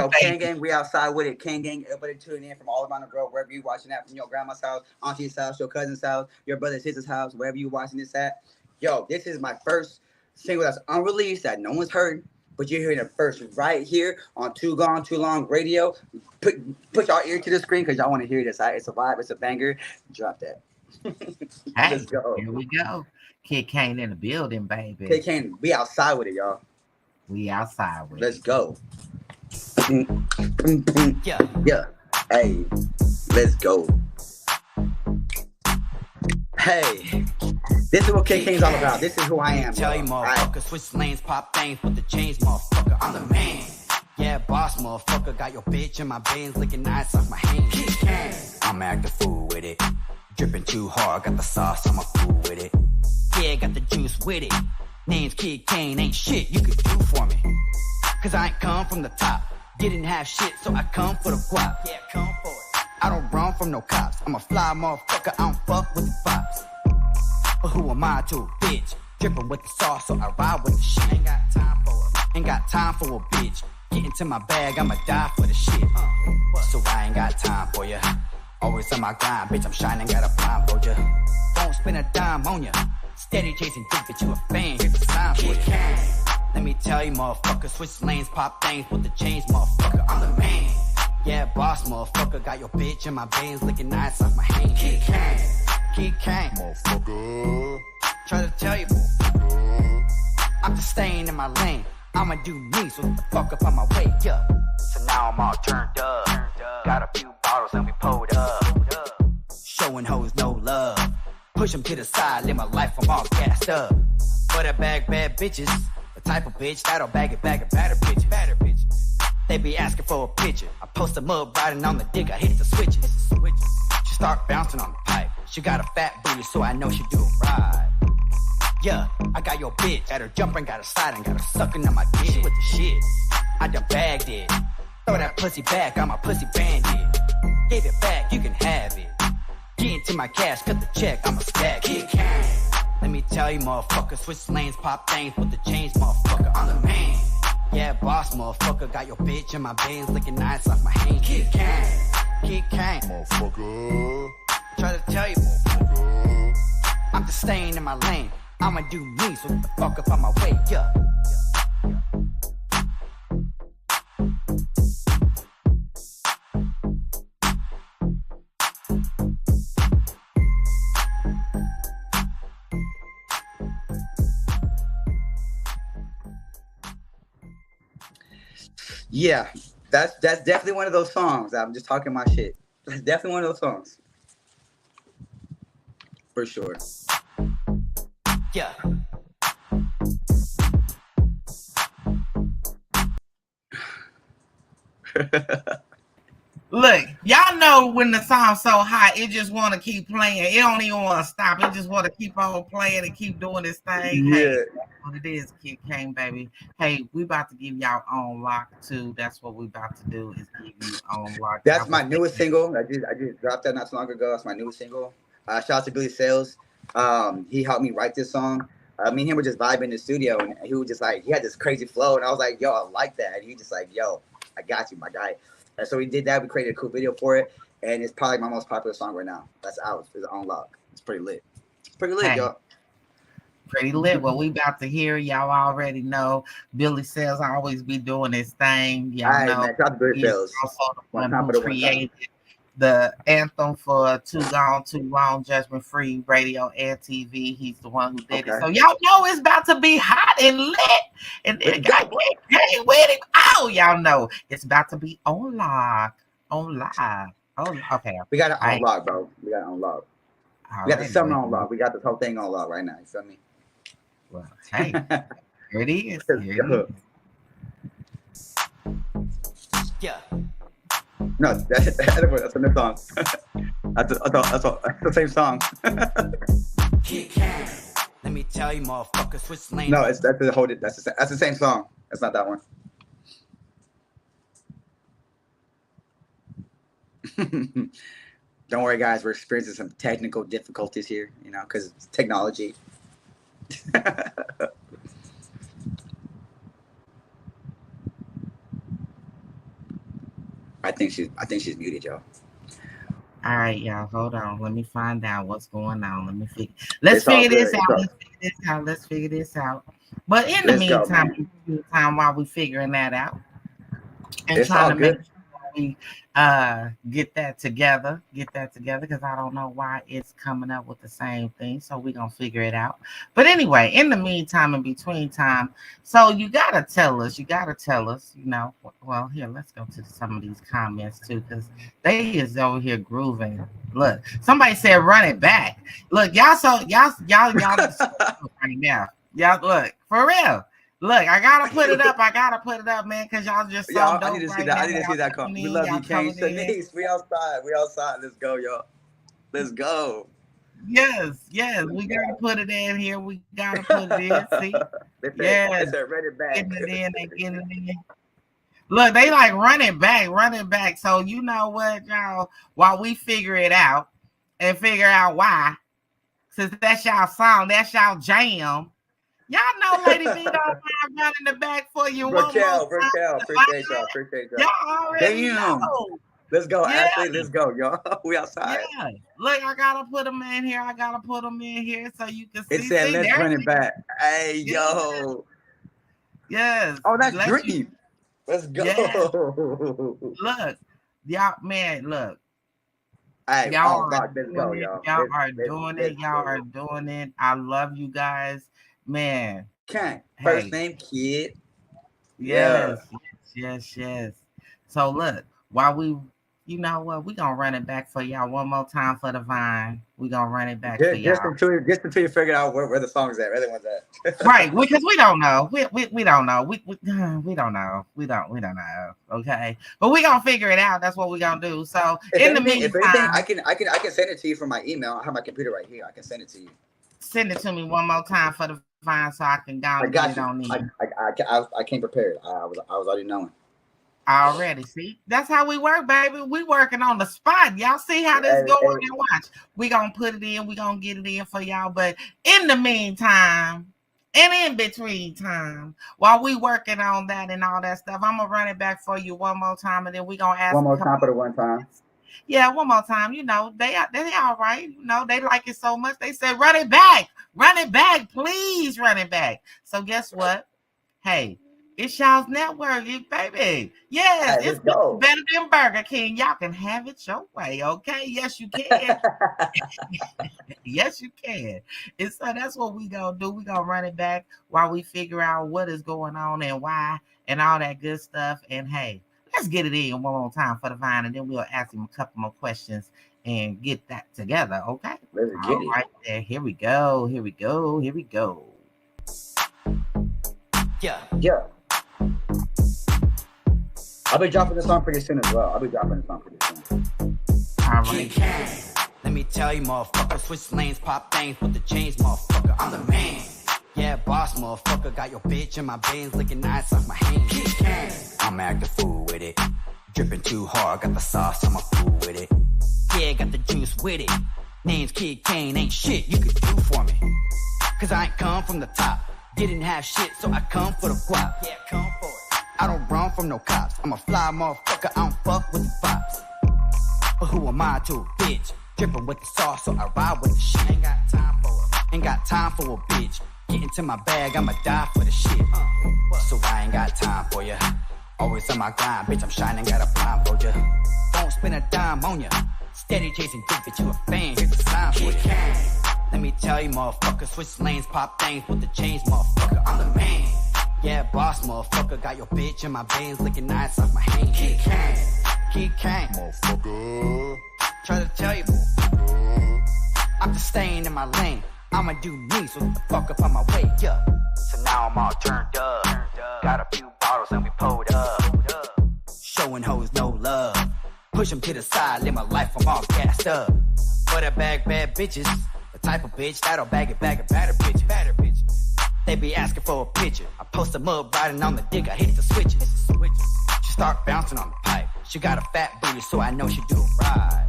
Kane Gang, we outside with it. Kane Gang, everybody tuning in from all around the world, wherever you watching that, from your grandma's house, auntie's house, your cousin's house, your brother's sister's house, wherever you watching this at. Yo, this is my first single that's unreleased that no one's heard, but you're hearing it first right here on Too Gone Too Long Radio. Put y'all ear to the screen because y'all want to hear this. It's a vibe, it's a banger. Drop that. Hey, let's go. Here we go. Kid Kane in the building, baby. Kid Kane, we outside with it, y'all. We outside with Let's it. go. Yeah. Hey, let's go. Hey, this is what Kid Kane's all about. This is who I am. Tell you, motherfucker, switch lanes, pop things with the chains, motherfucker. I'm the man. Yeah, boss, motherfucker. Got your bitch in my veins, licking nice off my hands. I'm acting fool with it. Dripping too hard, got the sauce, I'm a fool with it. Yeah, got the juice with it. Name's Kid Kane, ain't shit you could do for me. Cause I ain't come from the top. Didn't have shit, so I come for the guap. Yeah, come for it. I don't run from no cops. I'm a fly motherfucker, I don't fuck with the fops. But who am I to a bitch? Dripping with the sauce, so I ride with the shit. Ain't got time for it. Ain't got time for a bitch. Get into my bag, I'ma die for the shit. So I ain't got time for ya. Always on my grind, bitch, I'm shining, got a blind for ya. Don't spend a dime on ya. Steady chasing dick, bitch, you a fan, here's a sign for ya. Let me tell you, motherfucker, switch lanes, pop things with the chains, motherfucker, I'm the man. Yeah, boss, motherfucker, got your bitch in my veins, licking nice off my hands. Kid Kane, Motherfucker. try to tell you, motherfucker, I'm just staying in my lane. I'ma do me, so the fuck up on my way, yeah. So now I'm all turned up. Got a few bottles and we pulled up. Showing hoes no love. Push them to the side, live my life, I'm all gassed up. For the bag bad bitches, the type of bitch that'll bag it, batter bitches. They be asking for a picture. I post them up riding on the dick, I hit the switches. She start bouncing on the pipe. She got a fat booty, so I know she do it right. Yeah, I got your bitch at her jumping, got her sliding, got her sucking on my dick with the shit. I done bagged it. Throw that pussy back, I'm a pussy bandit. Give it back, you can have it. Get into my cash, cut the check, I'm a stack it. Let me tell you, motherfucker, switch lanes, pop things with the chains, motherfucker, I'm the man. Yeah, boss, motherfucker, got your bitch in my veins, licking nice off my hands. Kid Kane, Motherfucker. try to tell you, motherfucker, I'm just staying in my lane. I'ma do me, so get the fuck up on my way, yeah. Yeah, that's definitely one of those songs. I'm just talking my shit. That's definitely one of those songs. For sure. Yeah. Look, y'all know when the song's so hot, it just want to keep playing. It don't even want to stop. It just want to keep on playing and keep doing this thing. Yeah. Hey, that's what it is, Kid Kane, baby. Hey, we about to give y'all on lock too. That's what we about to do is give you on lock. That's my newest single. I just dropped that not too long ago. That's my newest single. Shout out to Billy Sales. He helped me write this song. Me and him were just vibing in the studio, and he was just like, he had this crazy flow, and I was like, yo, I like that. And he just like, yo, I got you, my guy. And so we did that. We created a cool video for it, and it's probably my most popular song right now. That's out. It's on lock. It's pretty lit. It's pretty lit, y'all. Pretty lit. Well, we about to hear. Y'all already know Billy Sales always be doing his thing. Y'all know man, shout out to Billy Sales. Also the one who created the anthem for Too Gone, Too Long, Judgment Free Radio and TV. He's the one who did it. So y'all know it's about to be hot and lit. And then got with it. Oh, y'all know it's about to be on lock. On live. Oh, okay. We got it on lock, bro. We got it on lock. We got the summer on lock. We got this whole thing on lock right now. You feel me? Well, hey, here it is. Here it is. Yeah. No, that's a new song. that's the same song. Let me tell you, motherfucker, switch lanes. No, that's the same song. That's not that one. Don't worry, guys. We're experiencing some technical difficulties here, you know, because it's technology. I think she's muted, y'all. All right, y'all. Hold on. Let me find out what's going on. Let's figure this out. But in the meantime, while we figuring that out and trying to make sure we get that together because I don't know why it's coming up with the same thing, so we're gonna figure it out. But anyway, in the meantime, in between time, so you gotta tell us, you know. Well, here, let's go to some of these comments too, because they is over here grooving. Look, somebody said run it back. Look, y'all right now. Y'all look for real. Look, I gotta put it up, man, because y'all just so dope. I need to see that. I need to see that come. We love you, Kane. Shanice, we outside. Let's go, y'all. Let's go. Yes, we gotta put it in here. We gotta put it in. See, yes, read it back. Getting it in. Look, they like run it back. So you know what, y'all? While we figure it out and figure out why, since that's y'all song, that's y'all jam. Y'all know Lady B don't mind running the back for you. Raquel, appreciate y'all. Y'all already know. Let's go, Ashley. Let's go, y'all. We outside. Yeah. Look, I gotta put them in here. So you can see. It said, let's run it back. Hey, yo. Yes. Oh, that's Dream. Let's go. Yes. Look, y'all, man, look. Hey, y'all are doing it. I love you guys. Man, first name Kid. Yes. So look, while you know what, we gonna run it back for y'all one more time for the Vine. We gonna run it back for y'all. Just until you figure out where the song's at, where the one's at. Right, because we don't know. We don't know. We don't know. We don't know. Okay, but we gonna figure it out. That's what we gonna do. So in the meantime, I can send it to you from my email. I have my computer right here. I can send it to you. Send it to me one more time for the Vine so I can download it on there. I came prepared. I was already knowing. Already, see, that's how we work, baby. We working on the spot. Y'all see how this going and watch. We gonna put it in. We gonna get it in for y'all. But in the meantime, and in between time, while we working on that and all that stuff, I'm gonna run it back for you one more time, and then we gonna ask one more time for the one time. Yeah, one more time. You know, they all right. You know, they like it so much. They said, run it back, please run it back. So guess what? Hey, it's y'all's network, baby. Yes, it's better than Burger King. Y'all can have it your way, okay? Yes, you can. Yes, you can. And so that's what we gonna do. We gonna run it back while we figure out what is going on and why and all that good stuff. And hey, let's get it in one more time for the Vine, and then we'll ask him a couple more questions and get that together, okay? Let's get it. Right there. Here we go. Yeah. I'll be dropping this song pretty soon as well. All right. Let me tell you, motherfucker, switch lanes, pop things with the chains, motherfucker. I'm the man. Yeah, boss, motherfucker, got your bitch in my veins, licking nice off my hands. I'm acting fool with it. Dripping too hard, got the sauce, I'm a fool with it. Yeah, got the juice with it. Name's Kid Kane, ain't shit you could do for me. Cause I ain't come from the top. Didn't have shit, so I come for the guap. Yeah, come for it. I don't run from no cops. I'm a fly motherfucker, I don't fuck with the fops. But who am I to a bitch? Dripping with the sauce, so I ride with the shit. Ain't got time for it. Ain't got time for a bitch. Get into my bag, I'ma die for the shit. So I ain't got time for ya. Always on my grind, bitch, I'm shining, got a blindfold ya. Don't spend a dime on ya. Steady chasing dick, bitch, you a fan, here's the sign for ya. Let me tell you, motherfucker, switch lanes, pop things with the chains, motherfucker, I'm the man. Yeah, boss, motherfucker, got your bitch in my veins, licking nice off my hands. Kid Kane, Motherfucker. try to tell you, motherfucker. I'm just staying in my lane. I'ma do me, so get the fuck up on my way, yeah. So now I'm all turned up. Got a few bottles and we pulled up. Showing hoes no love. Push them to the side, live my life, I'm all gassed up. Butter bag bad bitches. The type of bitch that'll bag it, batter bitches. They be asking for a picture. I post them up riding on the dick, I hit the switches. She start bouncing on the pipe. She got a fat booty, so I know she do it right.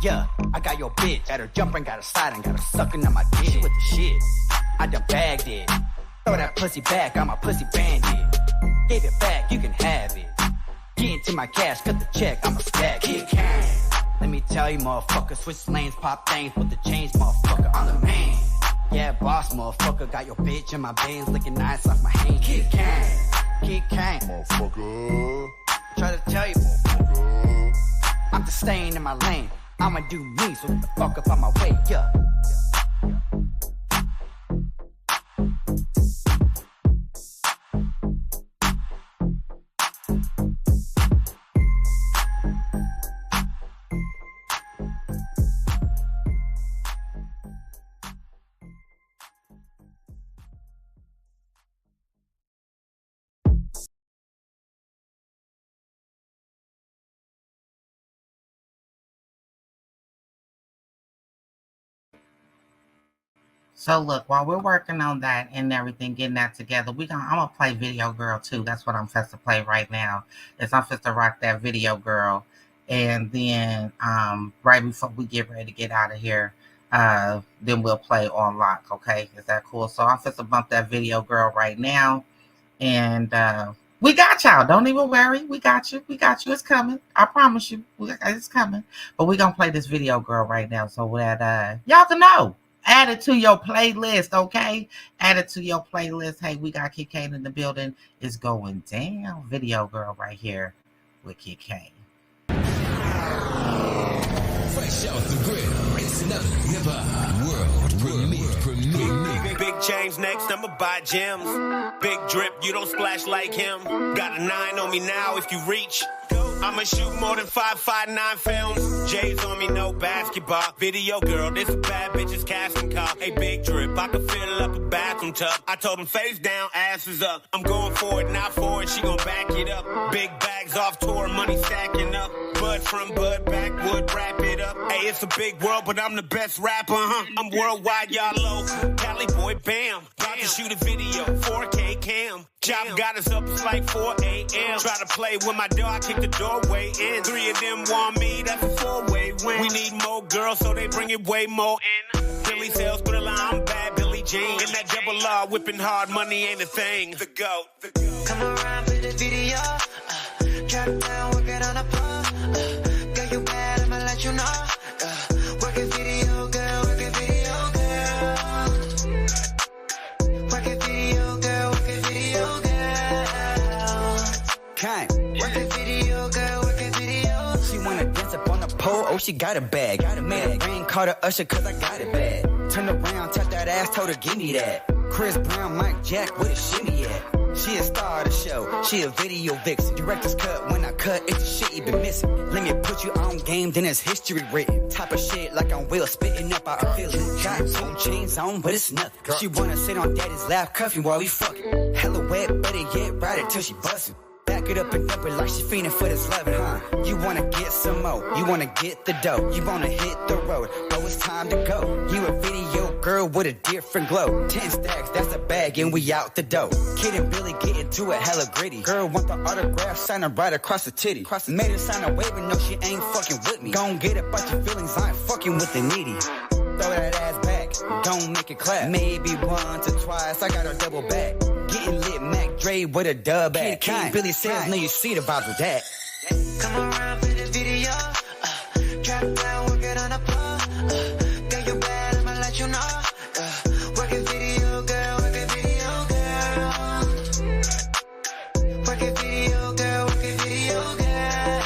Yeah, I got your bitch at her jumping, got her sliding, got her sucking on my dick. She with the shit, I done bagged it. Throw that pussy back, I'm a pussy bandit. Gave it back, you can have it. Get into my cash, cut the check, I'ma stack it. Let me tell you, motherfucker, switch lanes, pop things with the chains, motherfucker, I'm the man. Yeah, boss, motherfucker, got your bitch in my veins, licking nice off my hands. Kid Kane, Motherfucker. try to tell you, motherfucker. I'm just staying in my lane. I'ma do me, so get the fuck up on my way, yeah. So look, while we're working on that and everything, getting that together, I'm gonna play Video Girl too. That's what I'm supposed to play right now. I'm supposed to rock that Video Girl, and then right before we get ready to get out of here, then we'll play On Lock. Okay, is that cool? So I'm supposed to bump that Video Girl right now, and we got y'all. Don't even worry. We got you. It's coming. I promise you, it's coming. But we're gonna play this Video Girl right now, so that y'all can know. Add it to your playlist, okay? Add it to your playlist. Hey, we got Kid Kane in the building. It's going down. Video Girl right here with Kid Kane. Fresh off the grill, it's another hip-hop world premiere. Big change next, I'ma buy gems. Big drip, you don't splash like him. Got a 9 on me now if you reach. I'ma shoot more than 559 films. J's on me, no basketball. Video Girl, this a bad bitch's casting call. Hey, big drip, I can fill up a bathroom tub. I told him face down, ass is up. I'm going for it, not for it, she gon' back it up. Big bags off tour, money stacking up. Bud from Bud, backwood, wrap it up. Hey, it's a big world, but I'm the best rapper, I'm worldwide, y'all low. Cali boy, bam. About to shoot a video, 4K cam. Job got us up, it's like 4 a.m. Try to play with my door, I kick the doorway in. 3 of them want me, that's a 4-way win. We need more girls, so they bring it way more in. Billy sells Thriller, I'm bad Billie Jean. In that double R, whipping hard, money ain't a thing. The GOAT. Come around for the video. Drop down, work it on a pump. Girl, you bad, I'ma let you know. Work a video, girl, work a video, girl. Work a video, girl, work a video, girl. Work a video, girl, work a video. She wanna dance up on the pole, oh, she got a bag. Made it rain, called her Usher, cause I got it bad. Turned around, touched that ass, told her, give me that. Chris Brown, Mike Jack, where the shimmy at? She a star of the show, she a video vixen. Director's cut, when I cut, it's the shit you been missing. Let me put you on game, then it's history written. Type of shit like I'm Will, spitting up our feelings. Got 2 chains on, but it's nothing. She wanna sit on daddy's lap, cuffing while we fucking. Hella wet, better yet, ride it till she bustin'. Back Back it up and dump it like she fiending for this loving, huh? You wanna get some more, you wanna get the dough, you wanna hit the road, oh it's time to go. You a video girl with a different glow. 10 stacks, that's a bag and we out the dough. Kid and Billy get into it hella gritty. Girl want the autograph, signing right across the titty. Made her sign a waiver, no she ain't fucking with me. Gon' get up out your feelings, I ain't fucking with the needy. Throw that ass back, don't make it clap. Maybe once or twice, I got her double back. Getting lit, Mac Dre with a dub at. Kid Billy says, no you see the vibes with that. Come around for the video. Drop down, work it on the pole. Girl, you bad, I'ma let you know. Work a video, girl, work a video, girl. Work a video, girl, work a video, girl.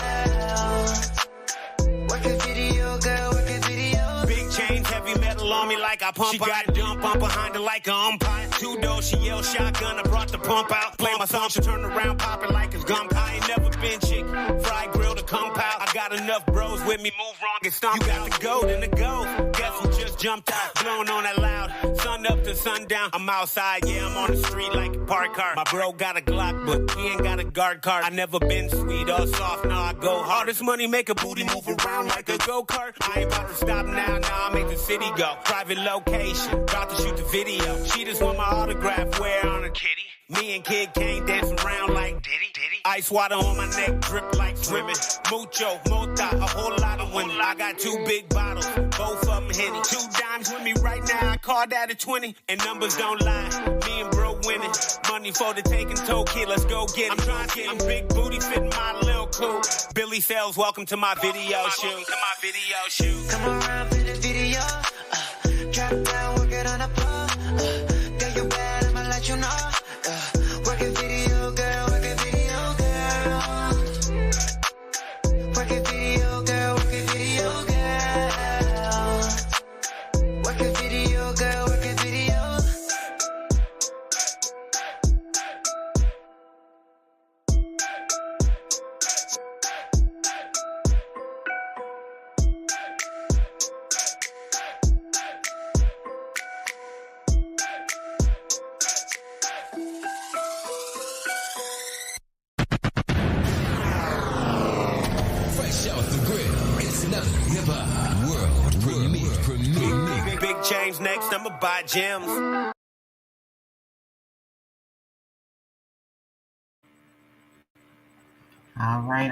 Work a video, girl, work a video. Big chains, heavy metal on me like I pump. She got a dump on behind her like a umpire. Two doors, she yell shotgun, I brought the pump out. Play my song, she turn around, pop it like it's gunpowder. I ain't never been chick, fry grill to come out. I got enough bros with me, move wrong, get stomped. You got the gold in the go. Guess who just jumped out? Blowing on that loud. Sun up to sundown. I'm outside, yeah, I'm on the street like a park car. My bro got a Glock, but he ain't got a guard card. I never been sweet or soft, now I go hard. This money make a booty move around like a go-kart. I ain't about to stop now I make the city go. Private location, about to shoot the video. She just want my autograph, wear on her kitty. Me and Kid Kane dancing around like Diddy. Ice water on my neck, drip like swimming. Mucho, mota, a whole lot of women. I got 2 big bottles, both of them Henny. 2 dimes with me right now, I call that a 20. And numbers don't lie, me and bro winning. Money for the taking toe, kid, let's go get it. I'm trying to get I'm big booty, fitting my little cool. Billy Sales, welcome to my video shoot. Come around for the video. Drop down, work it on the pole. Girl, you bad, I'ma let you know. Work a video, girl, work a video, girl. Work a video, girl, work a video, girl. Work a video, girl, work a video. Fresh off the grill, it's another hip-hop world premiere. Big chains next, I'ma buy gems. All right.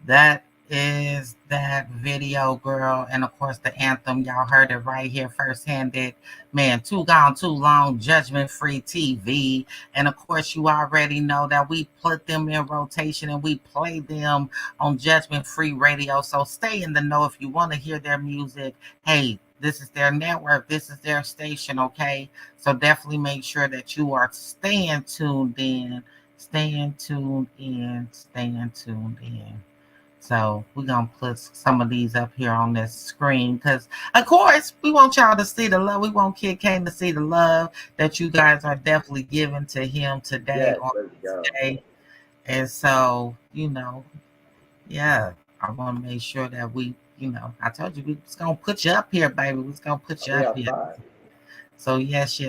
That is that video, girl. And of course, the anthem. Y'all heard it right here first-handed. Man, Too Gone Too Long, Judgment Free TV. And of course, you already know that we put them in rotation and we play them on Judgment Free Radio. So stay in the know if you want to hear their music. Hey, this is their network. This is their station, okay? So definitely make sure that you are staying tuned in. So we're going to put some of these up here on this screen because, of course, we want y'all to see the love. We want Kid Kane to see the love that you guys are definitely giving to him today. Today. And so, I want to make sure that we, I told you we was going to put you up here, baby. We was going to put you up here. So, yes,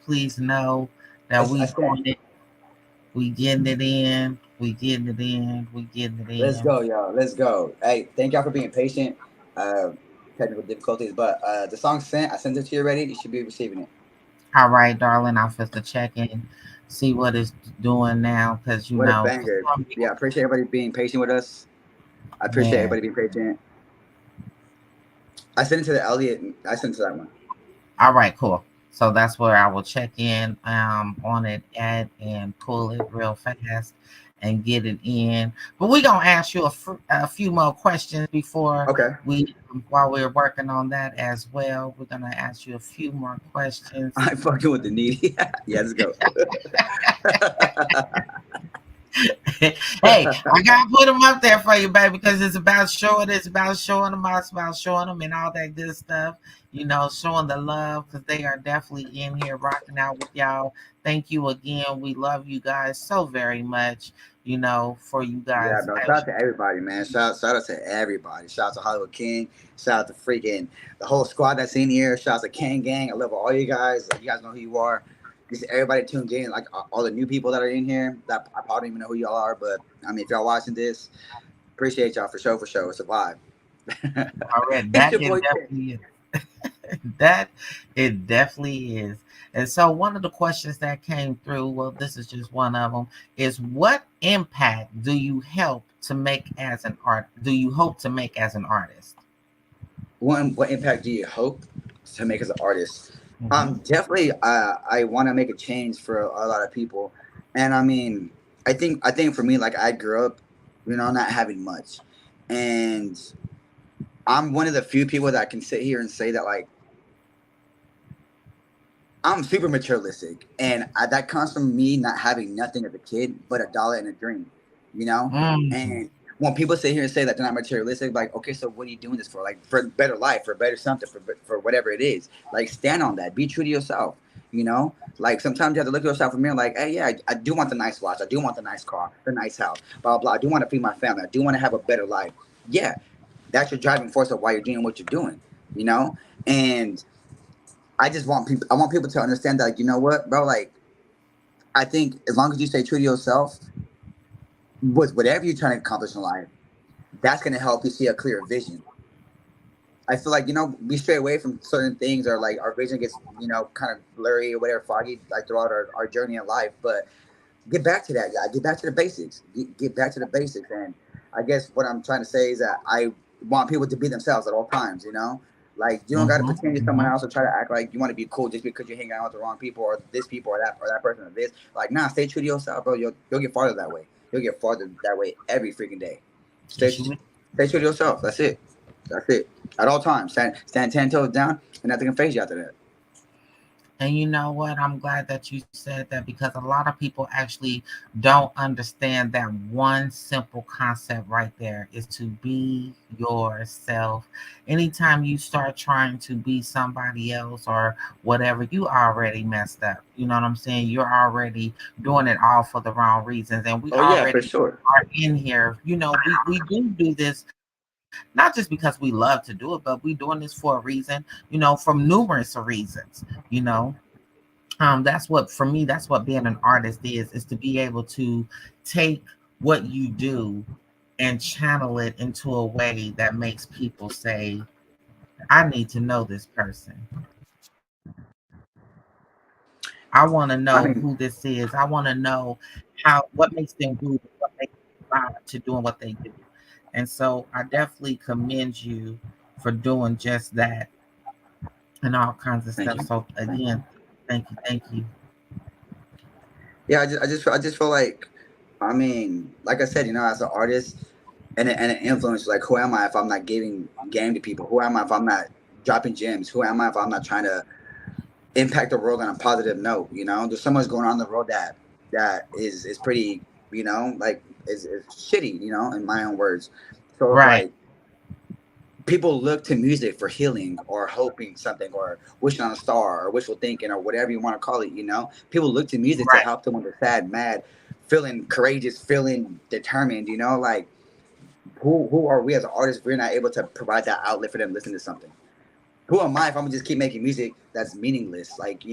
please know that we getting it in. Let's go, y'all. Let's go. Hey, thank y'all for being patient. Technical difficulties, but the song's sent. I sent it to you already. You should be receiving it. All right, darling. I'll have to check in, see what it's doing now, because What a banger. Yeah, I appreciate everybody being patient with us. I appreciate everybody being patient. I sent it to the Elliot. I sent it to that one. All right, cool. So that's where I will check in on it and pull it real fast and get it in. But we're going to ask you a few more questions before while we're working on that as well. We're going to ask you a few more questions. I'm fucking with the needy. Yeah, let's go. Hey, I got to put them up there for you, baby, because it's about showing them, and all that good stuff. Showing the love, because they are definitely in here rocking out with y'all. Thank you again. We love you guys so very much, for you guys. Yeah, no, shout out to everybody, man. Shout out to everybody. Shout out to Hollywood King. Shout out to freaking the whole squad that's in here. Shout out to Kang Gang. I love all you guys. You guys know who you are. just everybody tuned in, like all the new people that are in here. That I probably don't even know who y'all are, but I mean, if y'all watching this, appreciate y'all for sure. It's a vibe. All right, It's that your it boy. definitely is. That it definitely is. And so one of the questions that came through, well, this is just one of them, is what impact do you hope to make as an artist? What impact do you hope to make as an artist? Mhm. Definitely. I want to make a change for a lot of people, and I mean, I think for me, like I grew up, not having much, and I'm one of the few people that can sit here and say that like I'm super materialistic, and that comes from me not having nothing as a kid but a dollar and a dream, you know. Mm. And when people sit here and say that they're not materialistic, like, okay, so what are you doing this for? Like, for better life, for better something, for whatever it is. Like, stand on that. Be true to yourself. You know, like sometimes you have to look at yourself in the mirror, like, hey, yeah, I do want the nice watch, I do want the nice car, the nice house, blah blah. I do want to feed my family, I do want to have a better life. Yeah, that's your driving force of why you're doing what you're doing. You know, and I just want people. I want people to understand that, like, you know what, bro. Like, I think as long as you stay true to yourself with whatever you're trying to accomplish in life, that's gonna help you see a clearer vision. I feel like, we stray away from certain things, or like our vision gets, kind of blurry or whatever, foggy, like throughout our journey in life. But get back to that, guy. Get back to the basics. Get back to the basics. And I guess what I'm trying to say is that I want people to be themselves at all times. Like, you don't got to pretend you're someone else or try to act like you want to be cool just because you're hanging out with the wrong people, or this people, or that person, or this. Like, nah, stay true to yourself, bro. You'll get farther that way. You'll get farther that way every freaking day. Stay true to yourself. That's it. At all times. Stand 10 toes down, and nothing can phase you after that. And you know what? I'm glad that you said that, because a lot of people actually don't understand that one simple concept right there is to be yourself. Anytime you start trying to be somebody else or whatever, you already messed up. You know what I'm saying? You're already doing it all for the wrong reasons. And we Oh yeah, for already sure. are in here. We do this not just because we love to do it, but we doing this for a reason, from numerous reasons, that's what, for me, that's what being an artist is to be able to take what you do and channel it into a way that makes people say, I need to know this person. I want to I know mean, who this is. I want to know what makes them do, what makes them vibe to doing what they do. And so I definitely commend you for doing just that and all kinds of thank stuff. you. So again, thank you. Yeah, I just feel like, I mean, like I said, as an artist and an influencer, like, who am I if I'm not giving game to people? Who am I if I'm not dropping gems? Who am I if I'm not trying to impact the world on a positive note? There's so much going on in the world that is pretty, like is shitty, in my own words. So it's Right. like people look to music for healing or hoping something or wishing on a star or wishful thinking or whatever you want to call it. People look to music to Right. help them when they're sad, mad, feeling courageous, feeling determined. Like, who are we as artists if we're not able to provide that outlet for them to listen to something? Who am I if I'm gonna just keep making music that's meaningless? Like,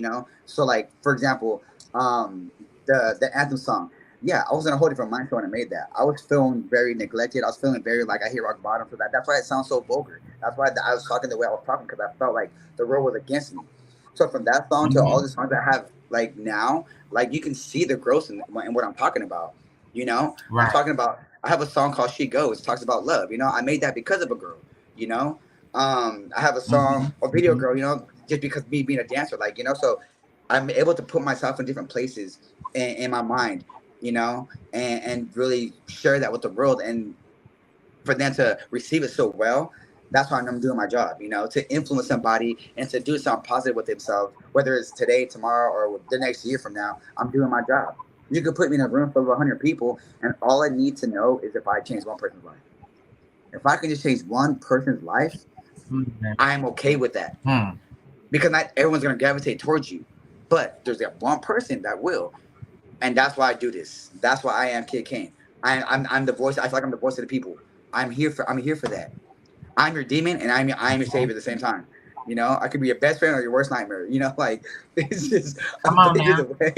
so like, for example, the anthem song. Yeah, I was in a whole different mindset when I made that. I was feeling very neglected. I was feeling very like I hit rock bottom. So that's why it sounds so vulgar. That's why I was talking the way I was talking, because I felt like the world was against me. So from that song to all the songs I have like now, like you can see the growth in what I'm talking about. Right. I'm talking about. I have a song called "She Goes." It talks about love. I made that because of a girl. I have a song, a video girl. Just because me being a dancer, like so I'm able to put myself in different places in my mind. And really share that with the world, and for them to receive it so well, that's why I'm doing my job, to influence somebody and to do something positive with themselves, whether it's today, tomorrow, or the next year from now. I'm doing my job. You could put me in a room full of 100 people, and all I need to know is if I change one person's life. If I can just change one person's life, I'm okay with that. Because not everyone's going to gravitate towards you, but there's that one person that will. And that's why I do this. That's why I am Kid Kane. I'm the voice. I feel like I'm the voice of the people. I'm here for that. I'm your demon, and I'm your savior at the same time. You know, I could be your best friend or your worst nightmare. You know, like it's just Come on now. either way.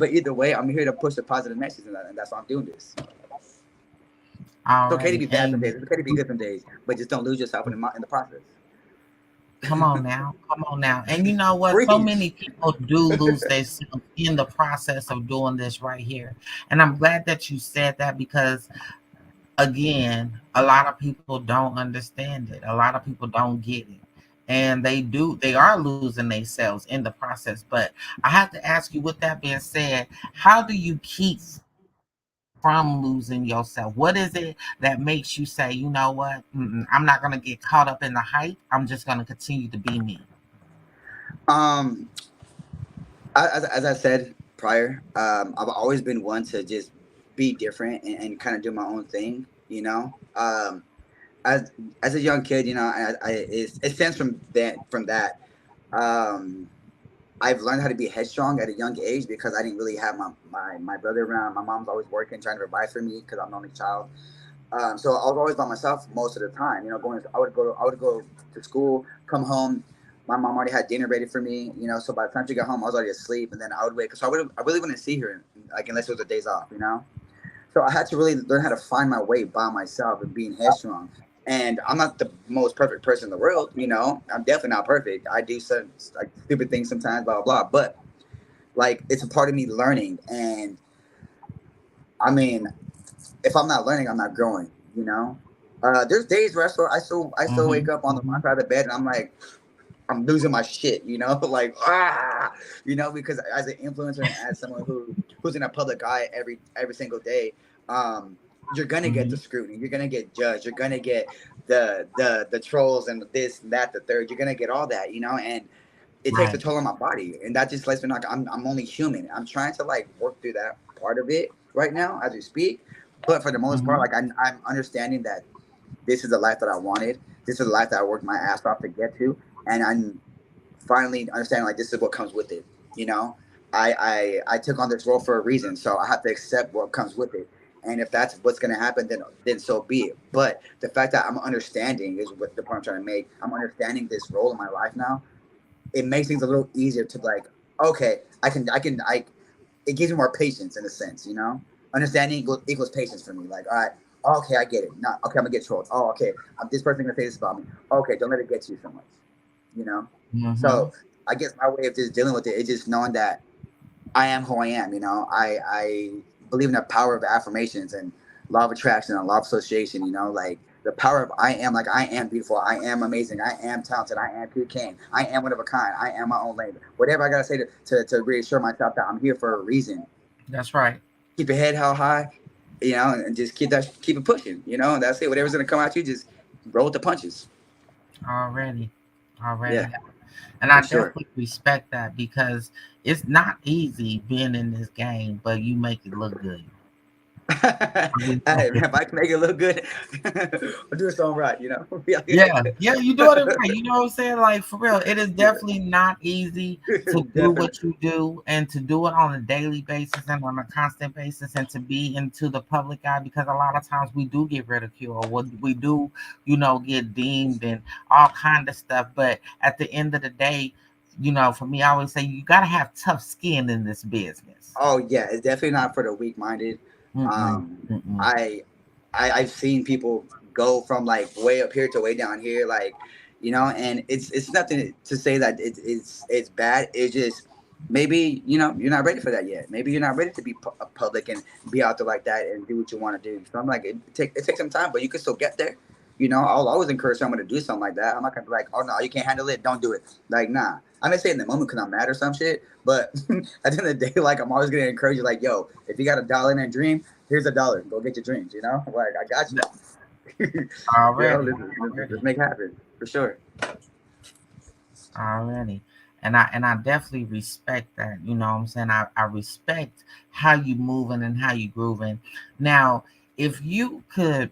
Either way, I'm here to push a positive message, and that's why I'm doing this. All It's okay to right. be bad some And days. It's okay to be good some days, but just don't lose yourself in the process. come on now. Come on now. And you know what? So Preach. many people do lose themselves in the process of doing this right here. And I'm glad that you said that because, again, a lot of people don't understand it. A lot of people don't get it. And they are losing themselves in the process. But I have to ask you, with that being said, how do you keep from losing yourself? What is it that makes you say, you know what, I'm not going to get caught up in the hype. I'm just going to continue to be me? As I said prior, I've always been one to just be different and kind of do my own thing, you know. As a young kid, you know, it stems from that. I've learned how to be headstrong at a young age because I didn't really have my brother around. My mom's always working, trying to provide for me because I'm the only child. So I was always by myself most of the time. You know, I would go to school, come home. My mom already had dinner ready for me. You know, so by the time she got home, I was already asleep, and then I would wake. So I really wouldn't see her, like, unless it was the days off. You know, so I had to really learn how to find my way by myself and being headstrong. And I'm not the most perfect person in the world, you know. I'm definitely not perfect. I do some like stupid things sometimes, blah blah blah. But like, it's a part of me learning. And I mean, if I'm not learning, I'm not growing. You know, there's days where I still wake up on the wrong side of the bed, and I'm like, I'm losing my shit. You know, like you know, because as an influencer and as someone who's in a public eye every single day, you're gonna get the scrutiny. You're gonna get judged. You're gonna get the trolls and this and that, the third. You're gonna get all that, you know, and it takes a toll on my body. And that just lets me know I'm only human. I'm trying to like work through that part of it right now as we speak. But for the most part, like I'm understanding that this is the life that I wanted. This is the life that I worked my ass off to get to, and I'm finally understanding like this is what comes with it. You know, I took on this role for a reason, so I have to accept what comes with it. And if that's what's going to happen, then so be it. But the fact that I'm understanding is what the point I'm trying to make. I'm understanding this role in my life now. It makes things a little easier to like, okay, it gives me more patience in a sense, you know? Understanding equals patience for me. Like, all right, okay, I get it. No, okay, I'm going to get trolled. Oh, okay, this person going to say this about me. Okay, don't let it get to you so much, you know? So I guess my way of just dealing with it is just knowing that I am who I am, you know? I believe in the power of affirmations and law of attraction and law of association, you know, like the power of I am, like I am beautiful, I am amazing, I am talented, I am Kid Kane, I am one of a kind, I am my own lane. Whatever I gotta say to reassure myself that I'm here for a reason. That's right. Keep your head held high, you know, and just keep it pushing, you know, and that's it. Whatever's gonna come at you, just roll with the punches. Already. Yeah. And I definitely respect that because it's not easy being in this game, but you make it look good. Hey, if I can make it look good, I'll do it so right, you know. Yeah, you doing it right. You know what I'm saying? Like, for real, it is definitely not easy to do what you do and to do it on a daily basis and on a constant basis and to be into the public eye, because a lot of times we do get ridiculed, we do, you know, get deemed and all kind of stuff. But at the end of the day, you know, for me, I always say you got to have tough skin in this business. Oh yeah, it's definitely not for the weak-minded. I've seen people go from like way up here to way down here, like, you know, and it's nothing to say that it's bad. It's just maybe, you know, you're not ready for that yet. Maybe you're not ready to be public and be out there like that and do what you want to do. So I'm like, it takes some time, but you can still get there. You know, I'll always encourage someone to do something like that. I'm not gonna be like, oh no, you can't handle it, don't do it. Like, nah. I may say in the moment because I'm mad or some shit, but at the end of the day, like, I'm always gonna encourage you, like, yo, if you got $1 in a dream, here's $1. Go get your dreams, you know? Like, I got you. Already. You know, let's make it happen for sure. Already. And I definitely respect that. You know what I'm saying? I respect how you moving and how you grooving. Now, if you could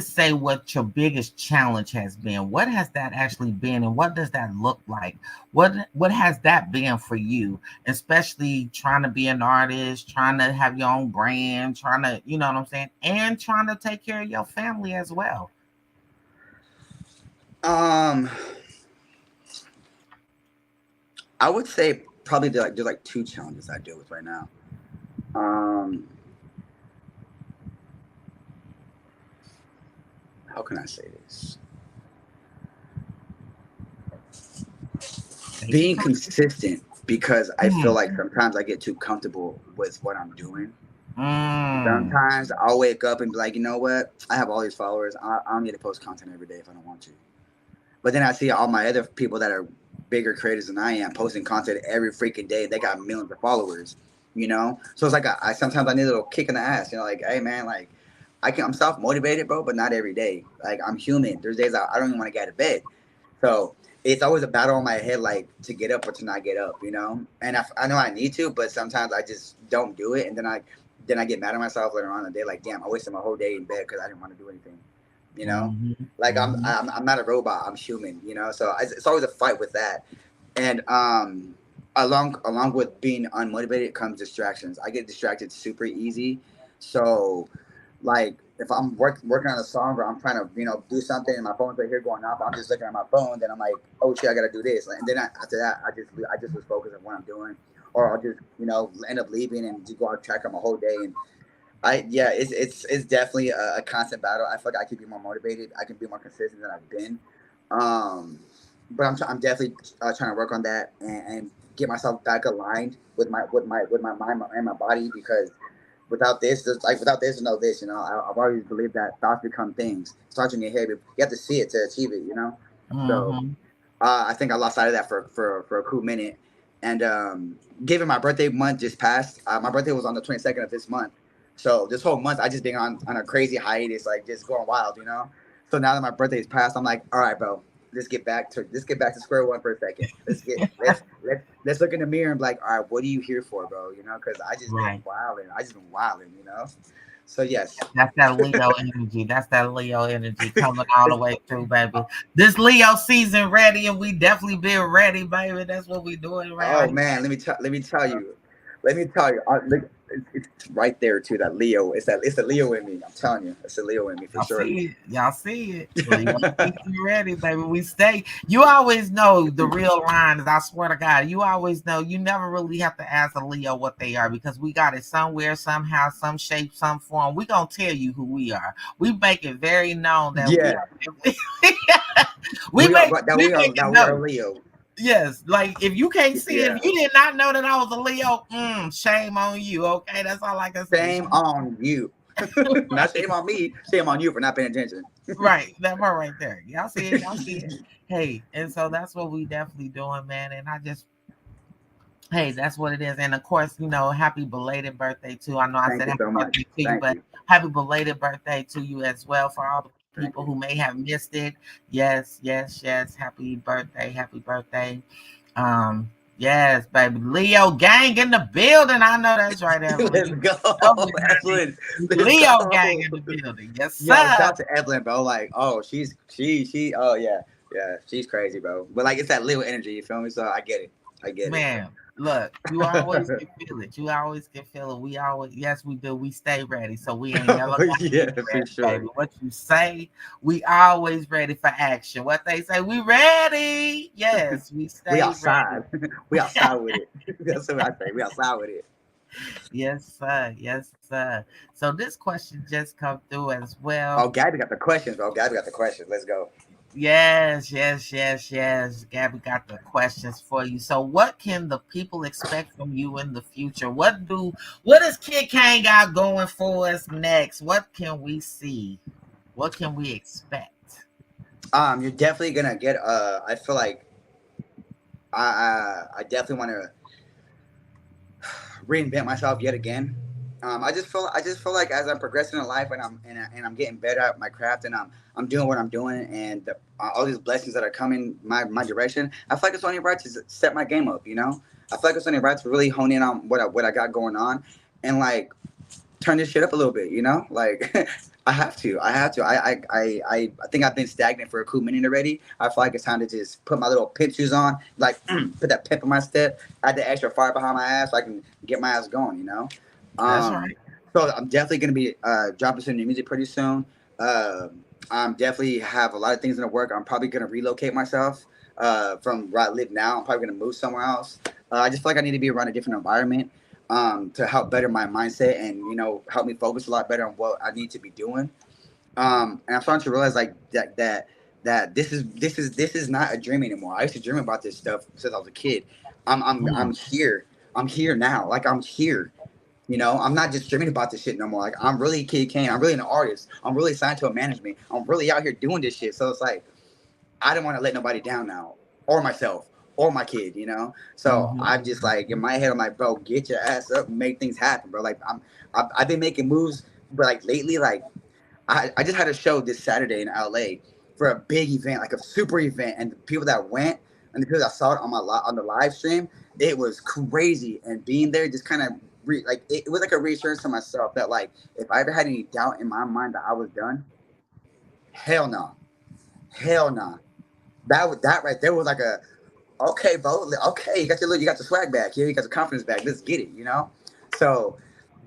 say what your biggest challenge has been, what has that actually been, and what does that look like? What has that been for you, especially trying to be an artist, trying to have your own brand, trying to, you know what I'm saying, and trying to take care of your family as well? I would say probably there's like 2 challenges I deal with right now. How can I say this? Being consistent, because I feel like sometimes I get too comfortable with what I'm doing. Sometimes I'll wake up and be like, you know what? I have all these followers. I don't need to post content every day if I don't want to. But then I see all my other people that are bigger creators than I am posting content every freaking day. They got millions of followers, you know? So it's like I sometimes I need a little kick in the ass, you know, like, hey man, like I'm self-motivated, bro, but not every day. Like I'm human. There's days I don't even want to get out of bed. So it's always a battle in my head, like to get up or to not get up, you know? And I know I need to, but sometimes I just don't do it. And then I get mad at myself later on in the day, like, damn, I wasted my whole day in bed because I didn't want to do anything. You know, like I'm not a robot. I'm human. You know, so it's always a fight with that. And along with being unmotivated comes distractions. I get distracted super easy. So, like if I'm working on a song or I'm trying to do something and my phone's right here going off, I'm just looking at my phone. Then I'm like, oh shit, I gotta do this. And then after that, I just was focused on what I'm doing, or I'll just end up leaving and just go on track on my whole day. And it's definitely a constant battle. I feel like I can be more motivated. I can be more consistent than I've been. But I'm definitely trying to work on that and get myself back aligned with my mind and my body, because without this, there's no this. You know, I've always believed that thoughts become things. It starts in your head, but you have to see it to achieve it. You know, so I think I lost sight of that for a cool minute. And given my birthday month just passed, my birthday was on the 22nd of this month. So this whole month, I just been on a crazy hiatus, like just going wild, you know. So now that my birthday is passed, I'm like, all right, bro, let's get back to square one for a second. Let's look in the mirror and be like, all right, what are you here for, bro? You know, because I just been wilding, you know. So yes, that's that Leo energy. That's that Leo energy coming all the way through, baby. This Leo season ready, and we definitely been ready, baby. That's what we doing right. Oh man, let me tell you. It's right there too. That Leo, it's a Leo in me. I'm telling you, it's a Leo in me for sure. Y'all see it. You ready, baby? We stay. You always know the real lines. I swear to God, you always know. You never really have to ask a Leo what they are, because we got it somewhere, somehow, some shape, some form. We gonna tell you who we are. We make it very known that we are Leo. Yes, like if you can't see it, if you did not know that I was a Leo, shame on you. Okay, that's all I can say. Shame on you. Not shame on me. Shame on you for not paying attention. Right, that part right there. Y'all see it. Y'all see it. Hey, and so that's what we definitely doing, man. And hey, that's what it is. And of course, happy belated birthday too. I know I said happy birthday to you, but happy belated birthday to you as well for all the people who may have missed it. Yes. Happy birthday. Yes, baby. Leo gang in the building. I know that's right, Evelyn. Let's go. Evelyn. Leo gang in the building. Yes, sir. Yeah, shout out to Evelyn, bro. Like, oh, she oh yeah, she's crazy, bro. But like, it's that Leo energy, you feel me? So I get it. Man, look, you always can feel it. You always can feel it. We always, yes, we do. We stay ready. So we ain't never for sure. Baby. What you say, we always ready for action. What they say, we ready. Yes, we stay. We outside. We outside with it. That's what I say. We outside with it. Yes, sir. So this question just come through as well. Oh, Gabby got the questions, bro. Let's go. Yes. Gabby got the questions for you. So what can the people expect from you in the future? What does Kid Kane got going for us next? What can we see? What can we expect? You're definitely gonna get I feel like I definitely want to reinvent myself yet again. I just feel like as I'm progressing in life and I'm getting better at my craft and I'm doing what I'm doing and all these blessings that are coming my direction, I feel like it's only right to set my game up. You know, I feel like it's only right to really hone in on what I got going on and like turn this shit up a little bit. You know, like I have to. I think I've been stagnant for a cool minute already. I feel like it's time to just put my little pimp shoes on, like put that pimp in my step, add the extra fire behind my ass so I can get my ass going. You know. That's right. So I'm definitely going to be dropping some new music pretty soon. definitely have a lot of things in the work. I'm probably gonna relocate myself from where I live now. I'm probably gonna move somewhere else. I just feel like I need to be around a different environment to help better my mindset and help me focus a lot better on what I need to be doing. And I'm starting to realize like that this is not a dream anymore. I used to dream about this stuff since I was a kid. I'm here. I'm here now. Like I'm here. I'm not just dreaming about this shit no more. Like I'm really Kid Kane. I'm really an artist. I'm really signed to a management. I'm really out here doing this shit. So it's like I don't want to let nobody down now, or myself, or my kid. So I'm just like in my head, I'm like, bro, get your ass up and make things happen, bro. Like I've been making moves, but like lately, like I just had a show this Saturday in LA for a big event, like a super event, and the people that went and the people that saw it on the live stream, it was crazy. And being there just kind of it was like a reassurance to myself that like if I ever had any doubt in my mind that I was done, hell no. That right there was like a okay, bro. Okay, you got the swag back here. You got the confidence back. Let's get it. So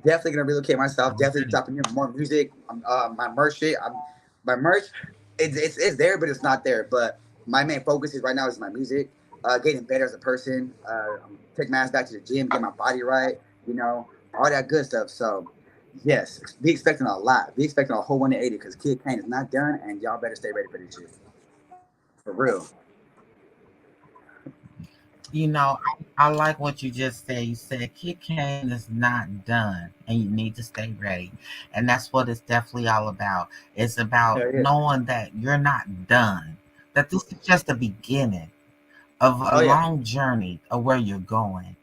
definitely gonna relocate myself. Definitely dropping more music. My merch shit. My merch, it's there, but it's not there. But my main focus is right now is my music. Getting better as a person. Take my ass back to the gym. Get my body right. All that good stuff. So, yes, be expecting a lot. Be expecting a whole 180 because Kid Kane is not done, and y'all better stay ready for this shit. For real. I like what you just said. You said Kid Kane is not done, and you need to stay ready. And that's what it's definitely all about. It's about knowing that you're not done, that this is just the beginning of a long journey of where you're going.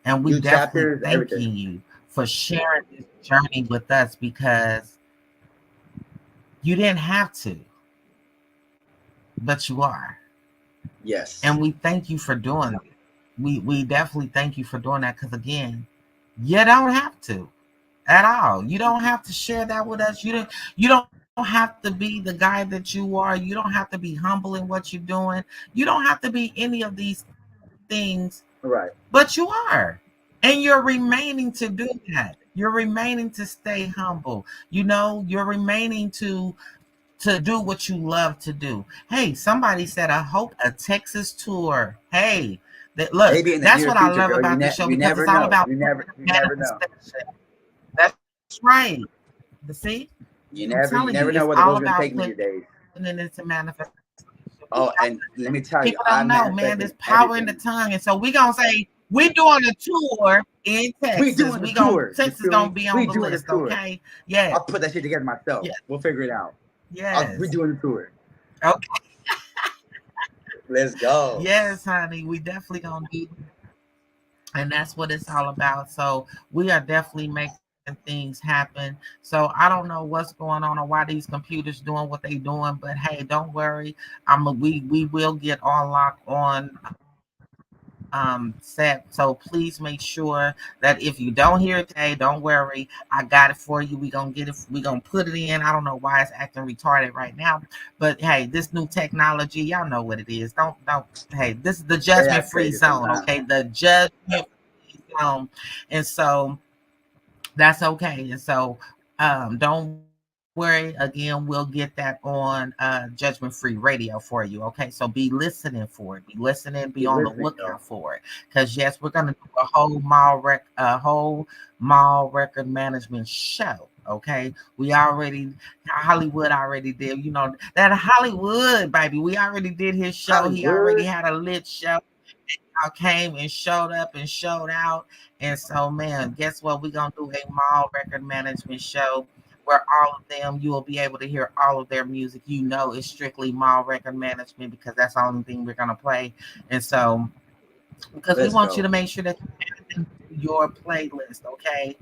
And we definitely thanking you for sharing this journey with us because you didn't have to, but you are. Yes. And we thank you for doing it. We definitely thank you for doing that because, again, you don't have to at all. You don't have to share that with us. You don't have to be the guy that you are. You don't have to be humble in what you're doing. You don't have to be any of these things. Right. But you are. And you're remaining to do that. You're remaining to stay humble. You're remaining to do what you love to do. Hey, somebody said, I hope a Texas tour. Hey, look, that's what I love about this show because it's all about manifestation. That's right. See? You never know where the road's going to take me today. And then it's a manifestation. Oh, and let me tell you. People don't know, man. There's power in the tongue. And so we're going to say, we're doing a tour in Texas. Texas going to be on the list, okay? Yeah. I'll put that shit together myself. Yeah. We'll figure it out. Yes. We're doing the tour. Okay. Let's go. Yes, honey. We definitely going to do it. And that's what it's all about. So we are definitely making things happen. So I don't know what's going on or why these computers doing what they doing, but hey, don't worry. We will get all locked on set. So please make sure that if you don't hear it today, don't worry. I got it for you. We're gonna get it, we're gonna put it in. I don't know why it's acting retarded right now, but hey, this new technology, y'all know what it is. Don't hey, this is the judgment-free zone, okay? The judgment-free zone. And so that's okay. And so don't worry. Again, we'll get that on Judgment Free Radio for you. Okay, so be listening for it. Be listening. Be on the lookout for it. Because yes, we're gonna do a whole mall record management show. Okay, Hollywood already did. That Hollywood baby. We already did his show. Hollywood. He already had a lit show. I came and showed up and showed out. And so, man, guess what? We're gonna do a mall record management show where all of them, you will be able to hear all of their music. It's strictly mall record management because that's the only thing we're going to play. And so, because we want you to make sure that you add them to your playlist, okay?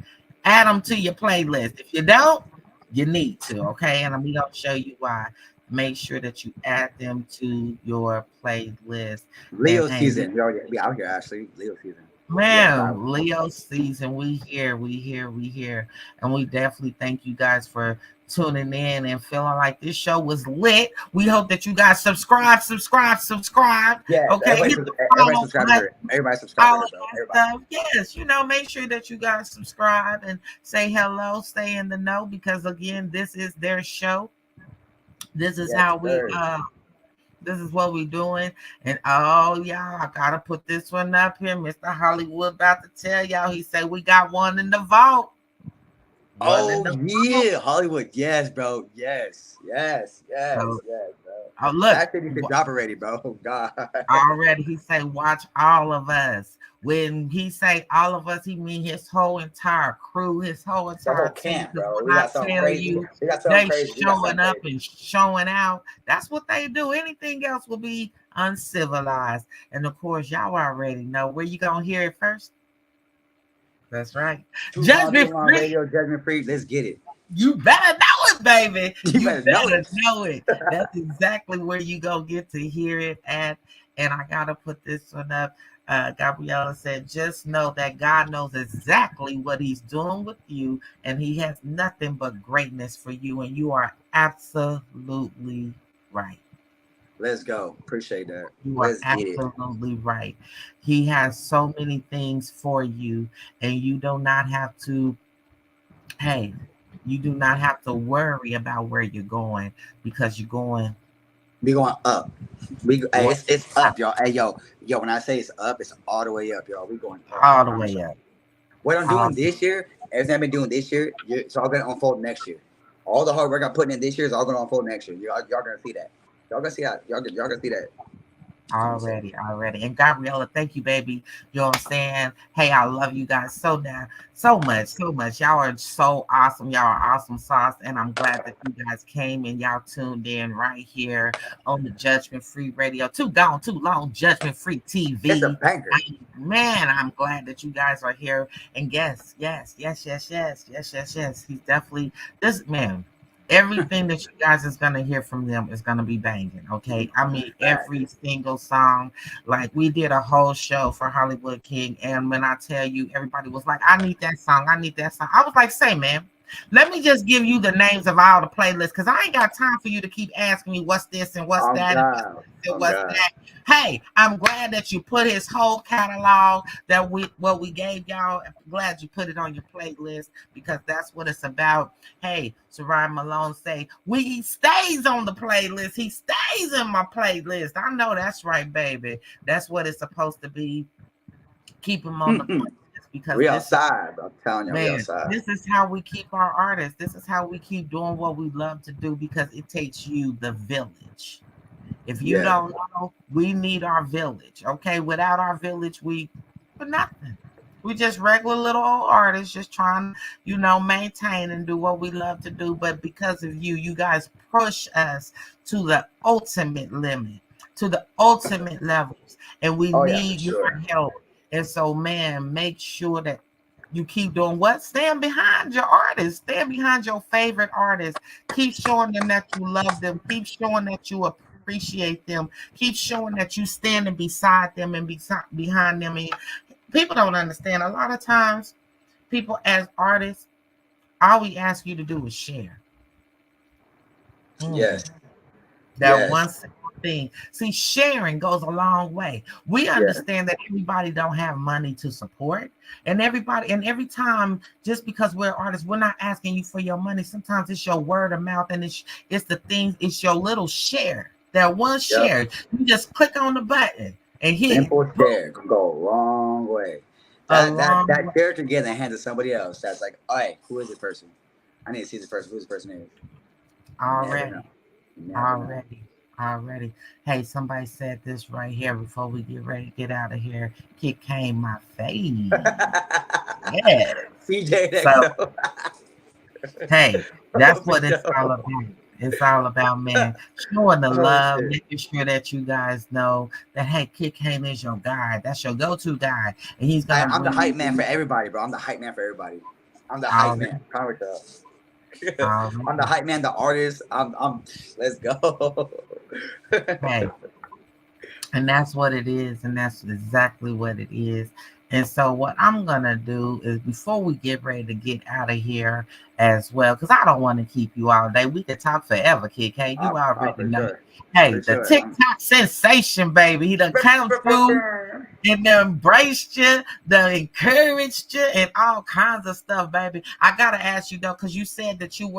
Add them to your playlist. If you don't, you need to, okay? And we're going to show you why. Make sure that you add them to your playlist. Leo season. We out here, Ashley. Leo season. Man, Leo season, we here, and we definitely thank you guys for tuning in and feeling like this show was lit. We hope that you guys subscribe. Yeah, okay, everybody subscribe. Yes, make sure that you guys subscribe and say hello, stay in the know, because again, this is their show. This is Yes, how we sir. this is what we doing. And oh y'all, I gotta put this one up here. Mr. Hollywood about to tell y'all. He said we got one in the vault. Oh yeah, Hollywood. Yes, bro. Yes, So, bro. oh look, That shit needs to drop already, bro. Oh, God. already he say watch all of us. When he say all of us, he mean his whole entire crew, his whole The entire whole team. camp, bro. When We I got something tell crazy. you We got something they crazy. We got showing something up crazy. and showing out, that's what they do. Anything else will be uncivilized. And of course, y'all already know where you gonna hear it first. That's right. Judgment on Free. radio, Judgment Free. Let's get it. You better know it, baby. You better know it. That's exactly where you go get to hear it at. And I gotta put this one up. Gabriella said, just know that God knows exactly what he's doing with you, and he has nothing but greatness for you, and you are absolutely right. Let's go. Appreciate that. You are Let's get it. absolutely right. He has so many things for you, and you do not have to, hey, you do not have to worry about where you're going, because you're going. We going up. Hey, it's up, y'all. Hey, yo, when I say it's up, it's all the way up, y'all. We going up. All the way up. What I'm doing this year, everything I've been doing this year, it's all going to unfold next year. All the hard work I'm putting in this year is all going to unfold next year. Y'all going to see that. Y'all going to see that. Y'all going to see that. Already. And Gabriella, thank you, baby. You know what I'm saying? Hey, I love you guys so much. Y'all are so awesome. Y'all are awesome sauce. And I'm glad that you guys came and y'all tuned in right here on the Judgment Free Radio. Too long, Judgment Free TV. It's a banger. Man, I'm glad that you guys are here. And yes. He's definitely this man. Everything that you guys is gonna hear from them is gonna be banging, okay? I mean, every single song. Like, we did a whole show for Hollywood King, and when I tell you, everybody was like, I need that song. I was like, say, man, let me just give you the names of all the playlists, because I ain't got time for you to keep asking me what's this and what's that and what's that. Hey, I'm glad that you put his whole catalog that we gave y'all. I'm glad you put it on your playlist, because that's what it's about. Hey, Sarai Malone say, he stays on the playlist. He stays in my playlist. I know that's right, baby. That's what it's supposed to be. Keep him on the playlist. Because we outside, I'm telling you, we outside. This is how we keep our artists. This is how we keep doing what we love to do, because it takes you, the village. If you don't know, we need our village. Okay, without our village, we're nothing. We just regular little old artists, just trying, maintain and do what we love to do. But because of you guys push us to the ultimate limit, to the ultimate levels, and we need your help. And so, man, make sure that you keep doing what? Stand behind your artists. Stand behind your favorite artists. Keep showing them that you love them. Keep showing that you appreciate them. Keep showing that you standing beside them and behind them. And people don't understand. A lot of times, people as artists, all we ask you to do is share. Yes. One simple thing. See, sharing goes a long way. We understand that everybody don't have money to support, and every time, just because we're artists, we're not asking you for your money. Sometimes it's your word of mouth, and it's it's your little share. That one share, you just click on the button and hit. Simple share can go a long way. That share can get in the hands of somebody else. That's like, all right, who is this person? I need to see this person. Who this person is. Already. Hey, somebody said this right here before we get ready to get out of here. Kid came my face. Yeah. CJ. So, hey, that's what it's all about. It's all about, man, showing the love, making sure that you guys know that, hey, Kid Kane is your guy. That's your go-to guy. And he's gonna I'm the hype man for everybody, bro. I'm the hype man for everybody. I'm the hype man. I'm the hype man, the artist. I'm let's go. Hey. And that's what it is, and that's exactly what it is. And so what I'm gonna do is, before we get ready to get out of here, as well, because I don't want to keep you all day. We could talk forever, Kid K. You already for know. sure. Hey, For the sure. TikTok sensation, baby. He done come through and done embraced you, done encouraged you, and all kinds of stuff, baby. I gotta ask you though, because you said that you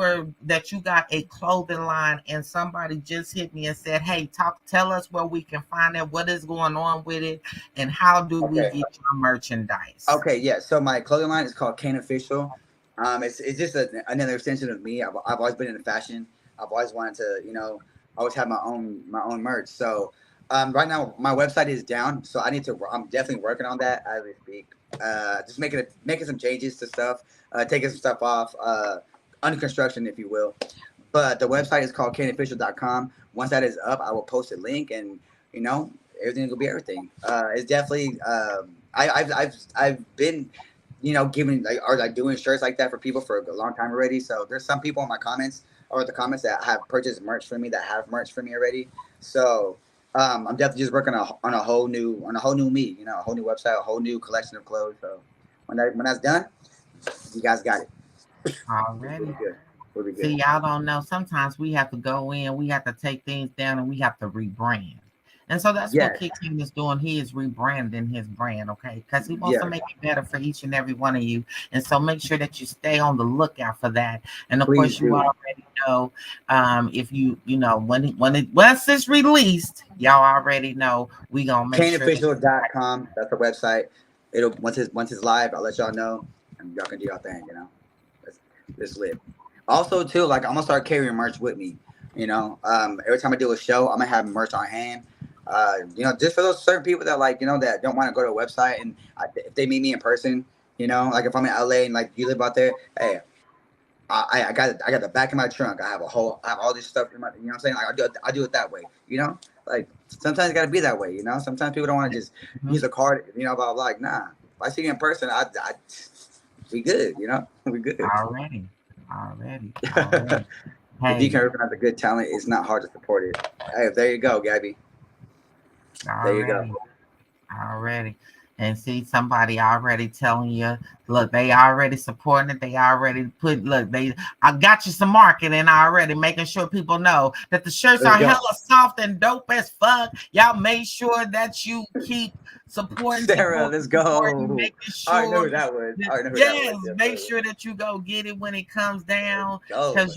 got a clothing line, and somebody just hit me and said, "Hey, tell us where we can find it, what is going on with it, and how do we get your merchandise?" Okay, yeah. So my clothing line is called Kane Official. It's just another extension of me. I've always been in fashion. I've always wanted to, always have my own merch. So right now my website is down, so I'm definitely working on that as we speak. Just making some changes to stuff, taking some stuff off, under construction, if you will. But the website is called kaneofficial.com. Once that is up, I will post a link, and everything will be everything. It's definitely I've been giving doing shirts like that for people for a long time already. So there's some people in my comments or the comments that have purchased merch for me, that have merch for me already. So I'm definitely just working on a whole new me, a whole new website, a whole new collection of clothes. So when that's done, you guys got it. Already. We'll be good. See, y'all don't know. Sometimes we have to go in, we have to take things down, and we have to rebrand. And so that's what Kid King is doing. He is rebranding his brand, okay? Because he wants to make it better for each and every one of you. And so make sure that you stay on the lookout for that. And of course, you already know, if once it's released, y'all already know we gonna make kaneofficial.com. That's the website. It'll once it's live, I'll let y'all know, and y'all can do your thing. It's lit. Also, too, like I'm gonna start carrying merch with me. Every time I do a show, I'm gonna have merch on hand. Just for those certain people that that don't want to go to a website, and if they meet me in person, like if I'm in LA and like you live out there, hey, I got the back of my trunk. I have all this stuff in my, what I'm saying? Like I do it that way, like sometimes it gotta be that way, sometimes people don't want to just use a card, blah, blah, blah. Like, nah, if I see you in person, we good, we good. Already. Hey. If you can recognize a good talent, it's not hard to support it. Hey, there you go, Gabby. There you go. Already. And see somebody already telling you, look, they already supporting it. They already I got you some marketing already, making sure people know that the shirts are hella soft and dope as fuck. Y'all make sure that you keep supporting. Sarah, let's go. Sure I know that was. Make sure that you go get it when it comes down. Because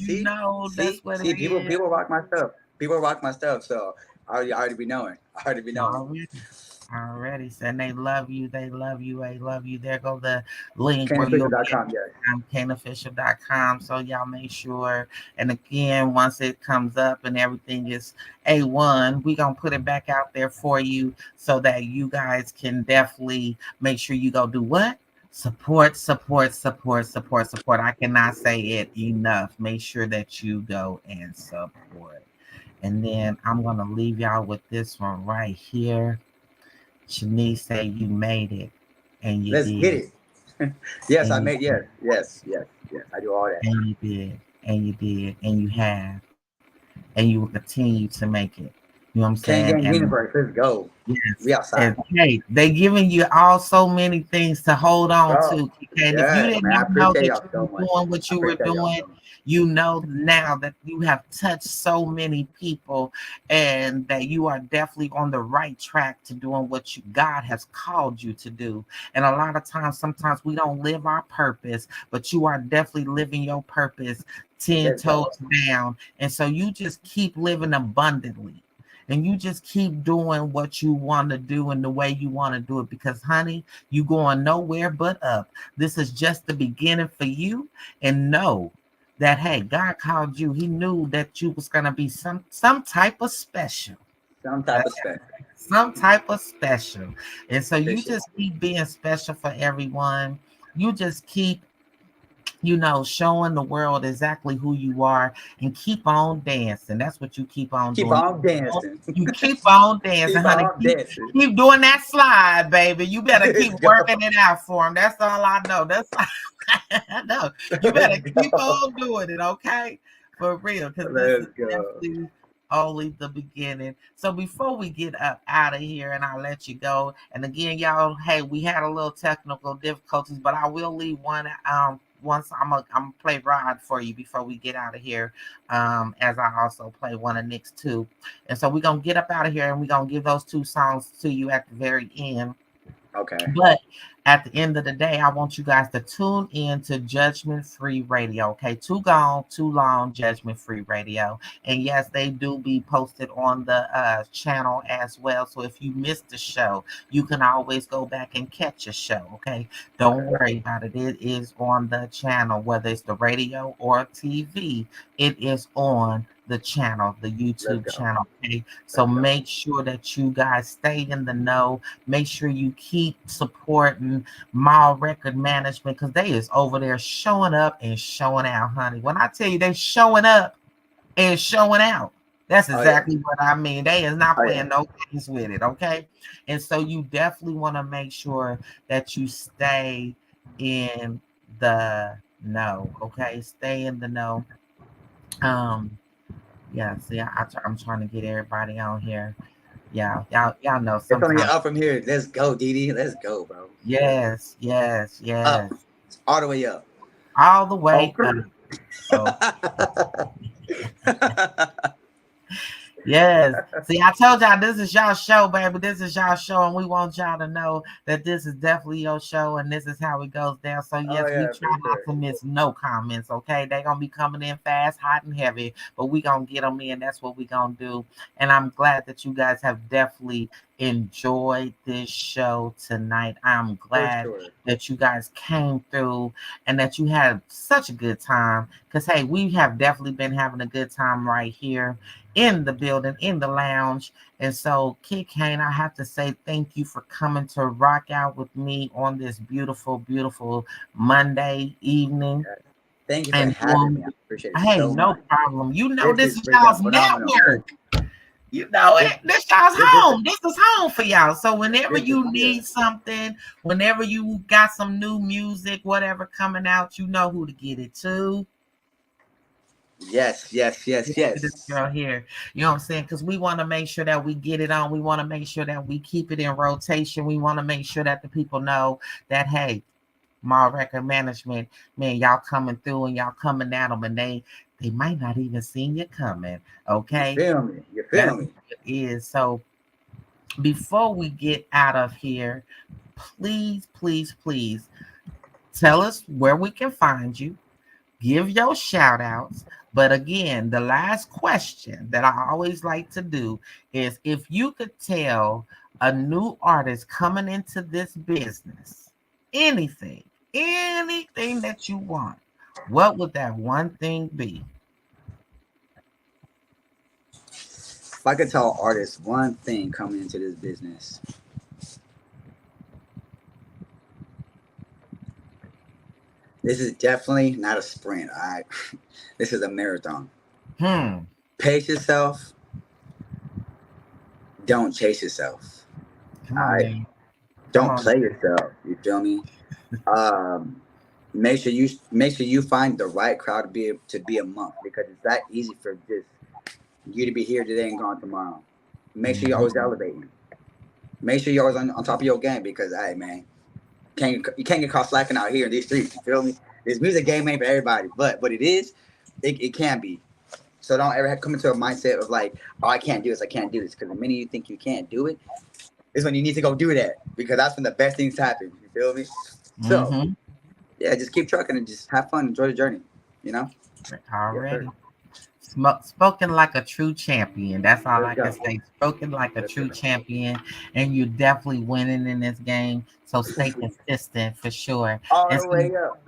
that's what it is. People rock my stuff. So I already be knowing. Already, and they love you. They love you. There go the link. kaneofficial.com. So y'all make sure. And again, once it comes up and everything is A1, we gonna put it back out there for you so that you guys can definitely make sure you go do what? Support. I cannot say it enough. Make sure that you go and support. And then I'm gonna leave y'all with this one right here. Shanice say you made it, and you Let's did. Get it. Yes, I made. Yes. I do all that. And you did, and you have, and you will continue to make it. You know what I'm saying? King Universe, let's go. Yes. We outside. Hey, they giving you all so many things to hold on to. And if you didn't know that you were doing what you were doing, you know now that you have touched so many people, and that you are definitely on the right track to doing what God has called you to do. And a lot of times, sometimes we don't live our purpose, but you are definitely living your purpose 10 toes down. And so you just keep living abundantly. And you just keep doing what you want to do in the way you want to do it, because, honey, you going nowhere but up. This is just the beginning for you. And know that, hey, God called you. He knew that you was going to be some type of special. Some type of special. And so you just keep being special for everyone. You just keep, showing the world exactly who you are, and keep on dancing. That's what you keep on doing. You keep on dancing, honey. Keep doing that slide, baby. You better keep working it out for him. That's all I know. That's all I know. You better keep on doing it, okay? For real. Because this is definitely only the beginning. So before we get up out of here, and I'll let you go. And again, y'all, hey, we had a little technical difficulties, but I will leave one once I'm gonna play Rod for you before we get out of here. As I also play one of Nick's too. And so we're gonna get up out of here and we're gonna give those 2 songs to you at the very end. Okay. But at the end of the day, I want you guys to tune in to Judgment Free Radio. Okay, Too Gone, Too Long, Judgment Free Radio. And yes, they do be posted on the channel as well. So if you missed the show, you can always go back and catch a show. Okay, don't worry about it. It is on the channel, whether it's the radio or TV. It is on the channel, the YouTube channel. Okay, so make sure that you guys stay in the know. Make sure you keep supporting Mall Record Management because they is over there showing up and showing out, honey. When I tell you they showing up and showing out, that's exactly what I mean. They is not playing no games with it, okay? And so you definitely want to make sure that you stay in the know, okay? Stay in the know. Yeah, see, I'm trying to get everybody on here. Yeah, y'all know. It's only up from here. Let's go, Didi. Let's go, bro. Yes. Up. All the way up. All the way up. Yes. See, I told y'all this is y'all show, baby. This is y'all show, and we want y'all to know that this is definitely your show, and this is how it goes down. So yes, we try not to miss no comments. Okay, they're gonna be coming in fast, hot, and heavy, but we gonna get them in. That's what we gonna do. And I'm glad that you guys have definitely enjoyed this show tonight. I'm glad that you guys came through and that you had such a good time. Because hey, we have definitely been having a good time right here in the building, in the lounge. And so, Kid Kane, I have to say thank you for coming to rock out with me on this beautiful, beautiful Monday evening. Thank you for having me. I appreciate it. Hey, so no much. Problem. You know this is y'all's network. You know it. This y'all's home. This is home for y'all. So whenever you need something, whenever you got some new music, whatever coming out, you know who to get it to. Yes. This girl here, you know what I'm saying? Because we want to make sure that we get it on. We want to make sure that we keep it in rotation. We want to make sure that the people know that, hey, Mall Record Management, man, y'all coming through and y'all coming at them, and they might not even seen you coming. Okay, you feel me? It is. So before we get out of here, please tell us where we can find you. Give your shout outs. But again, the last question that I always like to do is if you could tell a new artist coming into this business anything that you want, what would that one thing be? If I could tell artists one thing coming into this business, this is definitely not a sprint. All right, this is a marathon. Pace yourself. Don't chase yourself. All right. Don't play yourself. You feel me? Make sure you find the right crowd to be among, because it's that easy for just you to be here today and gone tomorrow. Make sure you're always elevating. Make sure you're always on top of your game, because hey man, you can't get caught slacking out here in these streets. You feel me? This music game ain't for everybody, but what it can be. So don't ever come into a mindset of like, oh, I can't do this, because the minute you think you can't do it is when you need to go do that, because that's when the best things happen. You feel me? So yeah, just keep trucking and just have fun, enjoy the journey. You know. Already. Spoken like a true champion. That's all I can say. Spoken like a true champion, and you're definitely winning in this game. So stay consistent for sure. All the way up.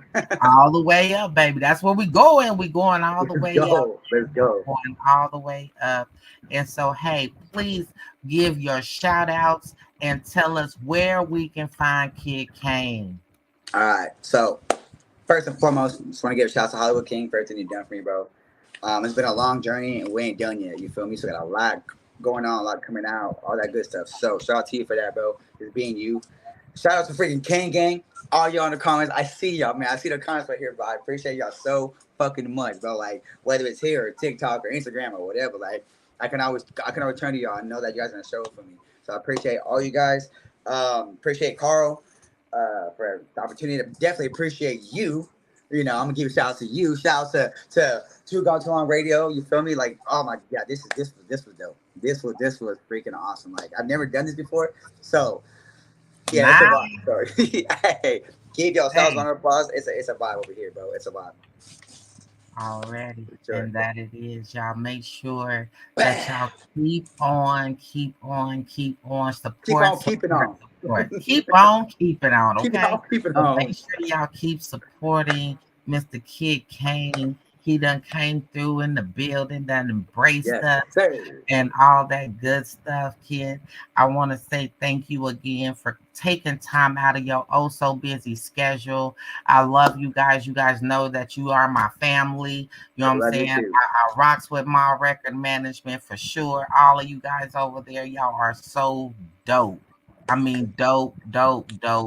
All the way up, baby. That's where we going. We going all the way up. Let's go. Going all the way up. And so, hey, please give your shout outs and tell us where we can find Kid Kane. All right. So first and foremost, just want to give a shout out to Hollywood King for everything you've done for me, bro. It's been a long journey and we ain't done yet. You feel me? So got a lot going on, a lot coming out, all that good stuff. So shout out to you for that, bro. Just being you. Shout out to freaking Kane Gang. All y'all in the comments. I see y'all, man. I see the comments right here, bro. I appreciate y'all so fucking much, bro. Like whether it's here or TikTok or Instagram or whatever, like I can always turn to y'all and know that you guys are gonna show up for me. So I appreciate all you guys. Appreciate Carl for the opportunity. Definitely appreciate you You know, I'm gonna give a shout out to you. Shout out to Too Gone Too Long Radio. You feel me? Like, oh my god, this was dope. This was freaking awesome. Like, I've never done this before. So yeah, it's a vibe. Sorry. Hey, give yourselves one applause. It's a vibe over here, bro. It's a vibe. Already, Sure. and that it is. Y'all make sure that y'all keep on support. Keep on keeping on. Support. Keep on keeping on. Okay. Keep it So on. make sure y'all keep supporting Mr. Kid Kane. He done came through in the building, done embraced us, sir. and all that good stuff, kid. I want to say thank you again for taking time out of your oh so busy schedule. I love you guys. You guys know that you are my family. You know what I'm saying? I rocks with my record management for sure. All of you guys over there, y'all are so dope. I mean, dope. Y'all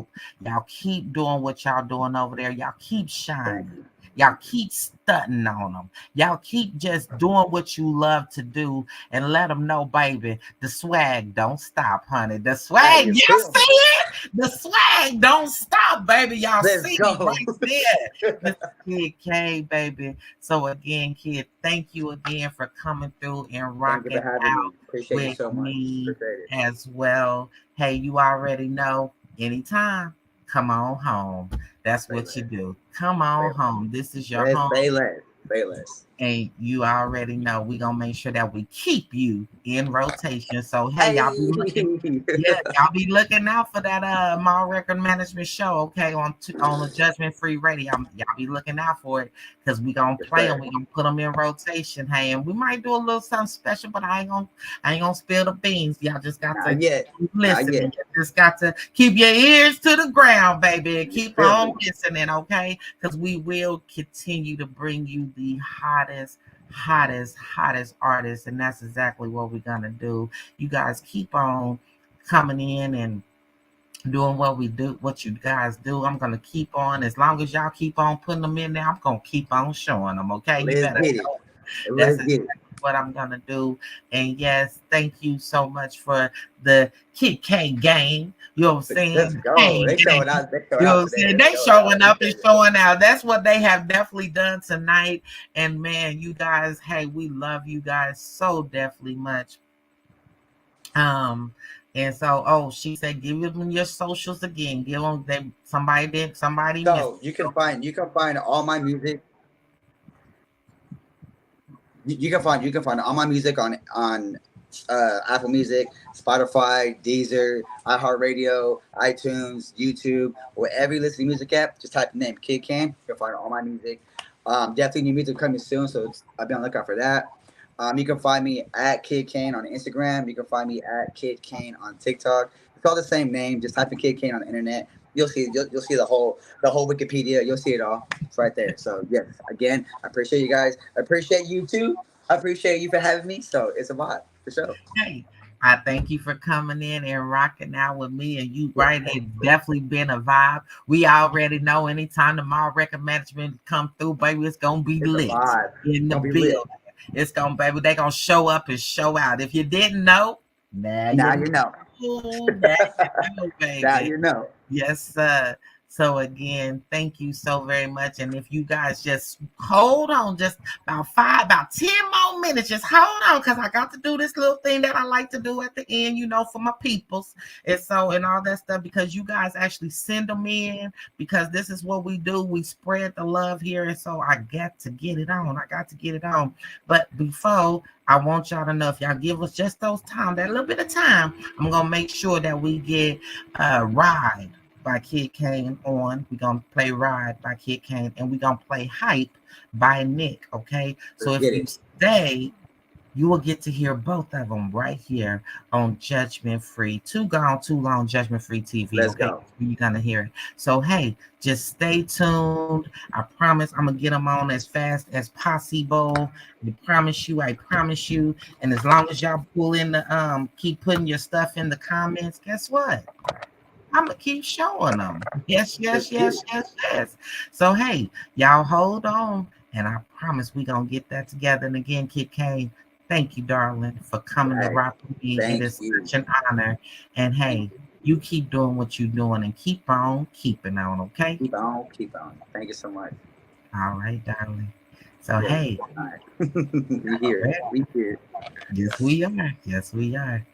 keep doing what y'all doing over there. Y'all keep shining. Y'all keep stunting on them. Y'all keep just doing what you love to do and let them know, baby, the swag don't stop, honey. The swag, y'all see it? The swag don't stop, baby. Y'all see it right there. Mr. Kid K, baby. So again, kid, thank you again for coming through and rocking out with me as well. Hey, you already know, anytime, come on home. That's what you do. Come on home. This is your home. Bayless. And you already know we're gonna make sure that we keep you in rotation. So hey, y'all be looking out for that My Record Management show, okay, on the Judgment Free Radio. Y'all be looking out for it because we gonna play them. We gonna put them in rotation. Hey, and we might do a little something special, but I ain't gonna spill the beans. Y'all just got to listen. You just got to keep your ears to the ground, baby, and keep on listening, okay? Because we will continue to bring you the hottest artists, and that's exactly what we're gonna do. You guys keep on coming in and doing what you guys do. I'm gonna keep on, as long as y'all keep on putting them in there, I'm gonna keep on showing them, okay? That's exactly what I'm gonna do. And yes, thank you so much for the Kid K game. You know what I'm saying? Let's go. They showing out. You know what I'm saying? They showing up and showing out. That's what they have definitely done tonight. And man, you guys, hey, we love you guys so definitely much. And so, she said, give them your socials again. Give them somebody. So you can find all my music. You can find all my music on Apple Music, Spotify, Deezer, iHeartRadio, iTunes, YouTube, wherever you listen to music app. Just type the name Kid Kane. You'll find all my music. Definitely new music coming soon, so I'll be on the lookout for that. You can find me at Kid Kane on Instagram. You can find me at Kid Kane on TikTok. It's all the same name. Just type in Kid Kane on the internet. You'll see the whole Wikipedia. You'll see it all. It's right there. So yes, again, I appreciate you guys. I appreciate you too. I appreciate you for having me. So it's a vibe for sure. Hey, I thank you for coming in and rocking out with me. And you right, it's definitely been a vibe. We already know anytime the My Record Management come through, baby, it's gonna be lit in the building. It's gonna, baby, they gonna show up and show out. If you didn't know, now you know. Baby. Now you know. Yes, sir. So again, thank you so very much. And if you guys just hold on, just about 10 more minutes, just hold on, because I got to do this little thing that I like to do at the end, for my peoples. And so, and all that stuff, because you guys actually send them in, because this is what we do. We spread the love here. And so I got to get it on. But before, I want y'all to know, if y'all give us just that little bit of time, I'm going to make sure that we get Ride by Kid Kane on. We're going to play Ride by Kid Kane, and we're going to play Hype by Nick, okay? So if you stay, you will get to hear both of them right here on Judgment Free. Too Gone Too Long, Judgment Free TV. Let's go. You're going to hear it. So, hey, just stay tuned. I promise I'm going to get them on as fast as possible. I promise you. And as long as y'all pull in the, keep putting your stuff in the comments, guess what? I'm going to keep showing them. Yes. So, hey, y'all hold on. And I promise we're going to get that together. And again, Kid Kane, thank you, darling, for coming to rock with me. It is such an honor. And, hey, you keep doing what you're doing and keep on keeping on, okay? Keep on. Thank you so much. All right, darling. So, hey, We here. We here. yes, we are. Yes, we are.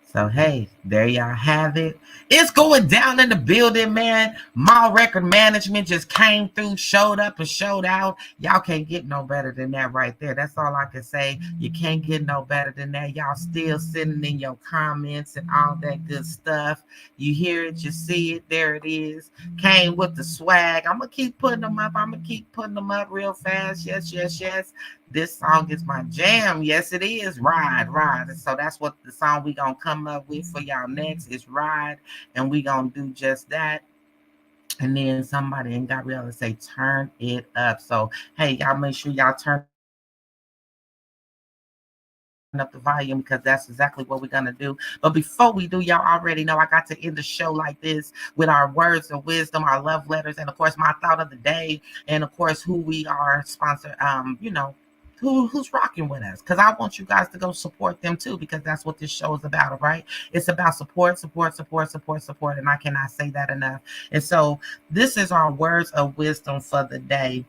So, hey, there y'all have it. It's going down in the building, man. My record management just came through, showed up and showed out. Y'all can't get no better than that right there. That's all I can say. You can't get no better than that. Y'all still sending in your comments and all that good stuff. You hear it, you see it. There it is. Came with the swag. I'm going to keep putting them up. I'm going to keep putting them up real fast. Yes, yes, yes. This song is my jam. Yes, it is. Ride, ride. So that's what the song we gonna come up with for y'all next is Ride, and we gonna do just that. And then somebody in Gabriella say turn it up. So hey, y'all make sure y'all turn up the volume because that's exactly what we're gonna do. But before we do, y'all already know I got to end the show like this with our words of wisdom, our love letters, and of course my thought of the day, and of course who we are sponsor. Who's rocking with us, because I want you guys to go support them too, because that's what this show is about, right? It's about support, and I cannot say that enough. And so this is our words of wisdom for the day.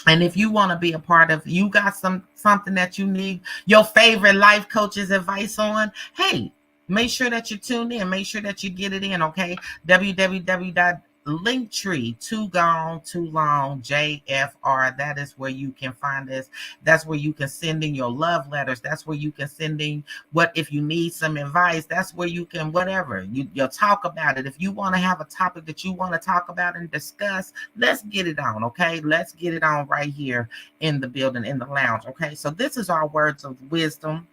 And if you want to be a part of, you got something that you need your favorite life coach's advice on, hey, make sure that you tune in, make sure that you get it in, okay? Linktree, too gone, too long, JFR. That is where you can find us. That's where you can send in your love letters. That's where you can send in what if you need some advice. That's where you can whatever. You'll talk about it. If you want to have a topic that you want to talk about and discuss, let's get it on, okay? Let's get it on right here in the building, in the lounge, okay? So this is our words of wisdom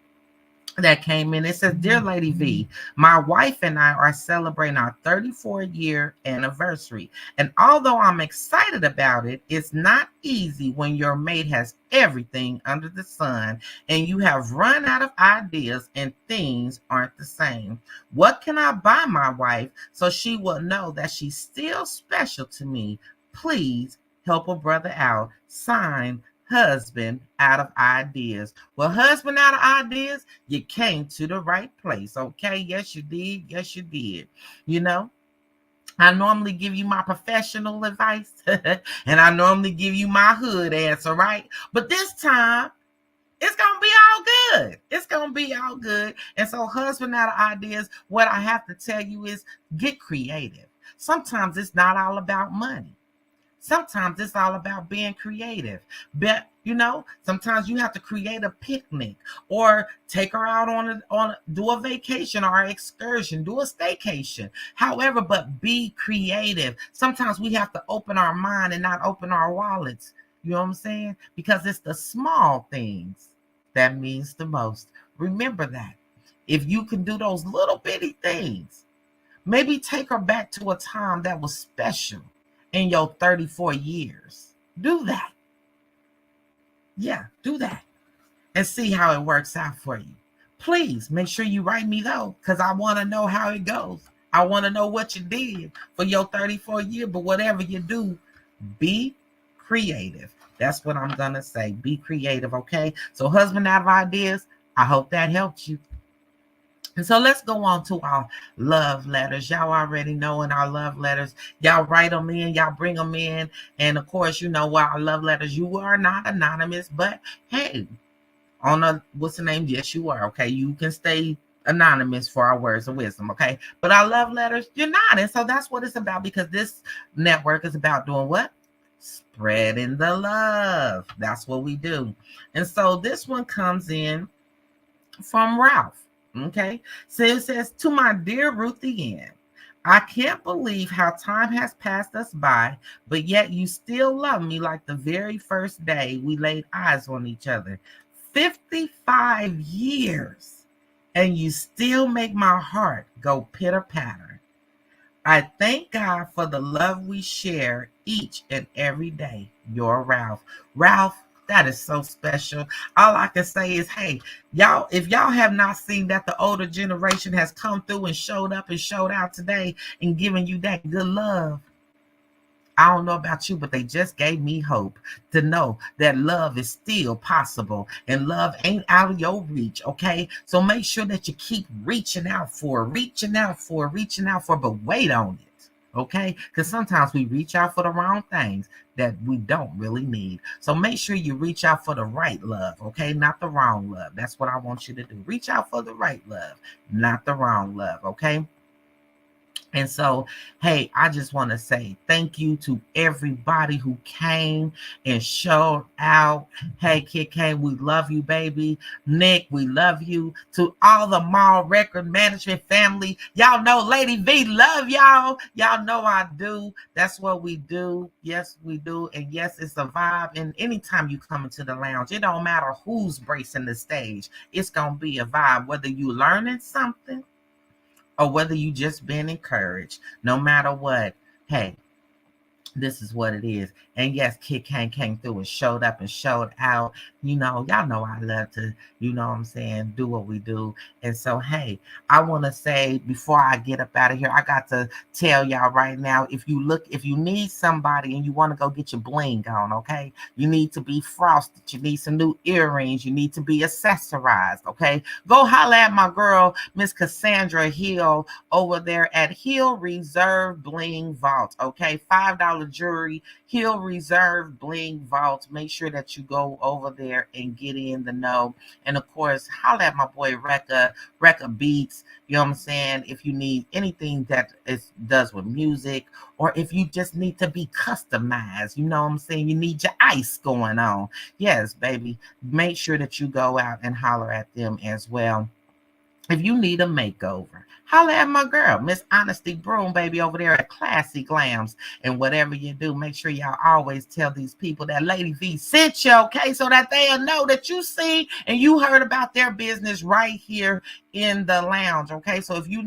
that came in. It says, Dear Lady V, my wife and I are celebrating our 34-year anniversary. And although I'm excited about it, it's not easy when your mate has everything under the sun and you have run out of ideas and things aren't the same. What can I buy my wife so she will know that she's still special to me? Please help a brother out. Signed, Husband Out of Ideas. Well, husband out of ideas, you came to the right place, okay? Yes, you did. Yes, you did. You know, I normally give you my professional advice and I normally give you my hood answer, right? But this time, it's going to be all good. It's going to be all good. And so, husband out of ideas, what I have to tell you is get creative. Sometimes it's not all about money. Sometimes it's all about being creative. But sometimes you have to create a picnic or take her out on do a vacation or an excursion, do a staycation. However, but be creative. Sometimes we have to open our mind and not open our wallets. You know what I'm saying? Because it's the small things that means the most. Remember that. If you can do those little bitty things, maybe take her back to a time that was special in your 34 years. Do that. Yeah, do that. And see how it works out for you. Please make sure you write me though, because I want to know how it goes. I want to know what you did for your 34 year, but whatever you do, be creative. That's what I'm going to say. Be creative, okay? So husband out of ideas, I hope that helped you. And so let's go on to our love letters. Y'all already know in our love letters, y'all write them in, y'all bring them in. And of course, our love letters, you are not anonymous, but hey, what's the name? Yes, you are. Okay. You can stay anonymous for our words of wisdom. Okay. But our love letters, you're not. And so that's what it's about, because this network is about doing what? Spreading the love. That's what we do. And so this one comes in from Ralph. Okay, so it says, to my dear Ruthie Ann, I can't believe how time has passed us by, but yet you still love me like the very first day we laid eyes on each other. 55 years, and you still make my heart go pitter-patter. I thank God for the love we share each and every day. You're Ralph. Ralph, that is so special. All I can say is, hey, y'all, if y'all have not seen that the older generation has come through and showed up and showed out today and given you that good love, I don't know about you, but they just gave me hope to know that love is still possible and love ain't out of your reach, okay? So make sure that you keep reaching out for, but wait on it. Okay, because sometimes we reach out for the wrong things that we don't really need. So make sure you reach out for the right love, okay, not the wrong love. That's what I want you to do. Reach out for the right love, not the wrong love, okay? And so, hey, I just want to say thank you to everybody who came and showed out. Hey, Kid Kane, we love you, baby. Nick, we love you. To all the Mall Record Management family, y'all know Lady V love y'all. Y'all know I do. That's what we do. Yes, we do. And yes, it's a vibe. And anytime you come into the lounge, it don't matter who's bracing the stage. It's going to be a vibe, whether you learning something or whether you just been encouraged. No matter what, hey, this is what it is. And yes, Kid Kane came through and showed up and showed out. You know, y'all know I love to, you know what I'm saying, do what we do. And so, hey, I want to say before I get up out of here, I got to tell y'all right now, if you need somebody and you want to go get your bling on, okay? You need to be frosted. You need some new earrings. You need to be accessorized, okay? Go holler at my girl, Miss Cassandra Hill, over there at Hill Reserve Bling Vault, okay? $5 jewelry, Hill Reserve Bling Vault. Make sure that you go over there and get in the know. And of course, holler at my boy Rekka Beats. You know what I'm saying? If you need anything that does with music, or if you just need to be customized, you know what I'm saying? You need your ice going on. Yes, baby. Make sure that you go out and holler at them as well. If you need a makeover, holler at my girl, Miss Honesty Broom, baby, over there at Classy Glams. And whatever you do, make sure y'all always tell these people that Lady V sent you, okay? So that they'll know that you see and you heard about their business right here in the lounge, okay? So if you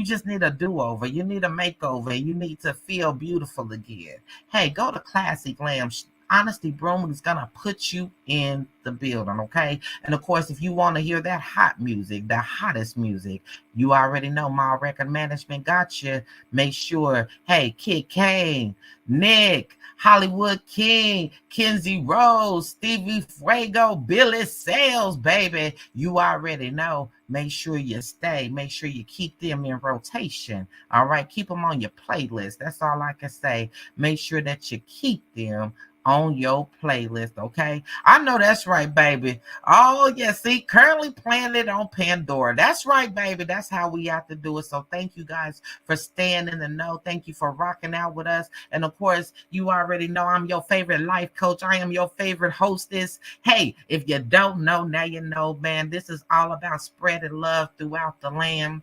just need a do-over, you need a makeover, you need to feel beautiful again, hey, go to Classy Glams. Honesty Broom is gonna put you in the building, okay? And of course, if you want to hear that hot music, the hottest music, you already know my record management got you. Make sure, hey, Kid Kane, Nick, Hollywood King, Kenzie Rose, Stevie Fuego, Billy Sales, baby. You already know. Make sure you stay. Make sure you keep them in rotation. All right, keep them on your playlist. That's all I can say. Make sure that you keep them on your playlist, okay? I know that's right, baby. Oh, yeah, see, currently playing it on Pandora. That's right, baby. That's how we have to do it. So thank you guys for staying in the know. Thank you for rocking out with us. And of course, you already know I'm your favorite life coach. I am your favorite hostess. Hey, if you don't know, now you know, man. This is all about spreading love throughout the land.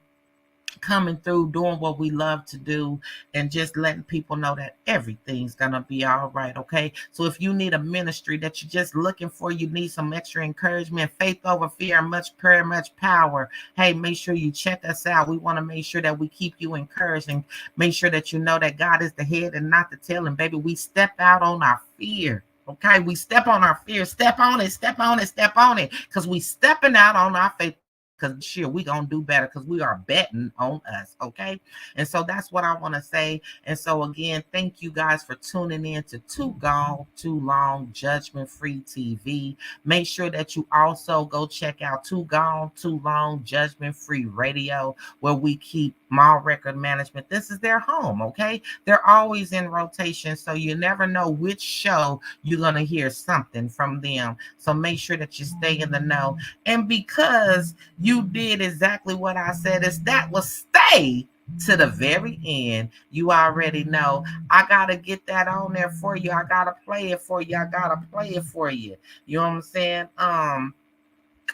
Coming through, doing what we love to do, and just letting people know that everything's gonna be all right, okay? So if you need a ministry that you're just looking for, you need some extra encouragement, faith over fear, much prayer, much power, hey, make sure you check us out. We want to make sure that we keep you encouraged and make sure that you know that God is the head and not the tail. And baby, we step out on our fear. Okay, we step on our fear, step on it, step on it, step on it, because we stepping out on our faith. Because sure, we're going to do better because we are betting on us, okay? And so that's what I want to say. And so again, thank you guys for tuning in to Too Gone, Too Long, Judgment Free TV. Make sure that you also go check out Too Gone, Too Long, Judgment Free Radio, where we keep Mall Record Management. This is their home, okay? They're always in rotation, so you never know which show you're going to hear something from them. So make sure that you stay in the know. And because you did exactly what I said, is that will stay to the very end. You already know. I gotta get that on there for you. I gotta play it for you. You know what I'm saying?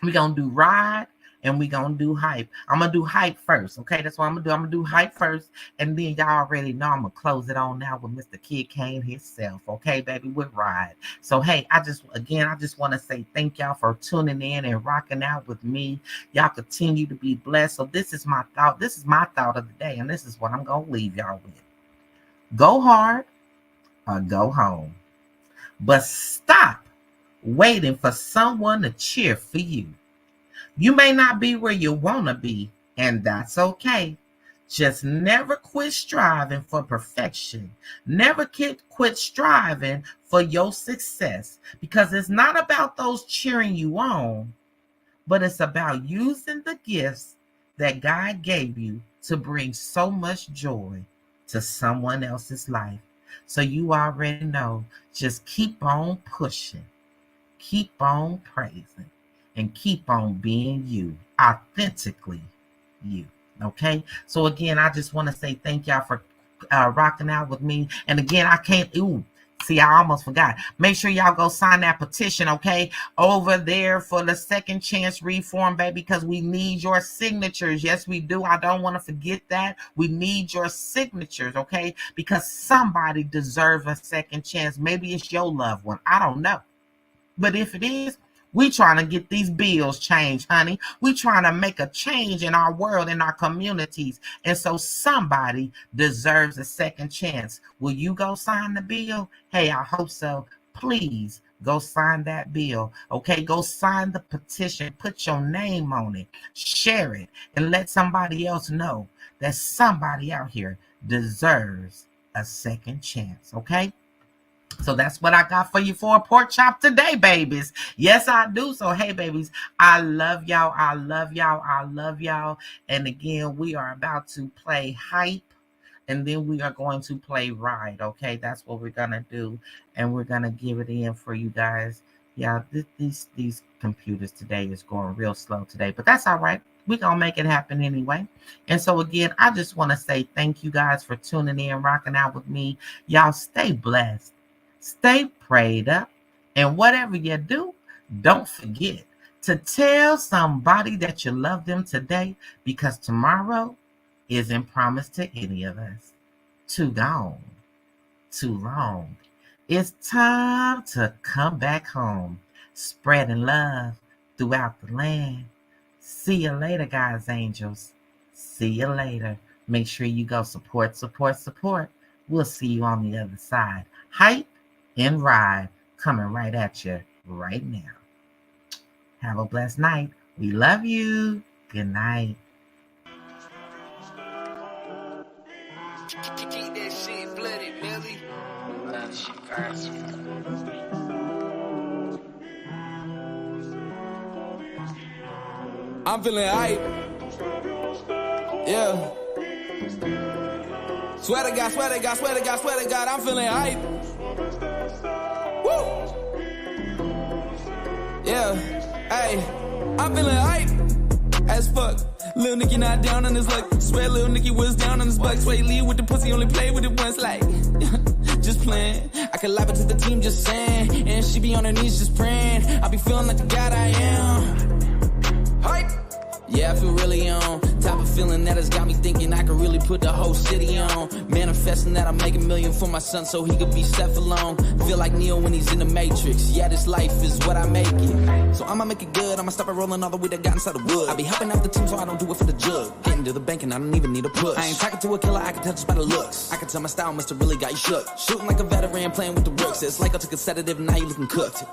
We're gonna do Ride and we're gonna do Hype. I'm gonna do Hype first, okay? That's what I'm gonna do. I'm gonna do Hype first, and then y'all already know I'm gonna close it on now with Mr. Kid Kane himself, okay, baby, with Ride. So hey, I just want to say thank y'all for tuning in and rocking out with me. Y'all continue to be blessed. So this is my thought of the day, and this is what I'm gonna leave y'all with. Go hard or go home, but stop waiting for someone to cheer for you. You may not be where you want to be, and that's okay. Just never quit striving for perfection. Never quit striving for your success, because it's not about those cheering you on, but it's about using the gifts that God gave you to bring so much joy to someone else's life. So you already know, just keep on pushing, keep on praising, and keep on being you, authentically you. Okay? So again, I just want to say thank y'all for rocking out with me. And again, I can't, see, I almost forgot. Make sure y'all go sign that petition, okay? Over there for the Second Chance Reform, baby, because we need your signatures. Yes, we do. I don't want to forget that. We need your signatures, okay? Because somebody deserves a second chance. Maybe it's your loved one. I don't know. But if it is, we trying to get these bills changed, honey. We trying to make a change in our world, in our communities. And so somebody deserves a second chance. Will you go sign the bill? Hey, I hope so. Please go sign that bill. Okay, go sign the petition. Put your name on it. Share it. And let somebody else know that somebody out here deserves a second chance. Okay? So that's what I got for you for a pork chop today, babies. Yes, I do. So, hey, babies, I love y'all. I love y'all. I love y'all. And again, we are about to play Hype, and then we are going to play Ride. Okay, that's what we're going to do. And we're going to give it in for you guys. Yeah, these computers today is going real slow today, but that's all right. We're going to make it happen anyway. And so, again, I just want to say thank you guys for tuning in, rocking out with me. Y'all stay blessed. Stay prayed up, and whatever you do, don't forget to tell somebody that you love them today, because tomorrow isn't promised to any of us. Too gone, too long. It's time to come back home, spreading love throughout the land. See you later, guys, angels. See you later. Make sure you go support, support, support. We'll see you on the other side. Hype and Ride coming right at you right now. Have a blessed night. We love you. Good night. Keep that shit bloody, Millie. That shit crazy. I'm feeling hype. Yeah. Swear to God, swear to God, swear to God, swear to God, I'm feeling hype. Woo! Yeah, hey, I'm feeling hype as fuck. Lil Nicky not down on his luck. Swear Lil Nicky was down on his buck. Sway Lee with the pussy, only play with it once, like just playing. I could live it to the team, just saying. And she be on her knees, just praying. I be feeling like the God I am. Hype. Yeah, I feel really on. Type of feeling that has got me thinking I could really put the whole city on. Manifesting that I make $1 million for my son so he could be set alone. Feel like Neo when he's in the Matrix. Yeah, this life is what I make it. So I'ma make it good. I'ma stop it rolling all the way that got inside the wood. I be helping out the team so I don't do it for the jug. Getting to the bank and I don't even need a push. I ain't talking to a killer, I can tell just by the looks. I can tell my style must have really got you shook. Shooting like a veteran, playing with the rooks. It's like I took a sedative and now you looking cooked.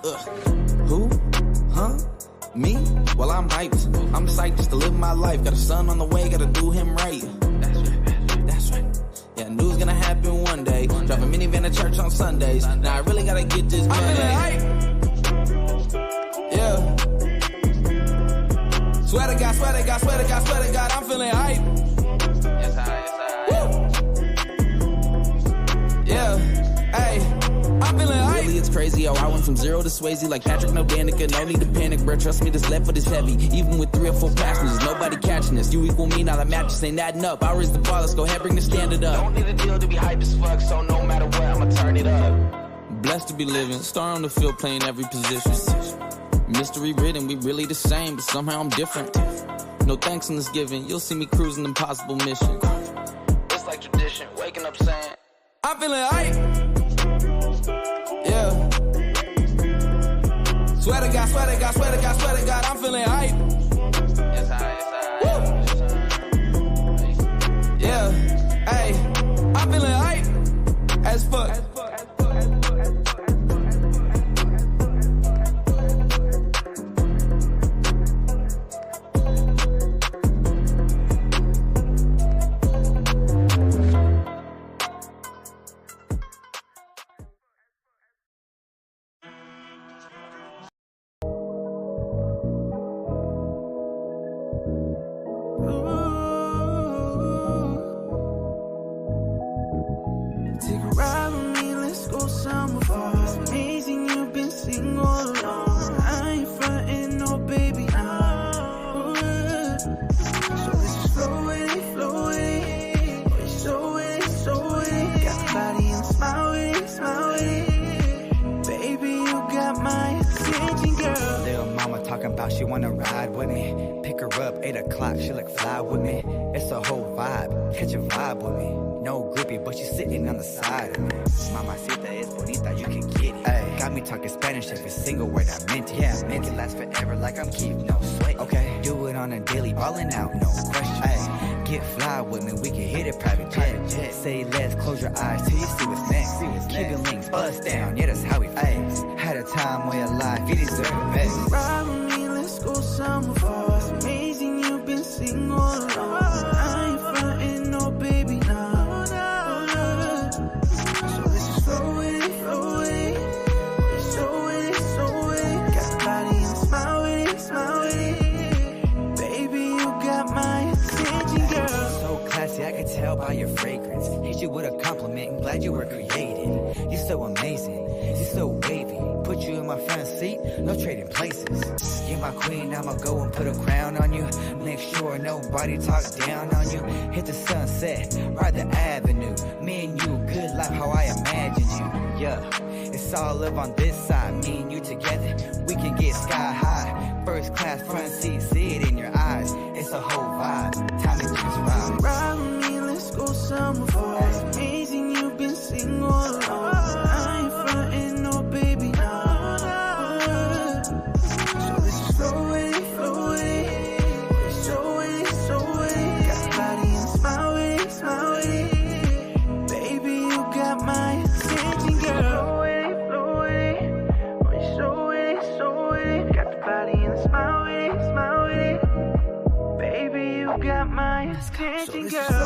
Who? Huh? Me? Well, I'm hyped. I'm psyched just to live my life. Got a son on the way, gotta do him right. That's right. Yeah, I knew it was gonna happen one day. Drive a minivan to church on Sundays. Now I really gotta get this money. I'm feeling hype. Yeah. Swear to God, swear to God, swear to God, swear to God, I'm feeling hype. Yes, I. Yeah. Hey. I'm feeling hype. Really, it's crazy how I went from 0 to Swayze like Patrick No Danica. No need to panic, bro. Trust me, this left foot is heavy. Even with 3 or 4 passengers, nobody catching us. You equal me, now the match just ain't adding up. I raise the bar, let's go ahead, bring the standard up. Don't need a deal to be hype as fuck, so no matter what, I'ma turn it up. Blessed to be living, star on the field, playing every position. Mystery ridden, we really the same, but somehow I'm different. No thanks on this giving, you'll see me cruising impossible mission. It's like tradition, waking up saying, I'm feeling hype. Yeah. Swear to God, swear to God, swear to God, swear to God, I'm feeling hype. Yes, I. Yeah. Hey, I'm feeling hype as fuck. flow with it, flow with it. Oh, you so with it, so with it. Got the body and smile with it, smile with it. Baby, you got my attention, girl. Little mama talking about she wanna ride with me. Pick her up, 8 o'clock, she look fly with me. It's a whole vibe, catch a vibe with me. No grippy, but she's sitting on the side of me. Mamacita es bonita, you can get it. Ay, got me talking Spanish, every single word I meant it. Yeah, meant it lasts forever like I'm Keith, no sweat. Okay, do it on a daily, ballin' out, no question. Ay, get fly with me, we can hit it private jet. Say less, close your eyes till you see what's next. Keep the links, bust down, yeah, that's how we flex. Had a time where your life, you deserve the best. Ride with me, let's go somewhere far. It's amazing you've been single all along. I ain't frontin', no baby, nah. So this is flow with it, flow with it. So with it, so with it. Got the body and smile with it, smile with it. Baby, you got my attention, girl. So classy, I can tell by your fragrance. Hit you with a compliment, I'm glad you were created. You're so amazing, you're so wavy. Put you in my front seat, no trading places. You're my queen, I'ma go and put a crown on you. Make sure nobody talks down on you. Hit the sunset, ride the avenue. Me and you, good life, how I imagined you. Yeah, it's all love on this side. Me and you together, we can get sky high. First class front seat, see it in your eyes. It's a whole vibe, time to just ride. Ride with me, let's go somewhere far. It's amazing you've been single all along. I ain't frontin', no baby, nah. So this is flow with it, flow with it. So with it, so with it. Got the body and smile with it, smile with it. Baby, you got my attention, girl. Flow with it, flow with it. So with it, so with it. Got the body and smile with it, smile with it. Baby, you got my attention, girl.